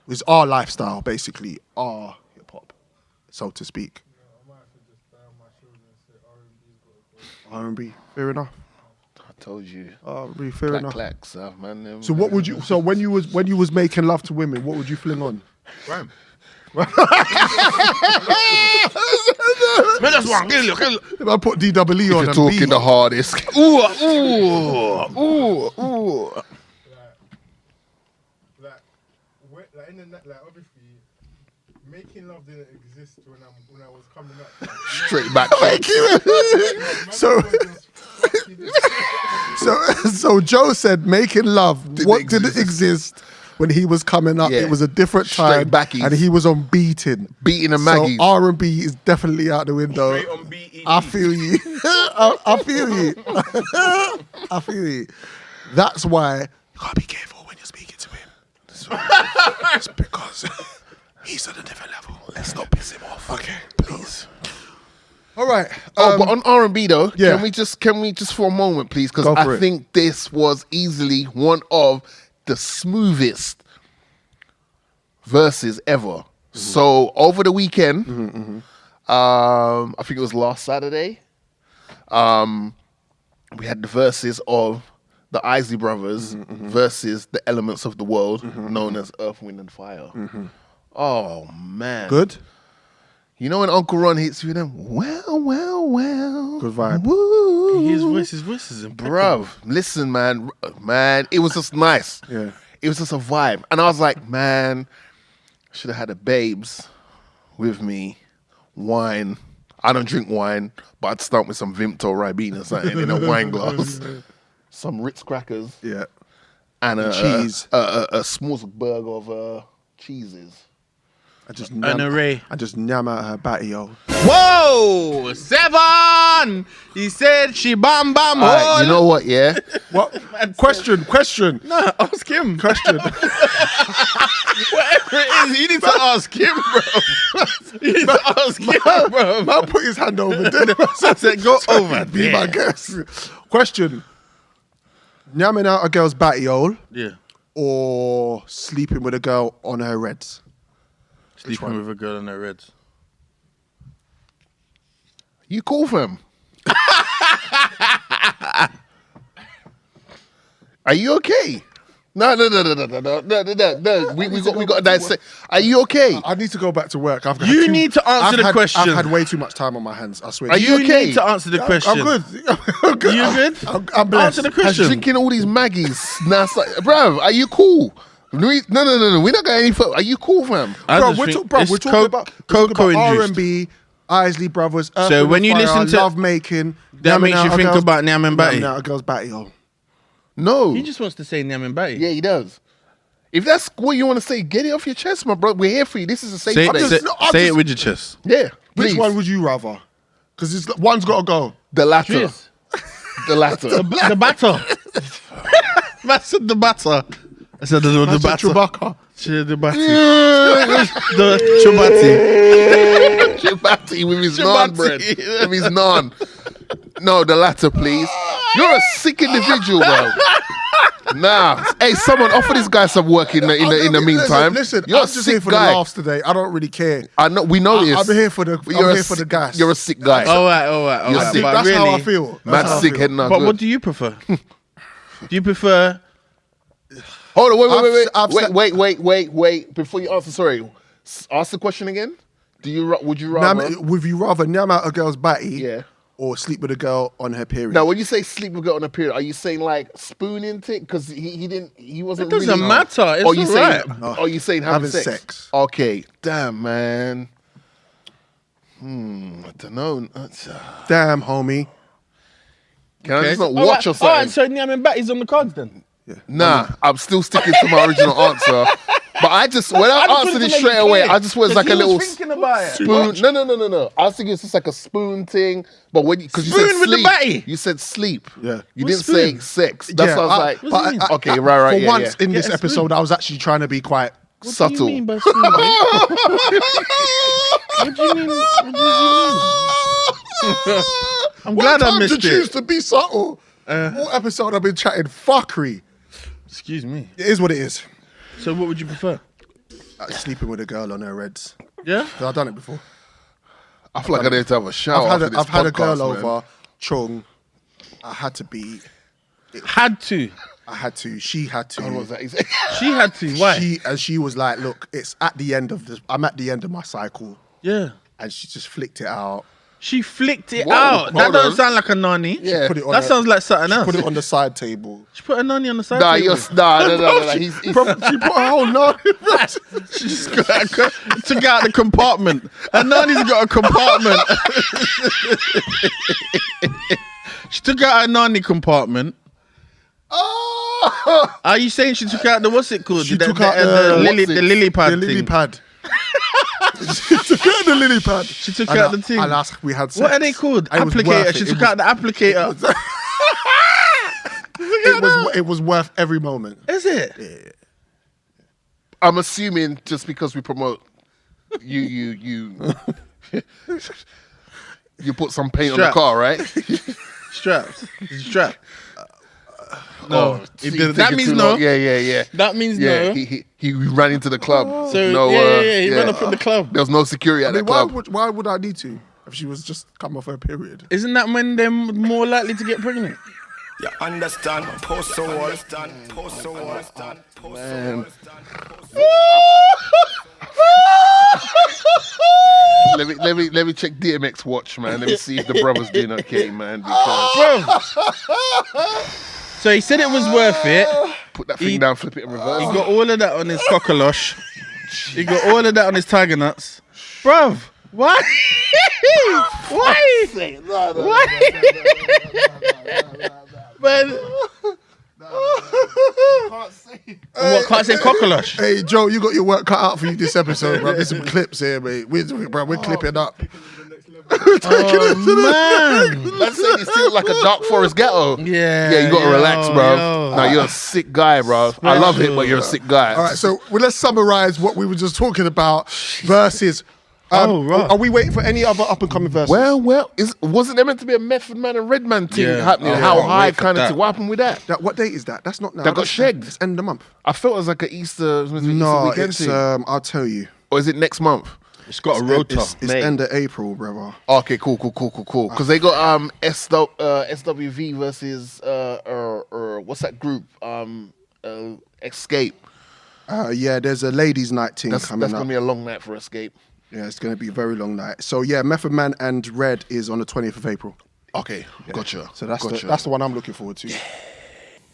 C: is our lifestyle, basically our hip hop, so to speak.
K: I might have to just down my shoulder and say R&B's got to go.
C: R&B, fair enough.
F: I told you.
C: R&B, fair
F: Clack,
C: enough.
F: clack, stuff, man.
C: So what would you? So when you was making love to women, what would you fling on?
E: Grime. Man, that's one.
C: If I put DWE on
F: You're
C: and
F: talking
C: B,
F: the hardest.
E: Ooh.
K: Like in the net, like obviously, making love didn't exist when I was coming up.
F: Straight back.
C: So Joe said making love didn't
F: exist.
C: exist when he was coming up.
F: Yeah.
C: It was a different
F: Straight
C: time,
F: backies.
C: and he was on beating.
F: Beating the
C: So
F: Maggies.
C: R&B is definitely out the window.
E: Straight on BET.
C: I feel you. I feel you. I feel you. That's why you gotta be careful when you're speaking to him. It's because he's on a different level.
F: Let's not piss him off.
C: Okay,
F: Please.
C: all right.
F: But on R&B though,
C: yeah.
F: can we just for a moment, please? Because
C: Go for
F: I
C: it.
F: think this was easily one of the smoothest verses ever.
C: Mm-hmm.
F: So over the weekend, I think it was last Saturday, we had the verses of the Isley Brothers versus the Elements of the World, known as Earth, Wind and Fire. Oh man,
C: Good.
F: You know when Uncle Ron hits you with them, well.
C: Good vibe.
F: Woo.
E: His voice is impeccable.
F: Bruv, listen, man, it was just nice.
C: Yeah.
F: It was just a vibe. And I was like, man, should have had the babes with me, wine. I don't drink wine, but I'd start with some Vimto Ribena or something in a wine glass, some Ritz crackers,
C: Yeah.
F: and
C: cheese.
F: a smorgasbord of cheeses.
C: I just
E: An array.
C: I just nyam out her batty, yo.
E: Whoa! 7! He said she bam bam
F: All right,
E: hole.
F: you know what, yeah?
C: What? Question.
E: No, ask him.
C: Question.
E: Whatever it is, you need to ask him, bro. You need to ask him, bro.
C: Man put his hand over there.
E: I said, go over
C: Be my
E: there.
C: guest. Question. Nyamming out a girl's batty hole
E: Yeah.
C: or sleeping with a girl on her reds?
E: Sleeping with a girl in her reds.
F: You cool for him? Are you okay? No. We got to dissect. Are you okay?
C: I need to go back to work.
E: You need to answer the question.
C: I've had way too much time on my hands. I swear.
F: Are you okay?
E: need to answer the question.
C: I'm good. I'm good.
E: You good?
C: I'm blessed.
E: Answer the
F: Has
E: question.
F: drinking all these Maggies. Now, it's like, bruv, are you cool? No. We're not going any further. Are you cool, fam?
E: I
C: Bro,
E: just
C: we're,
E: think
C: we're
E: it's
C: talking about
E: cocoa-induced.
C: R&B, Isley Brothers, Earth,
E: So
C: Wind
E: when
C: and
E: you
C: Fire,
E: listen to-
C: love making,
E: That makes you think about Nyam and Batty.
C: Nyamming out a girl's batty hole.
F: No.
E: He just wants to say Nyam and Batty.
F: Yeah, he does. If that's what you want to say, get it off your chest, my bro. We're here for you. This is a safe
E: Say,
F: place.
E: say it with your chest.
F: Yeah,
C: Which
F: please.
C: one would you rather? Because one's got to go.
F: The latter.
E: Cheers.
F: The latter.
E: The batter. I said the batter. I said the
C: That's
E: batter.
C: Chewbacca.
E: The batter. The chubati.
F: Chibati with his naan bread. With his naan. No, the latter, please. You're a sick individual, bro. Nah. Hey, someone offer this guy some work in the meantime.
C: Listen,
F: you're
C: I'm
F: a
C: just
F: sick
C: here for
F: guy.
C: the laughs today. I don't really care.
F: I know. We know this.
C: I'm here for the.
F: You're
C: I'm
F: a
C: here for the
F: sick-
C: gas.
F: You're a sick guy.
E: All right.
F: You're sick.
E: But
C: That's
E: really,
C: how I feel.
F: Mad sick head now.
E: But what do you prefer? Do you prefer?
F: Hold on,
C: I've
F: wait. Before you answer, sorry. Ask the question again. Would you rather?
C: Would you rather nyam out a girl's batty?
F: Yeah.
C: Or sleep with a girl on her period?
F: Now, when you say sleep with girl on a period, are you saying like spooning tick? Because he wasn't.
E: It doesn't
F: really,
E: matter. It's
F: Or you
E: all
F: saying?
E: right.
C: No.
F: Are you saying having
C: Having
F: sex?
C: sex.
F: Okay, damn man. I don't know.
C: Damn, homie.
F: Can I just not watch or something?
E: All right, so Nyamin Batty's on the cards then.
C: Yeah.
F: Nah, I'm still sticking to my original answer. But when I answered it straight away, I just was like a little
E: thinking about it.
F: spoon. No. I was thinking it's just like a spoon thing. But because you said
E: Spoon with the
F: sleep,
E: batty?
F: you said sleep.
C: Yeah.
F: You
E: What's
F: didn't say sex. That's what I was like. Okay, right.
C: For once in this episode, I was actually trying to be quite
F: subtle.
E: What do you mean by spoon? What do you mean? I'm glad I missed
C: to choose
E: it.
C: to be subtle. All episode I've been chatting fuckery.
E: Excuse me.
C: It is what it is.
E: So what would you prefer?
C: Sleeping with a girl on her reds.
E: Yeah?
C: 'Cause I've done it before.
F: I feel like I need to have a shower.
C: I've had a girl
F: man.
C: over, Chung. I had to be.
E: Had to.
C: I had to. She had to.
F: What was that?
E: She had to. Why?
C: She was like, look, it's at the end of this. I'm at the end of my cycle.
E: Yeah.
C: And she just flicked it out.
E: She flicked it
F: Whoa,
E: out. That
F: hold
E: doesn't
F: on.
E: sound like a nani.
F: Yeah.
C: Put it on
E: That sounds like something else.
C: Put it on the side table.
E: She put a nani on the side
F: Nah,
E: table.
F: no. He's
C: She put a whole nut.
E: She just took out the compartment. And nani's got a compartment. She took out a nani compartment.
C: Oh!
E: Are you saying she took out the what's it called?
C: She
E: the,
C: took
E: the,
C: out
E: the
C: the
E: lily, the lily pad.
C: The lily
E: thing.
C: pad. She took out the lily pad.
E: She took out the thing.
C: And we had sex.
E: What are they called?
C: And it was worth
E: Applicator.
C: it.
E: She took out the applicator.
C: It was worth every moment.
E: Is it?
C: Yeah.
F: I'm assuming just because we promote you you put some paint on the car, right?
E: Strapped. Strapped.
F: No,
E: that means no.
F: Yeah.
E: That means
F: Yeah,
E: no.
F: he ran into the club.
E: So
F: no,
E: he ran up in the club.
F: There was no security at that club.
C: Why would I need to if she was just come off her period?
E: Isn't that when they're more likely to get pregnant?
B: You understand? Post so
F: Man. let me check DMX watch, man. Let me see if the brother's doing okay, man. Because
E: So he said it was worth it.
F: put that thing down, flip it in reverse.
E: He got all of that on his cockalosh. He got all of that on his tiger nuts. Bruv, why? Why? Why? Man. Can't say cockalosh.
C: Hey Joe, you got your work cut out for you this episode, bro. There's some clips here, mate. We're clipping up.
E: Man.
F: Let's say it's still like a dark forest ghetto.
E: Yeah,
F: you gotta relax, bro.
E: yo.
F: Now you're a sick guy, bro. I love it, but you're a sick guy.
C: All right, so let's summarize what we were just talking about versus.
E: Right.
C: Are we waiting for any other up and coming verses?
F: Well, wasn't there meant to be a Method Man and Redman thing happening?
E: Oh,
F: How
E: yeah,
F: high
E: wait for
F: kind of
E: that.
F: thing? What happened with that?
C: What date is that? That's not now.
F: That got
C: That's
F: shagged.
C: It's end of the month.
F: I felt it was like an Easter
C: No,
F: weekend
C: it's
F: thing.
C: I'll tell you.
F: Or is it next month?
E: It's got a rota.
C: It's
F: Mate.
C: end of April, brother.
F: Okay, cool. Because they got SWV versus what's that group? Escape.
C: Yeah, there's a ladies' night thing
F: That's
C: coming up.
F: gonna be a long night for Escape.
C: Yeah, it's going to be a very long night. So yeah, Method Man and Red is on the 20th of April.
F: Okay, gotcha.
C: So that's the one I'm looking forward to.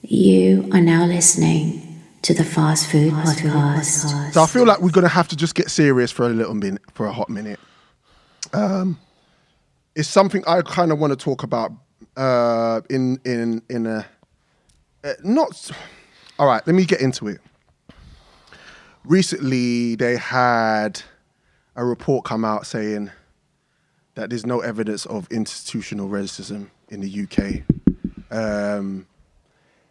D: You are now listening to the Fast Food Podcast.
C: So I feel like we're going to have to just get serious for a little minute, for a hot minute. It's something I kind of want to talk about in a not. All right, let me get into it. Recently, they had a report come out saying that there's no evidence of institutional racism in the UK.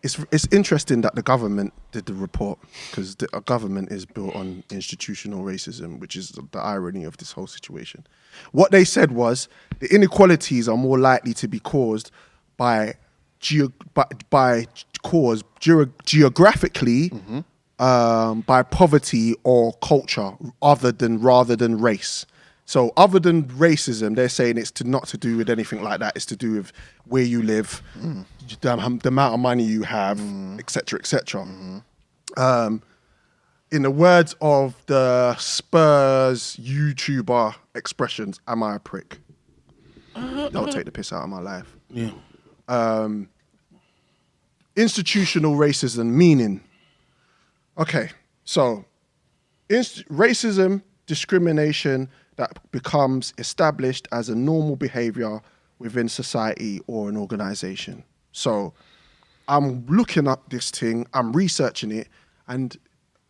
C: It's interesting that the government did the report because the government is built on institutional racism, which is the irony of this whole situation. What they said was the inequalities are more likely to be caused by geographically. Mm-hmm. By poverty or culture rather than race. So other than racism, they're saying it's not to do with anything like that. It's to do with where you live, the amount of money you have, etc., etc. In the words of the Spurs YouTuber expressions, am I a prick? Don't take the piss out of my life.
E: Yeah.
C: Institutional racism meaning. Okay, so racism discrimination that becomes established as a normal behavior within society or an organization. So I'm looking up this thing, I'm researching it, and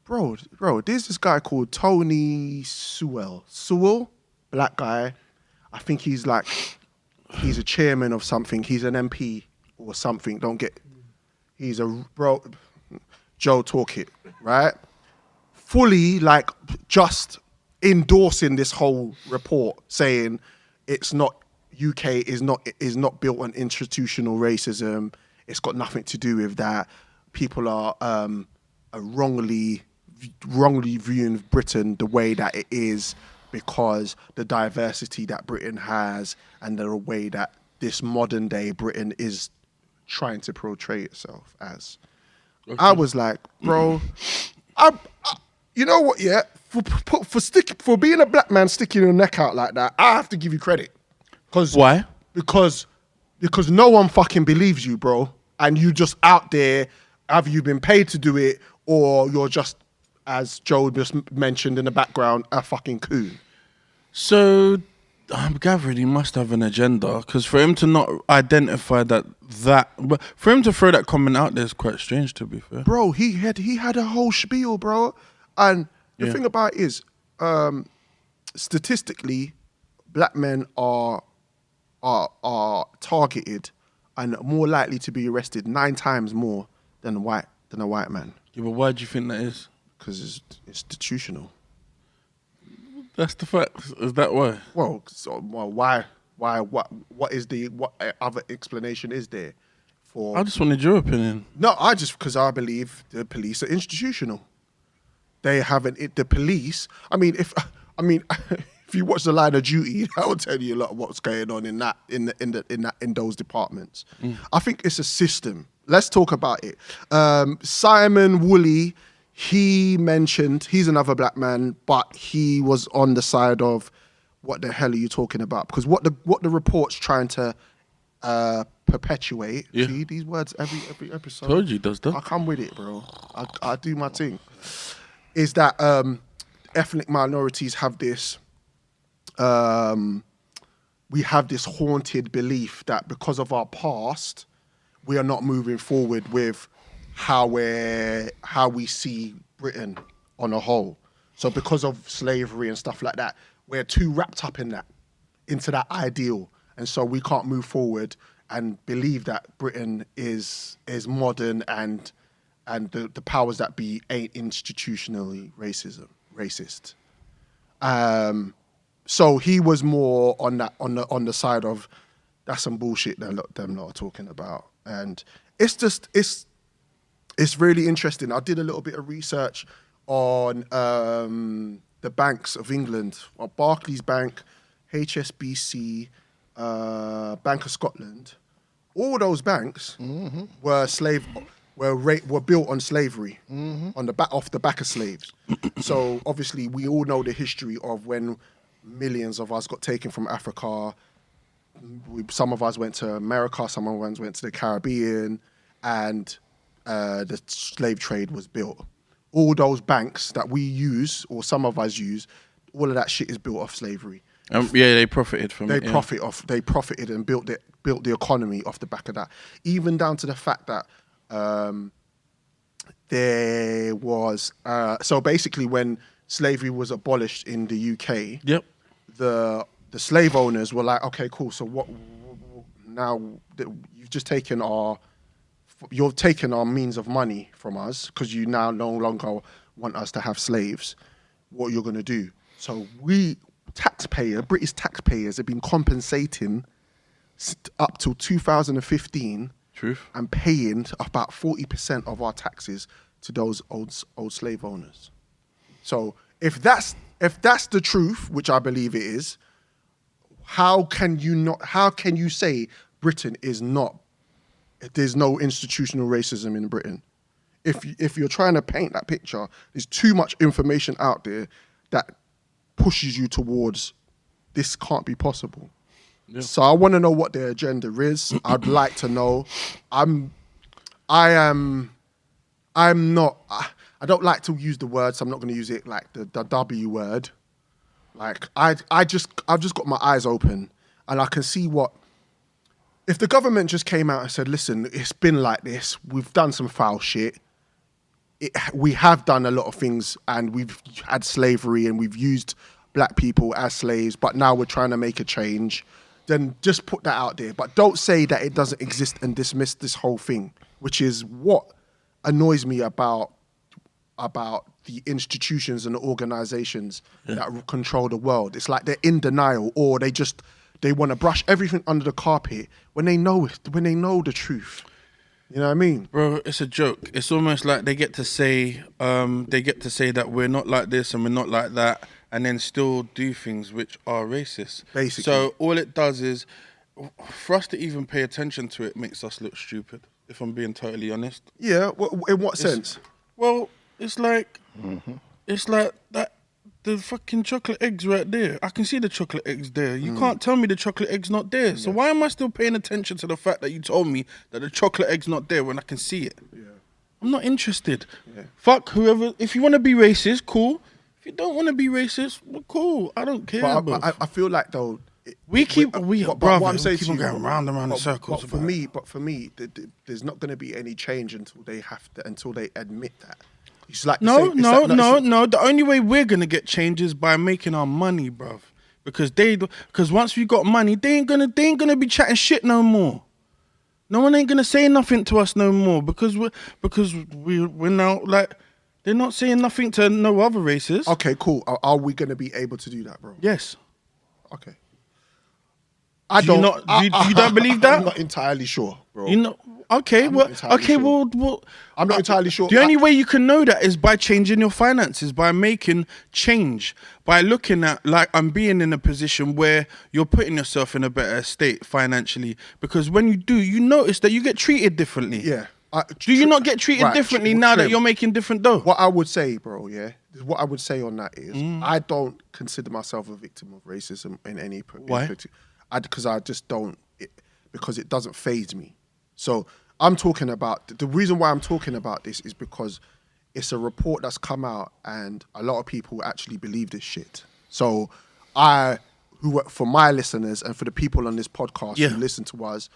C: bro, there's this guy called Tony Sewell, black guy. I think he's a chairman of something. He's an MP or something. He's a bro. Joe Talk It, right? Fully just endorsing this whole report, saying it's not UK is not built on institutional racism. It's got nothing to do with that. People are wrongly viewing Britain the way that it is because the diversity that Britain has and the way that this modern day Britain is trying to portray itself as. Okay. I was like, bro, you know what? Yeah, for being a black man sticking your neck out like that, I have to give you credit.
E: Why?
C: Because no one fucking believes you, bro, and you just out there. Have you been paid to do it, or you're just, as Joe just mentioned in the background, a fucking coon?
E: So I'm gathering he must have an agenda, because for him to not identify but for him to throw that comment out there is quite strange, to be fair.
C: Bro, he had a whole spiel, bro, and the thing about it is, statistically, black men are targeted and more likely to be arrested 9 times more than a white man.
E: Yeah, but why do you think that is?
C: Because it's institutional.
E: That's the fact. Is that why?
C: Well, why? What other explanation is there for?
E: I just wanted your opinion.
C: No, because I believe the police are institutional. They haven't. The police. If you watch The Line of Duty, that will tell you a lot of what's going on in those departments. I think it's a system. Let's talk about it. Simon Woolley. He mentioned, he's another black man, but he was on the side of, what the hell are you talking about? Because what the report's trying to perpetuate, see these words every episode.
E: Told you, does that?
C: I come with it, bro. I do my thing. Is that ethnic minorities have this, we have this haunted belief that because of our past, we are not moving forward with how we see Britain on a whole. So because of slavery and stuff like that, we're too wrapped up into that ideal. And so we can't move forward and believe that Britain is modern and the powers that be ain't institutionally racist. So he was more on the side of, that's some bullshit that them lot are talking about. And it's really interesting. I did a little bit of research on the banks of England, Barclays Bank, HSBC, Bank of Scotland. All those banks were built on slavery, off the back of slaves. So obviously, we all know the history of when millions of us got taken from Africa. Some of us went to America, some of us went to the Caribbean, and the slave trade was built. All those banks that we use, or some of us use, all of that shit is built off slavery.
E: They profited from it.
C: They profited and built the economy off the back of that. Even down to the fact that there was so basically when slavery was abolished in the UK, the slave owners were like, okay, cool. So what now? You've taken our means of money from us because you now no longer want us to have slaves. What you're going to do? So British taxpayers have been compensating up till 2015 and paying about 40% of our taxes to those old slave owners. So if that's the truth, which I believe it is, how can you say Britain is not? There's no institutional racism in Britain. If you're trying to paint that picture, there's too much information out there that pushes you towards this can't be possible. Yeah. So I want to know what their agenda is. I'd like to know. I don't like to use the word, so I'm not going to use it like the W word. Like I've just got my eyes open, and I can see what. If the government just came out and said, "Listen, it's been like this. We've done some foul shit. We have done a lot of things, and we've had slavery, and we've used black people as slaves, but now we're trying to make a change," then just put that out there. But don't say that it doesn't exist and dismiss this whole thing, which is what annoys me about the institutions and the organizations that control the world. It's like they're in denial, or they want to brush everything under the carpet when they know the truth. You know what I mean?
E: Bro, it's a joke. It's almost like they get to say that we're not like this and we're not like that, and then still do things which are racist.
C: Basically.
E: So all it does is, for us to even pay attention to it, makes us look stupid, if I'm being totally honest.
C: Yeah, in what sense?
E: Well, it's like that. The fucking chocolate eggs right there. I can see the chocolate eggs there. You can't tell me the chocolate egg's not there. So why am I still paying attention to the fact that you told me that the chocolate egg's not there when I can see it? Yeah. I'm not interested. Yeah. Fuck whoever. If you want to be racist, cool. If you don't want to be racist, well, cool. I don't care.
C: But I feel like though
E: we keep on going round and round in circles.
C: But for me, there's not going to be any change until they admit that. No.
E: The only way we're gonna get change is by making our money, bruv. Because once we got money, they ain't gonna be chatting shit no more. No one ain't gonna say nothing to us no more because we're now like they're not saying nothing to no other races.
C: Okay, cool. Are we gonna be able to do that, bro?
E: Yes.
C: Okay.
E: You don't believe that?
C: I'm not entirely sure, bro.
E: Okay,
C: I'm not entirely sure.
E: The only way you can know that is by changing your finances, by making change, by looking at I'm being in a position where you're putting yourself in a better state financially. Because when you do, you notice that you get treated differently.
C: Yeah.
E: Do you not get treated differently now that you're making different dough?
C: What I would say, bro, what I would say on that is I don't consider myself a victim of racism in any.
E: Why?
C: Because I just don't. Because it doesn't faze me. So I'm talking about, the reason why I'm talking about this is because it's a report that's come out and a lot of people actually believe this shit. So for my listeners and for the people on this podcast who listen to us,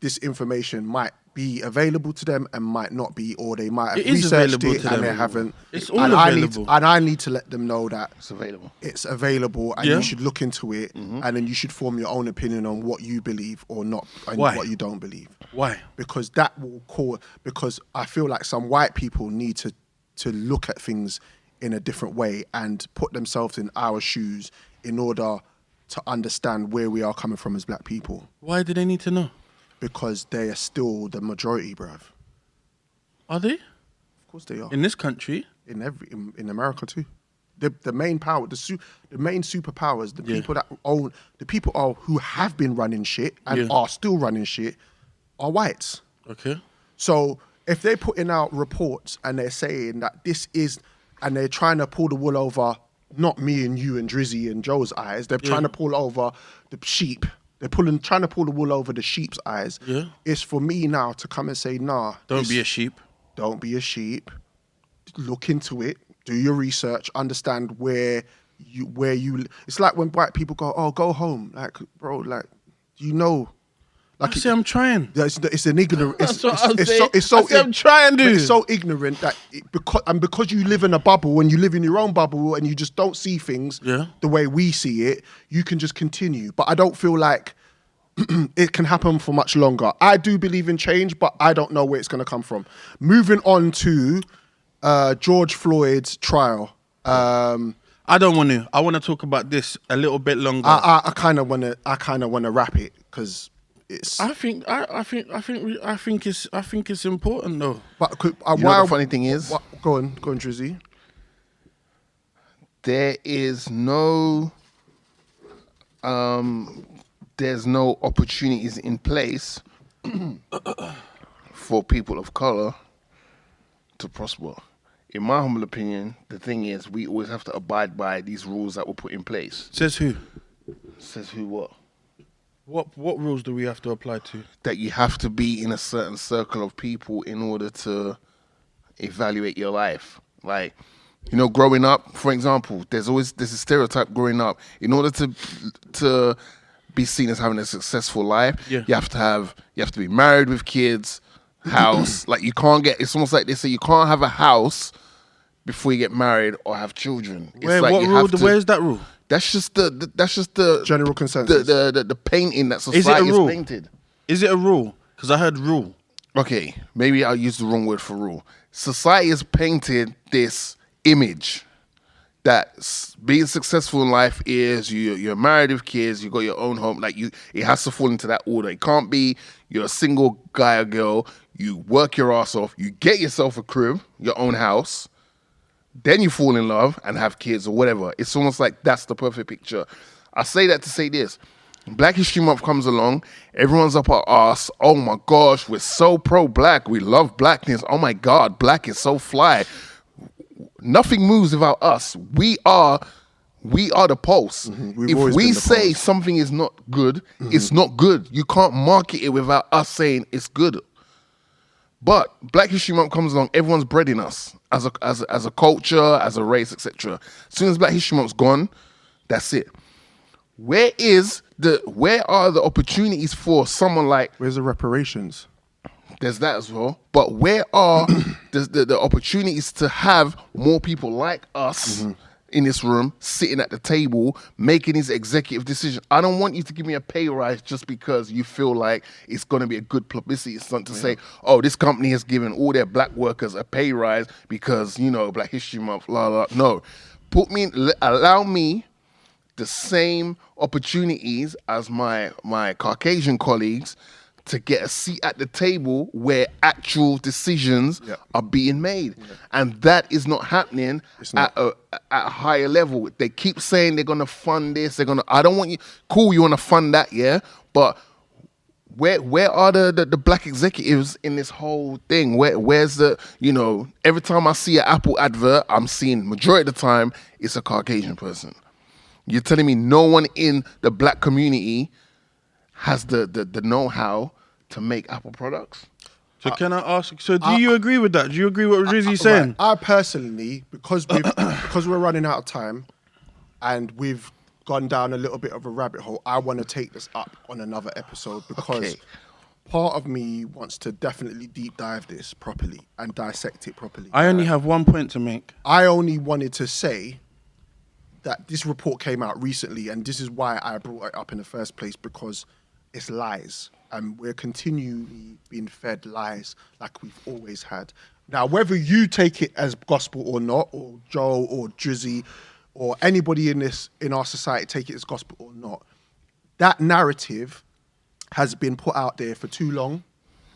C: this information might be available to them and might not be, or they might have researched it and they haven't.
E: It's all available.
C: I need to let them know that
F: it's available.
C: It's available, and you should look into it, and then you should form your own opinion on what you believe or not, and what you don't believe.
E: Why?
C: Because because I feel like some white people need to look at things in a different way and put themselves in our shoes in order to understand where we are coming from as black people.
E: Why do they need to know?
C: Because they are still the majority, bruv.
E: Are they?
C: Of course they are.
E: In this country?
C: In America too. The main power, the main superpowers, the people that own, the people who have been running shit and are still running shit are whites.
E: Okay.
C: So if they're putting out reports and they're saying that this is, and they're trying to pull the wool over, not me and you and Drizzy and Joe's eyes, they're trying to pull over the sheep. They're trying to pull the wool over the sheep's eyes. Yeah. It's for me now to come and say, nah.
E: Don't be a sheep.
C: Don't be a sheep. Look into it. Do your research. Understand where you. It's like when white people go, oh, go home. Like, bro, like, you know.
E: Like, I say I'm trying.
C: It's an ignorant.
E: I'm trying, dude.
C: It's so ignorant that because you live in a bubble and you live in your own bubble and you just don't see things the way we see it, you can just continue. But I don't feel like it can happen for much longer. I do believe in change, but I don't know where it's going to come from. Moving on to George Floyd's trial.
E: I don't want to. I want to talk about this a little bit longer.
C: I kind of want to wrap it because.
E: I think it's important though.
F: But the funny thing is,
C: go on, Drizzy.
F: There is no, there's no opportunities in place for people of color to prosper. In my humble opinion, the thing is, we always have to abide by these rules that were put in place.
E: Says who?
F: Says who? What?
E: What rules do we have to apply to?
F: That you have to be in a certain circle of people in order to evaluate your life. Like, You know, growing up, for example, there's a stereotype growing up. In order to be seen as having a successful life, you have to be married with kids, house. Like you can't get. It's almost like they say you can't have a house before you get married or have children.
E: Where's that rule?
F: That's just the
C: general consensus.
F: The painting that society is painted.
E: Is it a rule? Because I heard rule.
F: Okay, maybe I'll use the wrong word for rule. Society has painted this image that being successful in life is you're married with kids, you got your own home. Like it has to fall into that order. It can't be you're a single guy or girl. You work your ass off. You get yourself a crib, your own house. Then you fall in love and have kids or whatever. It's almost like that's the perfect picture. I say that to say this. Black History Month comes along. Everyone's up our ass. Oh my gosh, we're so pro-black. We love blackness. Oh my God, black is so fly. Nothing moves without us. We are the pulse. If we say something is not good, it's not good. You can't market it without us saying it's good. But Black History Month comes along, everyone's breeding us as a culture, as a race, etc. As soon as Black History Month's gone, that's it. Where are the opportunities for someone like?
C: Where's the reparations?
F: There's that as well. But where are the opportunities to have more people like us in this room, sitting at the table, making these executive decisions? I don't want you to give me a pay rise just because you feel like it's going to be a good publicity stunt to say, oh, this company has given all their black workers a pay rise because, you know, Black History Month, blah, blah. No. Allow me the same opportunities as my Caucasian colleagues to get a seat at the table where actual decisions are being made. And that is not happening at a higher level. They keep saying they're going to fund this. I don't want you, cool, you want to fund that, yeah? But where are the black executives in this whole thing? Where's the, you know, every time I see an Apple advert, I'm seeing, majority of the time, it's a Caucasian person. You're telling me no one in the black community has the know-how to make Apple products?
E: So can I ask, so do you agree with that? Do you agree with what Rizzy's saying?
C: I personally, because we're running out of time and we've gone down a little bit of a rabbit hole, I want to take this up on another episode because part of me wants to definitely deep dive this properly and dissect it properly.
E: I only have one point to make.
C: I only wanted to say that this report came out recently, and this is why I brought it up in the first place, because it's lies. And we're continually being fed lies like we've always had. Now, whether you take it as gospel or not, or Joe or Drizzy or anybody in our society take it as gospel or not, that narrative has been put out there for too long.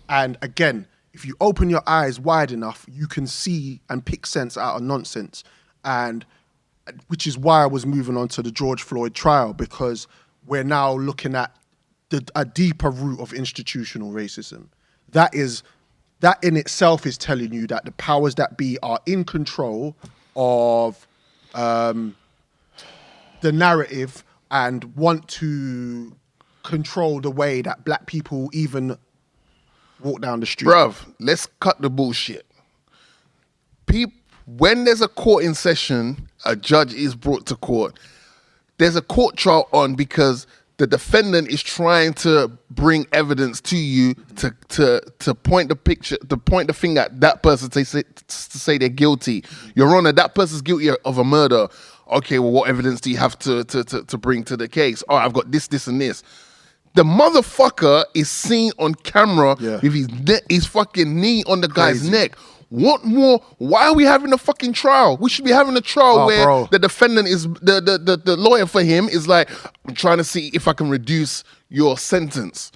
C: And again, if you open your eyes wide enough, you can see and pick sense out of nonsense. And which is why I was moving on to the George Floyd trial, because we're now looking at a deeper root of institutional racism. That in itself is telling you that the powers that be are in control of the narrative and want to control the way that black people even walk down the street.
F: Bruv, let's cut the bullshit. When there's a court in session, a judge is brought to court, there's a court trial on because the defendant is trying to bring evidence to you to point the finger at that person to say they're guilty. Your Honor, that person's guilty of a murder. Okay, well, what evidence do you have to bring to the case? Oh, I've got this, and this. The motherfucker is seen on camera with his fucking knee on the guy's neck. What more? Why are we having a fucking trial? We should be having a trial where the defendant is, the lawyer for him is like, I'm trying to see if I can reduce your sentence.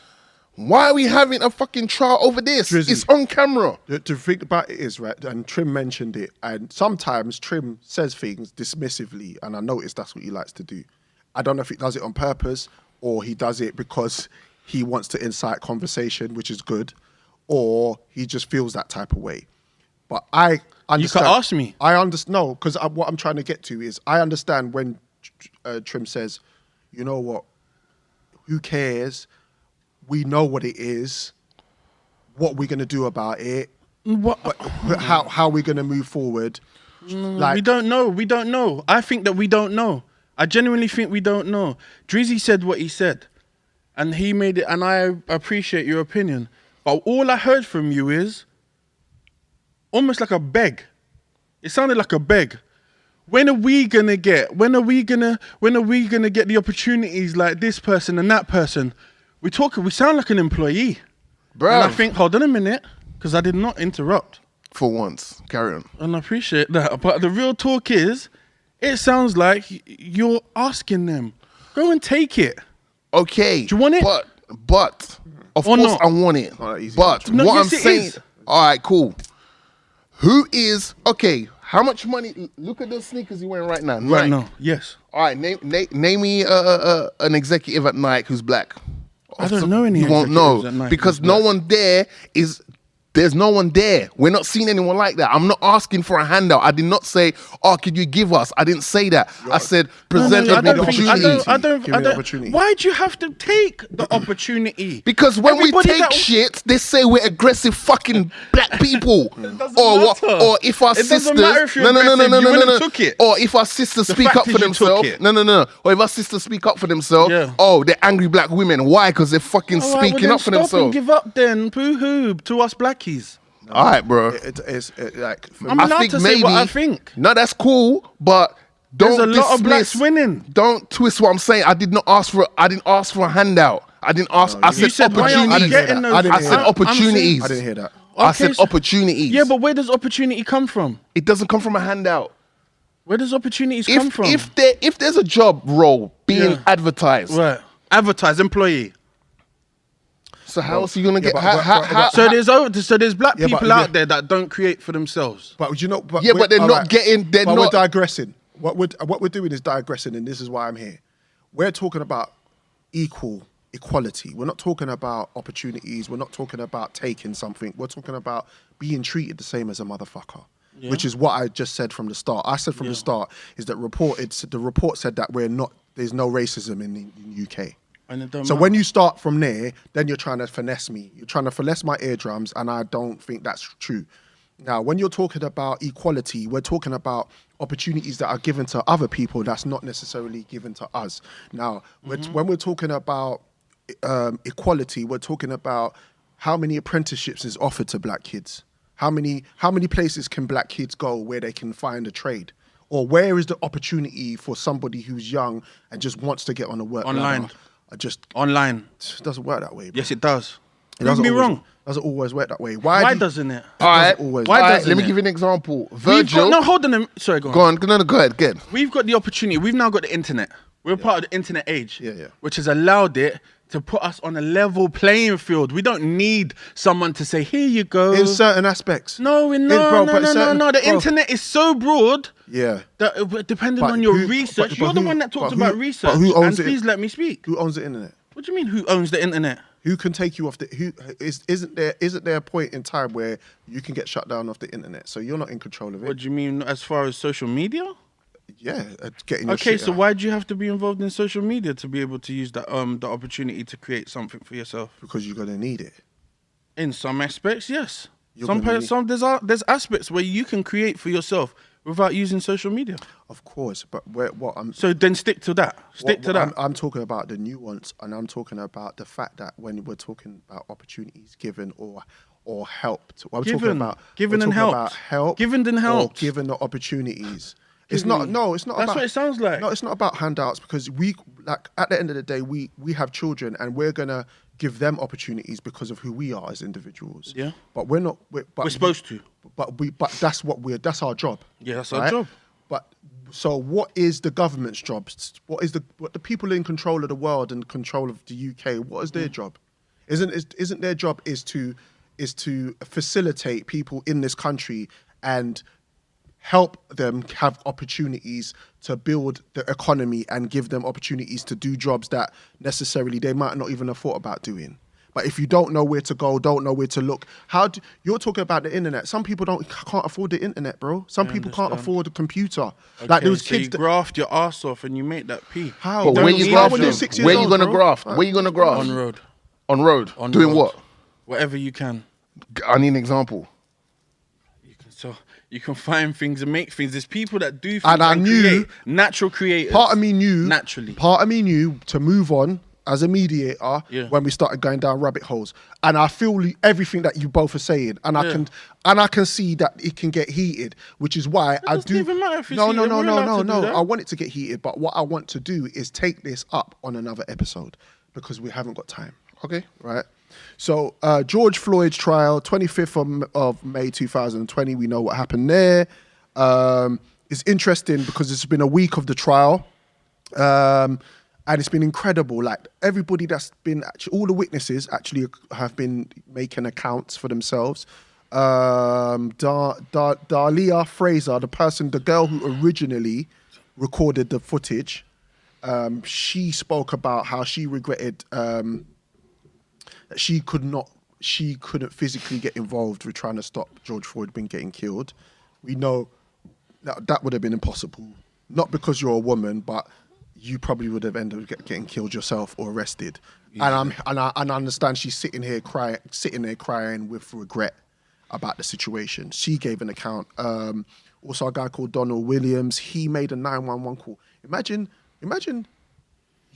F: Why are we having a fucking trial over this? Drizzy, it's on camera.
C: To think about it is, right, and Trim mentioned it, and sometimes Trim says things dismissively, and I notice that's what he likes to do. I don't know if he does it on purpose, or he does it because he wants to incite conversation, which is good, or he just feels that type of way. But I understand.
E: You can ask me.
C: I understand. No, because what I'm trying to get to is I understand when Trim says, you know what, who cares? We know what it is. What we're going to do about it. How we're going to move forward.
E: We don't know. We don't know. I think that we don't know. I genuinely think we don't know. Drizzy said what he said, and he made it. And I appreciate your opinion, but all I heard from you is almost like a beg. It sounded like a beg. When are we gonna get the opportunities like this person and that person? We sound like an employee.
F: Bro.
E: And I think, hold on a minute, because I did not interrupt.
F: For once. Carry on.
E: And I appreciate that. But the real talk is, it sounds like you're asking them, go and take it.
F: Okay.
E: Do you want it?
F: But of
E: Or
F: course
E: not?
F: I want it. But
E: No,
F: what
E: yes,
F: I'm
E: it
F: saying,
E: is.
F: all right, cool. Who is, okay, how much money, look at those sneakers you're wearing right now.
E: Right
F: Nike.
E: now, yes.
F: All right, name me an executive at Nike who's black.
E: I don't know any
F: You won't
E: executives
F: know
E: at Nike
F: because
E: who's
F: no
E: black.
F: one there is. There's no one there. We're not seeing anyone like that. I'm not asking for a handout. I did not say, "Oh, could you give us?" I didn't say that. I said, "Present
E: I
F: an
E: don't
F: opportunity."
E: think- I don't.
C: Give me the opportunity.
E: Why'd you have to take the opportunity?
F: Because when
E: Everybody
F: we take
E: that-
F: shit, they say we're aggressive fucking black people.
E: doesn't
F: or what?
E: matter.
F: Or if our
E: It doesn't
F: sisters,
E: matter if you're
F: no,
E: aggressive, you went and took it.
F: Or if our sisters
E: The
F: speak
E: fact
F: up
E: is
F: for
E: you took
F: themselves,
E: it.
F: no. Or if our sisters speak up for themselves,
E: Yeah.
F: oh, they're angry black women. Why? Because they're fucking
E: All right, well
F: speaking
E: then
F: up for
E: stop
F: themselves.
E: and give up then, boo-hoo, to us blackies.
F: All right, bro.
C: It's like for
E: I'm
C: me,
E: allowed to say what I think.
F: No, that's cool, but don't
E: There's a lot of blacks
F: dismiss-
E: winning.
F: Don't twist what I'm saying. I didn't ask for a handout. I didn't ask. I
E: You
F: said
E: said, why aren't
F: opportunities.
E: you getting those?
F: I said opportunities.
C: I didn't hear that.
F: I
E: Okay,
F: said
E: so-
F: opportunities.
E: Yeah, but where does opportunity come from?
F: it doesn't come from a handout.
E: Where does opportunities come from?
F: If there's a job role being
E: Yeah.
F: advertised,
E: Right. Advertise, employee.
F: so how else are you gonna get?
C: but-
F: how-
E: So there's black
C: Yeah, but-
E: people out there that don't create for themselves.
C: But you know,
F: Yeah, but they're
C: all
F: not getting- they're
C: but
F: not-
C: We're digressing. What we're doing is digressing, and this is why I'm here. We're talking about equality. We're not talking about opportunities. We're not talking about taking something. We're talking about being treated the same as a motherfucker.
E: Yeah.
C: Which is what I just said from the start. I said from the start is that the report said that there's no racism in the UK.
E: And it don't
C: So
E: matter.
C: when you start from there, then you're trying to finesse me. You're trying to finesse my eardrums, and I don't think that's true. Now, when you're talking about equality, we're talking about opportunities that are given to other people that's not necessarily given to us. Now, when we're talking about equality, we're talking about how many apprenticeships is offered to black kids. How many places can black kids go where they can find a trade? Or where is the opportunity for somebody who's young and just wants to get on the work
E: Online.
C: ladder?
E: Online.
C: It doesn't work that way, bro.
E: Yes, it does.
C: It
E: Prove
C: doesn't
E: me
C: always-
E: wrong.
C: Doesn't always work that way.
E: Why doesn't it?
F: All right,
C: always-
E: Why
F: all right,
E: doesn't
F: let me
E: it?
F: give you an example.
E: We've
F: Virgil,
E: got, no, hold on. Sorry, go on.
F: go on. No, go ahead. Get.
E: We've got the opportunity. We've now got the internet. We're part of the internet age,
C: Yeah.
E: which has allowed it to put us on a level playing field. We don't need someone to say, "Here you go."
C: In certain aspects.
E: No,
C: but
E: no. The
C: bro,
E: internet is so broad
C: Yeah.
E: that depending
C: But
E: on your
C: who-
E: research,
C: but
E: you're the
C: who-
E: one that talks
C: but who-
E: about
C: but
E: research.
C: who owns
E: and
C: it?
E: please let me speak.
C: Who owns the internet?
E: What do you mean? Who owns the internet?
C: Who can take you off the? Isn't there a point in time where you can get shut down off the internet? So you're not in control of it.
E: What do you mean as far as social media?
C: Yeah, getting your
E: Okay,
C: shit
E: so
C: out.
E: why do you have to be involved in social media to be able to use that the opportunity to create something for yourself?
C: Because you're gonna need it.
E: In some aspects, yes.
C: You're gonna need-
E: There's aspects where you can create for yourself without using social media.
C: Of course, but what I'm
E: So then stick to that. Stick to that.
C: I'm talking about the nuance, and I'm talking about the fact that when we're talking about opportunities given or helped, I'm talking
E: Given.
C: about
E: Given
C: we're
E: and
C: talking
E: helped.
C: about help,
E: Given and
C: or
E: helped.
C: given the opportunities. It's not. No, it's not.
E: That's
C: about,
E: what it sounds like.
C: No, it's not about handouts because at the end of the day, we have children and we're gonna give them opportunities because of who we are as individuals.
E: Yeah.
C: But we're not. We're
E: supposed to.
C: But that's our job.
E: Yeah, that's our job.
C: But so what is the government's job? What the people in control of the world and control of the UK? What is their job? Isn't their job is to facilitate people in this country and help them have opportunities to build the economy and give them opportunities to do jobs that necessarily they might not even have thought about doing. But if you don't know where to go, don't know where to look, you're talking about the internet. Some people can't afford the internet, bro. Some people can't afford a computer. Like there was
E: so
C: kids
E: you graft your ass off and you make that pee.
C: How?
F: But
E: Don't
F: where you
E: need
F: grafting?
E: a job.
C: 6 years
F: Where you
C: old,
F: gonna
C: bro.
F: graft? Where you gonna graft?
E: On road.
F: On road.
E: On
F: Doing
E: road.
F: what?
E: Whatever you can.
F: I need an example.
E: So You can find things and make things. There's people that do things
C: And I knew
E: create, natural creators.
C: Part of me knew
E: naturally.
C: Part of me knew to move on as a mediator when we started going down rabbit holes. And I feel everything that you both are saying, and I can see that it can get heated, which is why I do.
E: Even matter if it's
C: no.
E: heated.
C: I want it to get heated, but what I want to do is take this up on another episode because we haven't got time.
F: Okay.
C: Right. So George Floyd's trial, 25th of May 2020. We know what happened there. It's interesting because it's been a week of the trial. And it's been incredible. Like everybody that's been, all the witnesses actually have been making accounts for themselves. Dahlia Fraser, the girl who originally recorded the footage, she spoke about how she regretted that she couldn't physically get involved with trying to stop George Floyd being getting killed. We know that would have been impossible. Not because you're a woman, but you probably would have ended up getting killed yourself or arrested. Yeah. And I understand she's sitting there crying with regret about the situation. She gave an account. Also, a guy called Donald Williams, he made a 911 call. Imagine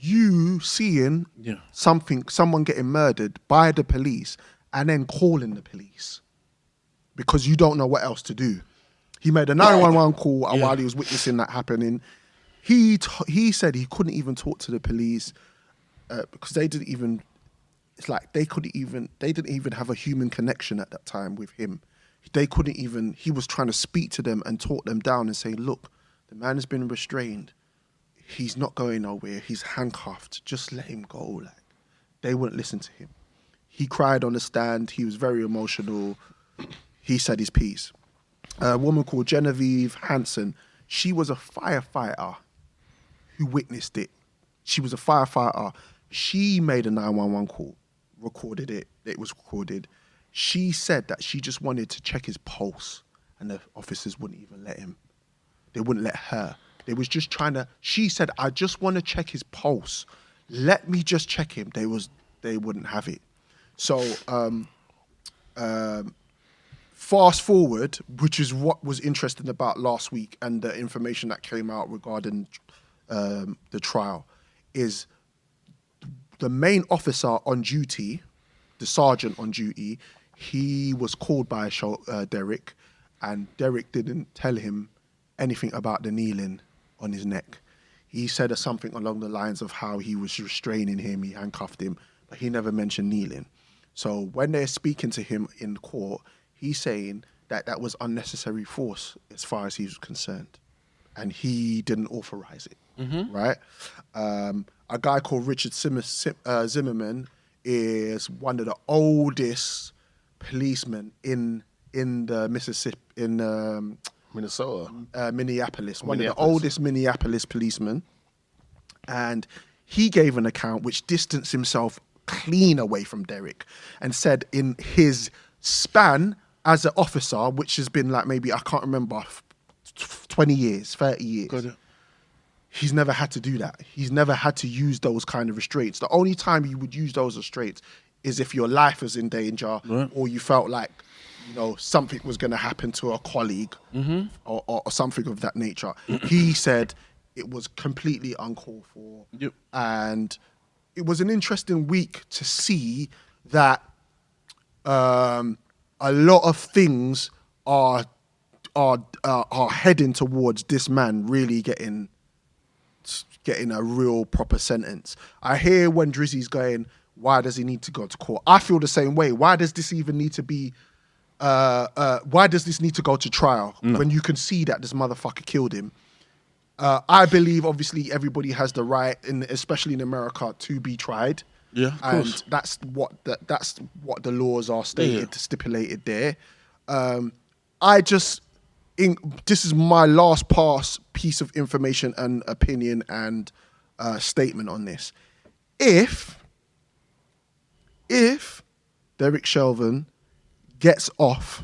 C: you seeing someone getting murdered by the police and then calling the police because you don't know what else to do. He made a 911 call while he was witnessing that happening. He said he couldn't even talk to the police because they didn't even have a human connection at that time with him. He was trying to speak to them and talk them down and say, look, the man has been restrained. He's not going nowhere. He's handcuffed. Just let him go. Like, they wouldn't listen to him. He cried on the stand. He was very emotional. He said his piece. A woman called Genevieve Hansen, she was a firefighter who witnessed it. She was a firefighter. She made a 911 call, recorded it. It was recorded. She said that she just wanted to check his pulse and the officers wouldn't even let him. They wouldn't let her. They was just she said, I just want to check his pulse. Let me just check him. They wouldn't have it. So, fast forward, which is what was interesting about last week and the information that came out regarding the trial, is the main officer on duty, the sergeant on duty, he was called by Derek, and Derek didn't tell him anything about the kneeling on his neck. He said something along the lines of how he was restraining him, he handcuffed him, but he never mentioned kneeling. So when they're speaking to him in court, he's saying that was unnecessary force as far as he was concerned. And he didn't authorize it, right? A guy called Richard Zimmerman is one of the oldest policemen in the Mississippi, in Minneapolis, one of the oldest Minneapolis policemen. And he gave an account which distanced himself clean away from Derek and said in his span as an officer, which has been like maybe, I can't remember, 20 years, 30 years. He's never had to do that. He's never had to use those kind of restraints. The only time you would use those restraints is if your life was in danger or you felt like, something was going to happen to a colleague or something of that nature. He said it was completely uncalled for. Yep. And it was an interesting week to see that a lot of things are heading towards this man really getting a real proper sentence. I hear when Drizzy's going, why does he need to go to court? I feel the same way. Why does this even need to be why does this need to go to trial when you can see that this motherfucker killed him? I believe obviously everybody has the right, especially in America, to be tried. Yeah, of course. And that's what the laws are stipulated there. This is my last piece of information and opinion and statement on this. If Derek Chauvin gets off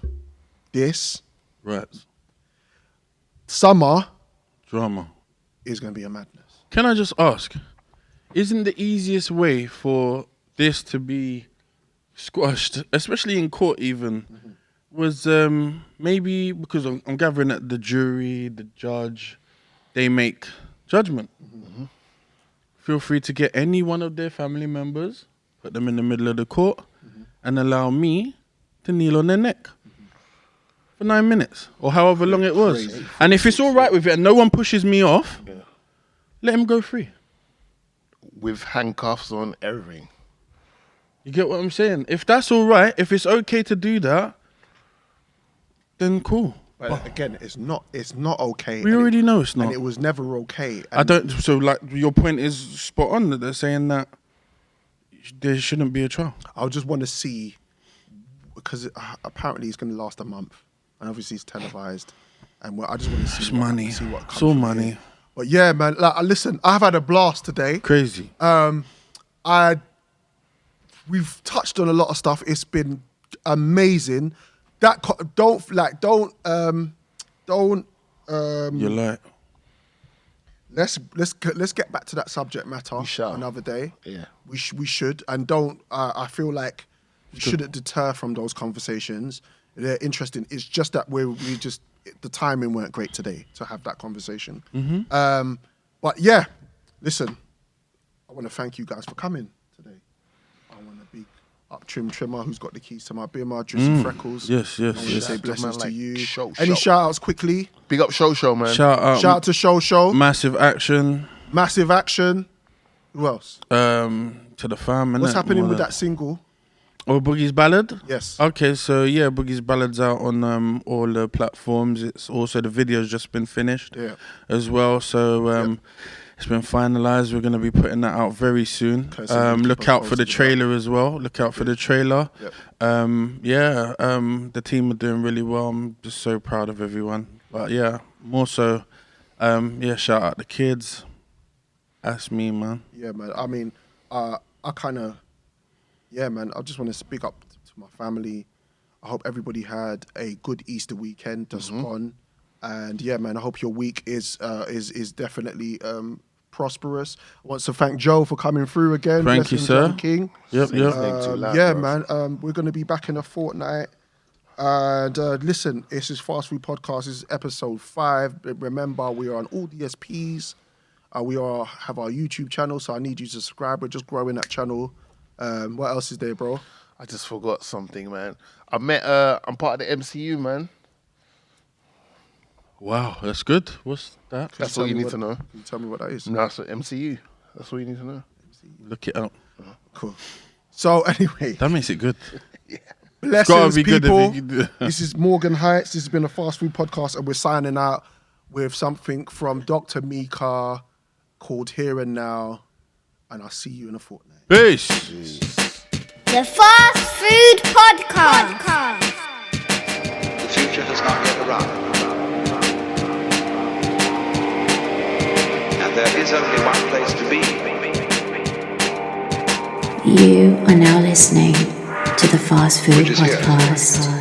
C: this,
E: right,
C: summer
E: drama
C: is going to be a madness.
E: Can I just ask, isn't the easiest way for this to be squashed, especially in court even, was maybe because I'm gathering that the jury, the judge, they make judgment. Mm-hmm. Feel free to get any one of their family members, put them in the middle of the court, and allow me to kneel on their neck for 9 minutes or however long it was. Crazy. And if it's all right with it and no one pushes me off, let him go free.
F: With handcuffs on, everything.
E: You get what I'm saying? If that's all right, if it's okay to do that, then cool.
C: But again, it's not okay.
E: We already know it's not.
C: And it was never okay.
E: I don't. So, like, your point is spot on that they're saying that there shouldn't be a trial.
C: I just want to see, because apparently it's going to last a month, and obviously it's televised, and I just want to see.
E: It's money.
C: It's
E: all money.
C: Here. But yeah, man. Like, listen, I've had a blast today.
E: Crazy.
C: We've touched on a lot of stuff. It's been amazing. Don't.
E: You're like.
C: Let's get back to that subject matter another day.
F: Yeah,
C: we should, and don't. I feel like we shouldn't deter from those conversations. They're interesting. It's just that the timing weren't great today to have that conversation.
E: Mm-hmm.
C: But yeah, listen, I want to thank you guys for coming today. I want to big up Trimmer, who's got the keys to my Bimmer, Juicy Freckles.
E: Yes.
C: I want to say blessings to you.
F: Any
C: shout outs quickly?
F: Big up Show, man.
E: Shout out
C: to Show.
E: Massive Action. Who else? To the fam.
C: What's happening with that single?
E: Oh, Boogie's Ballad?
C: Yes.
E: Okay, so yeah, Boogie's Ballad's out on all the platforms. It's also, the video's just been finished as well. So it's been finalised. We're going to be putting that out very soon. Okay, so look out for the trailer as well. Look out for the trailer. Yep. The team are doing really well. I'm just so proud of everyone. But yeah, more so, shout out the kids. That's me, man.
C: Yeah, man. I mean, I just want to speak up to my family. I hope everybody had a good Easter weekend just gone. And yeah, man, I hope your week is definitely prosperous. I want to thank Joe for coming through again.
E: Thank you, sir.
C: King.
E: Yep.
C: Man. We're going to be back in a fortnight. And listen, this is Fast Food Podcast. This is episode 5. Remember, we are on all DSPs. We have our YouTube channel, so I need you to subscribe. We're just growing that channel. What else is there, bro?
F: I just forgot something, man. I'm part of the MCU, man.
E: Wow, that's good. What's that?
F: That's all you need to know.
C: Can you tell me what that is?
F: No, that's MCU. That's all you need to know.
E: Look it up.
C: Cool. So anyway.
E: That makes it good.
C: Blessings, people. This is Morgan Heights. This has been a Fast Food Podcast, and we're signing out with something from Dr. Meaker called Here and Now, and I'll see you in a fortnight.
E: Peace.
H: The Fast Food Podcast.
L: The future has not yet arrived. And there is only one place to be.
D: You are now listening to the Fast Food Podcast.